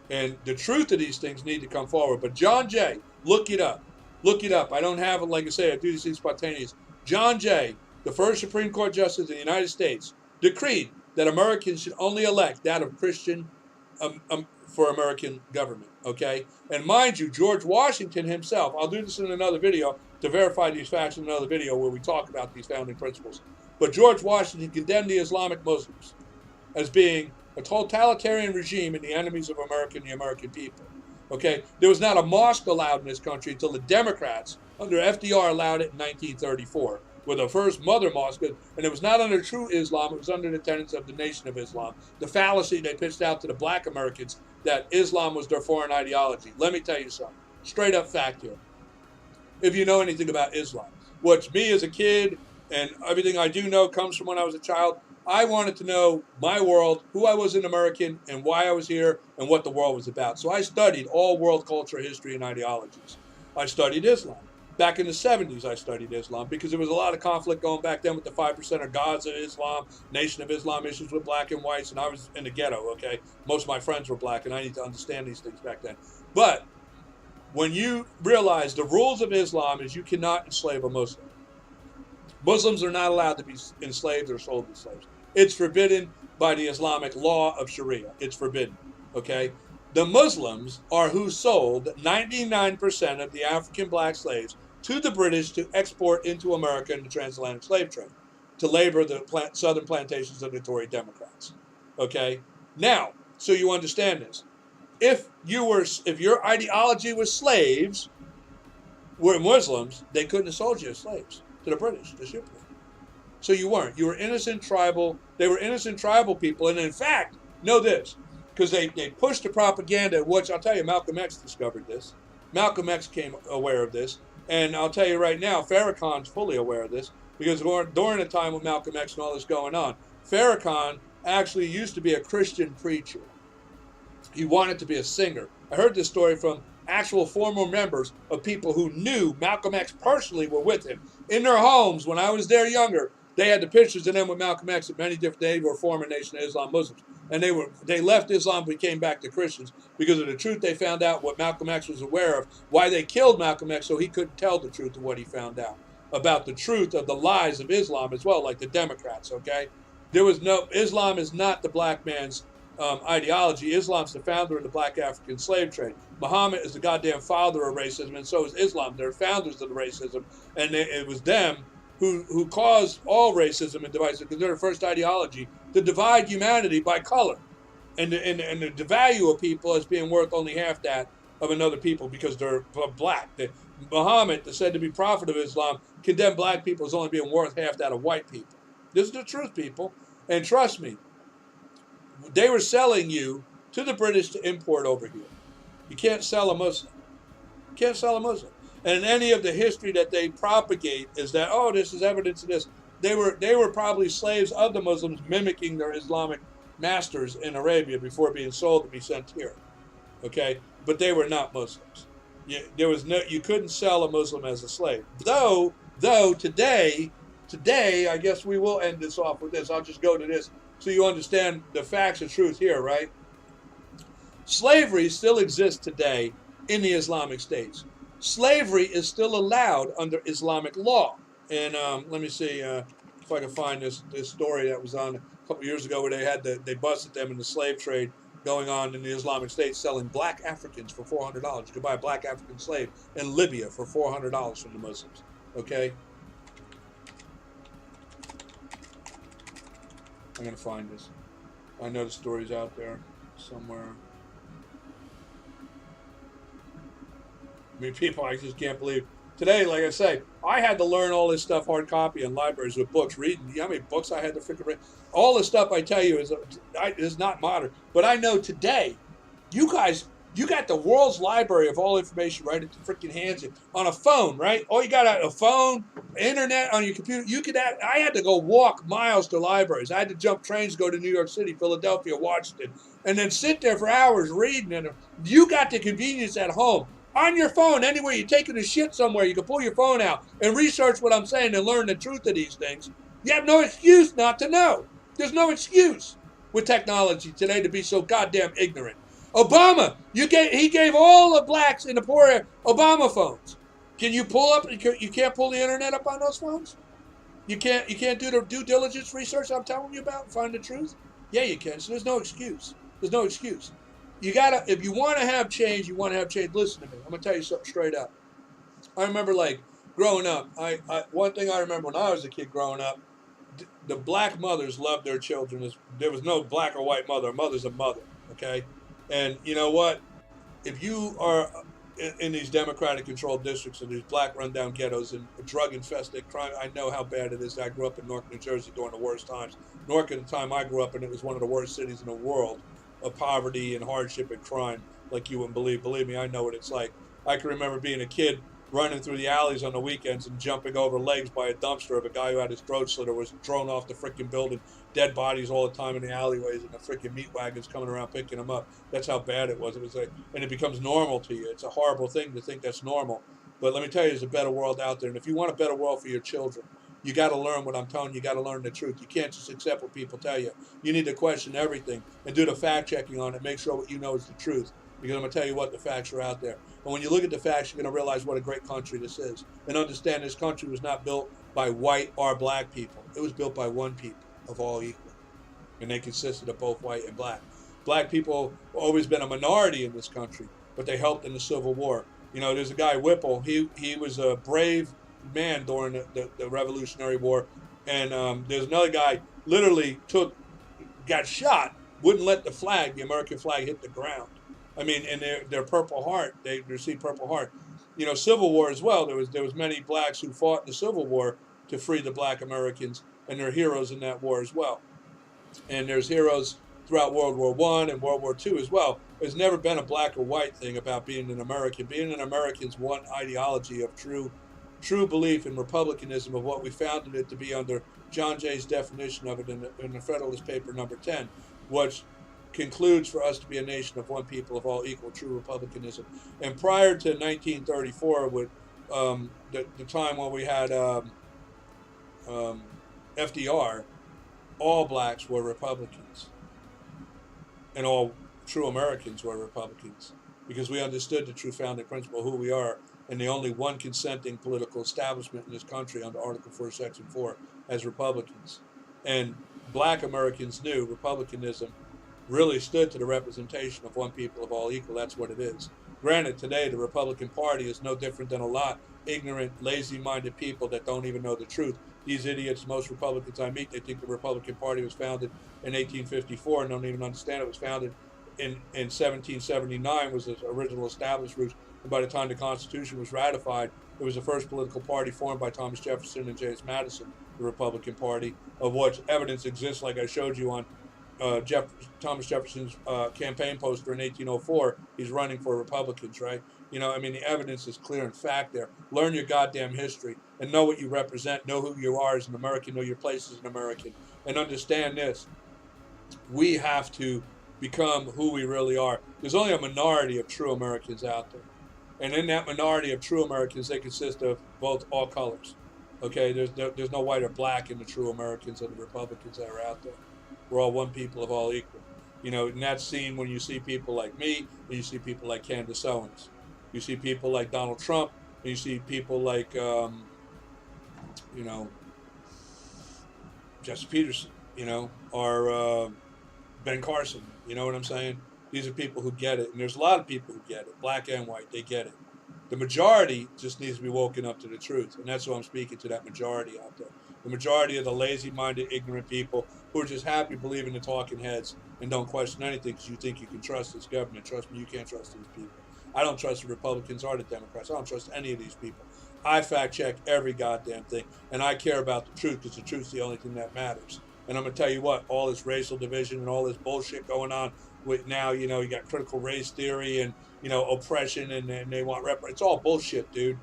And the truth of these things need to come forward. But John Jay, look it up. Look it up. I don't have it, like I say, I do these things spontaneous. John Jay, the first Supreme Court Justice in the United States, decreed that Americans should only elect that of Christian for American government, okay? And mind you, George Washington himself, I'll do this in another video to verify these facts in another video where we talk about these founding principles. But George Washington condemned the Islamic Muslims as being a totalitarian regime and the enemies of America and the American people, okay? There was not a mosque allowed in this country until the Democrats under FDR allowed it in 1934. With the first mother mosque, and it was not under true Islam, it was under the tenets of the Nation of Islam. The fallacy they pitched out to the black Americans that Islam was their foreign ideology. Let me tell you something, straight up fact here. If you know anything about Islam, what's me as a kid and everything I do know comes from when I was a child, I wanted to know my world, who I was an American, and why I was here, and what the world was about. So I studied all world culture, history, and ideologies. I studied Islam. Back in the 70s, I studied Islam because there was a lot of conflict going back then with the 5% of Gaza Islam, Nation of Islam issues with black and whites, and I was in the ghetto, okay? Most of my friends were black, and I need to understand these things back then. But when you realize the rules of Islam is you cannot enslave a Muslim. Muslims are not allowed to be enslaved or sold as slaves. It's forbidden by the Islamic law of Sharia. It's forbidden, okay? The Muslims are who sold 99% of the African black slaves to the British to export into America in the transatlantic slave trade, to labor the southern plantations of the Tory Democrats. Okay? Now, so you understand this. If your ideology was slaves, were Muslims, they couldn't have sold you as slaves to the British, to ship you. So you weren't. You were innocent tribal. They were innocent tribal people. And in fact, know this, because they pushed the propaganda, which I'll tell you, Malcolm X discovered this. Malcolm X became aware of this. And I'll tell you right now, Farrakhan's fully aware of this, because during the time with Malcolm X and all this going on, Farrakhan actually used to be a Christian preacher. He wanted to be a singer. I heard this story from actual former members of people who knew Malcolm X personally were with him. In their homes, when I was there younger, they had the pictures of them with Malcolm X at many different, they were former Nation of Islam Muslims. And they left Islam but came back to Christians because of the truth they found out, what Malcolm X was aware of, why they killed Malcolm X, so he couldn't tell the truth of what he found out about the truth of the lies of Islam as well, like the Democrats, okay? Islam is not the black man's ideology. Islam's the founder of the black African slave trade. Muhammad is the goddamn father of racism, and so is Islam. They're founders of the racism, and it was them who caused all racism and divisiveness, because they're the first ideology to divide humanity by color and to devalue a people as being worth only half that of another people because they're black. Muhammad, said to be prophet of Islam, condemned black people as only being worth half that of white people. This is the truth, people. And trust me, they were selling you to the British to import over here. You can't sell a Muslim. You can't sell a Muslim. And any of the history that they propagate is that, oh, this is evidence of this. They were probably slaves of the Muslims mimicking their Islamic masters in Arabia before being sold to be sent here. Okay? But they were not Muslims. You couldn't sell a Muslim as a slave. Though today, I guess we will end this off with this. I'll just go to this so you understand the facts and truth here, right? Slavery still exists today in the Islamic states. Slavery is still allowed under Islamic law. And let me see if I can find this story that was on a couple years ago where they busted them in the slave trade going on in the Islamic States, selling black Africans for $400. You could buy a black African slave in Libya for $400 from the Muslims. Okay? I'm going to find this. I know the story's out there somewhere. I mean, people, I just can't believe. Today, like I say, I had to learn all this stuff hard copy in libraries with books, reading. You know how many books I had to figure out? All the stuff I tell you is not modern. But I know today, you guys, you got the world's library of all information right at the freaking hands on a phone, right? All you got a phone, internet on your computer. I had to go walk miles to libraries. I had to jump trains to go to New York City, Philadelphia, Washington, and then sit there for hours reading. And you got the convenience at home. On your phone, anywhere you're taking a shit somewhere, you can pull your phone out and research what I'm saying and learn the truth of these things. You have no excuse not to know. There's no excuse with technology today to be so goddamn ignorant. Obama, he gave all the blacks in the poor Obama phones. Can you pull up? You can't pull the internet up on those phones. You can't do the due diligence research I'm telling you about and find the truth. Yeah, you can. So there's no excuse. There's no excuse. you gotta, if you want to have change, you want to have change. Listen to me. I'm gonna tell you something straight up. I remember like growing up. One thing I remember when I was a kid growing up, the black mothers loved their children. There was no black or white mother. A mother's a mother. Okay, and you know what? If you are in these Democratic controlled districts and these black rundown ghettos and drug infested crime, I know how bad it is. I grew up in Newark, New Jersey during the worst times. Newark at the time I grew up in, it was one of the worst cities in the world of poverty and hardship and crime, like you wouldn't believe. Believe me, I know what it's like. I can remember being a kid running through the alleys on the weekends and jumping over legs by a dumpster of a guy who had his throat slit or was thrown off the freaking building. Dead bodies all the time in the alleyways and the freaking meat wagons coming around picking them up. That's how bad it was. It was like, and it becomes normal to you. It's a horrible thing to think that's normal. But let me tell you, there's a better world out there. And if you want a better world for your children, you got to learn what I'm telling you. You got to learn the truth. You can't just accept what people tell you. You need to question everything and do the fact checking on it. Make sure what you know is the truth. Because I'm going to tell you what, the facts are out there. And when you look at the facts, you're going to realize what a great country this is. And understand this country was not built by white or black people. It was built by one people of all equal. And they consisted of both white and black. Black people have always been a minority in this country, but they helped in the Civil War. You know, there's a guy, Whipple. He was a brave man during the Revolutionary War. And there's another guy, literally got shot, wouldn't let the American flag, hit the ground. I mean, and their Purple Heart, they received Purple Heart. You know, Civil War as well. There was many blacks who fought in the Civil War to free the black Americans, and they're heroes in that war as well. And there's heroes throughout World War I and World War II as well. There's never been a black or white thing about being an American. Being an American is one ideology of true belief in republicanism, of what we founded it to be under John Jay's definition of it in the Federalist Paper number 10, which concludes for us to be a nation of one people of all equal, true republicanism. And prior to 1934, with the time when we had FDR, all blacks were Republicans, and all true Americans were Republicans, because we understood the true founding principle of who we are, and the only one consenting political establishment in this country under Article 4, Section 4 as Republicans. And black Americans knew republicanism really stood to the representation of one people of all equal. That's what it is. Granted, today the Republican Party is no different than a lot ignorant, lazy-minded people that don't even know the truth. These idiots, most Republicans I meet, they think the Republican Party was founded in 1854 and don't even understand it was founded in 1779 was its original established roots. And by the time the Constitution was ratified, it was the first political party formed by Thomas Jefferson and James Madison, the Republican Party, of which evidence exists, like I showed you on Thomas Jefferson's campaign poster in 1804. He's running for Republicans, right? You know, I mean, the evidence is clear and fact there. Learn your goddamn history and know what you represent, know who you are as an American, know your place as an American, and understand this. We have to become who we really are. There's only a minority of true Americans out there. And in that minority of true Americans, they consist of both all colors. Okay, there's no white or black in the true Americans or the Republicans that are out there. We're all one people of all equal. You know, and that's seen when you see people like me, and you see people like Candace Owens. You see people like Donald Trump, and you see people like, you know, Jesse Peterson, you know, or Ben Carson. You know what I'm saying? These are people who get it. And there's a lot of people who get it, black and white, they get it. The majority just needs to be woken up to the truth. And that's why I'm speaking to that majority out there. The majority of the lazy-minded, ignorant people who are just happy believing the talking heads and don't question anything because you think you can trust this government. Trust me, you can't trust these people. I don't trust the Republicans or the Democrats. I don't trust any of these people. I fact-check every goddamn thing, and I care about the truth because the truth's the only thing that matters. And I'm going to tell you what, all this racial division and all this bullshit going on with now, you know, you got critical race theory and, you know, oppression and they want it's all bullshit, dude.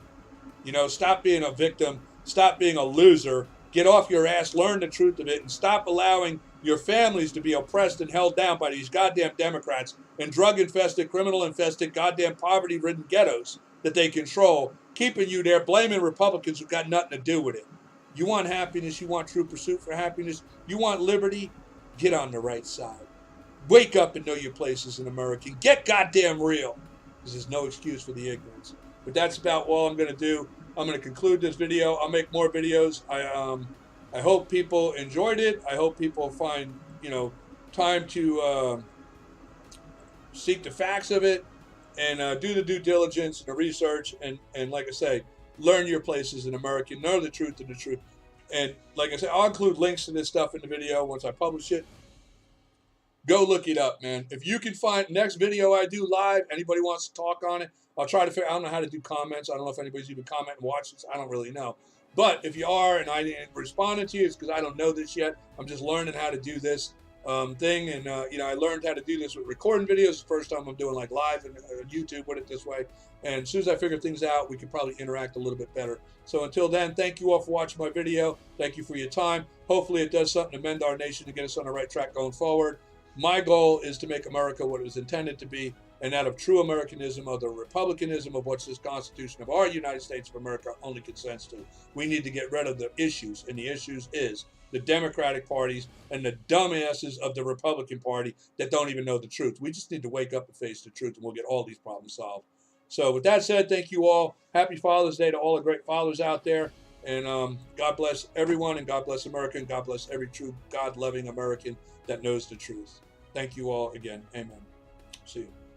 You know, stop being a victim. Stop being a loser. Get off your ass, learn the truth of it, and stop allowing your families to be oppressed and held down by these goddamn Democrats and drug-infested, criminal-infested, goddamn poverty-ridden ghettos that they control, keeping you there, blaming Republicans who've got nothing to do with it. You want happiness, you want true pursuit for happiness, you want liberty, get on the right side. Wake up and know your place as an American. Get goddamn real, because there's no excuse for the ignorance. But that's about all I'm going to do. I'm going to conclude this video. I'll make more videos. I hope people enjoyed it. I hope people find, you know, time to seek the facts of it, and do the due diligence and the research, and like I say, learn your places in America, know the truth of the truth. And like I said, I'll include links to this stuff in the video once I publish it. Go look it up, man. If you can find next video I do live, anybody wants to talk on it, I'll try to figure. I don't know how to do comments. I don't know if anybody's even comment and watch this. I don't really know. But if you are and I didn't respond to you, it's because I don't know this yet. I'm just learning how to do this thing, and you know, I learned how to do this with recording videos. The first time I'm doing like live and YouTube with it this way. And as soon as I figure things out, we can probably interact a little bit better. So until then, thank you all for watching my video. Thank you for your time. Hopefully it does something to mend our nation to get us on the right track going forward. My goal is to make America what it was intended to be, and that of true Americanism, of the republicanism of what this Constitution of our United States of America only consents to. We need to get rid of the issues, and the issues is the Democratic parties and the dumbasses of the Republican Party that don't even know the truth. We just need to wake up and face the truth, and we'll get all these problems solved. So with that said, thank you all. Happy Father's Day to all the great fathers out there. And God bless everyone, and God bless America, and God bless every true God-loving American that knows the truth. Thank you all again. Amen. See you.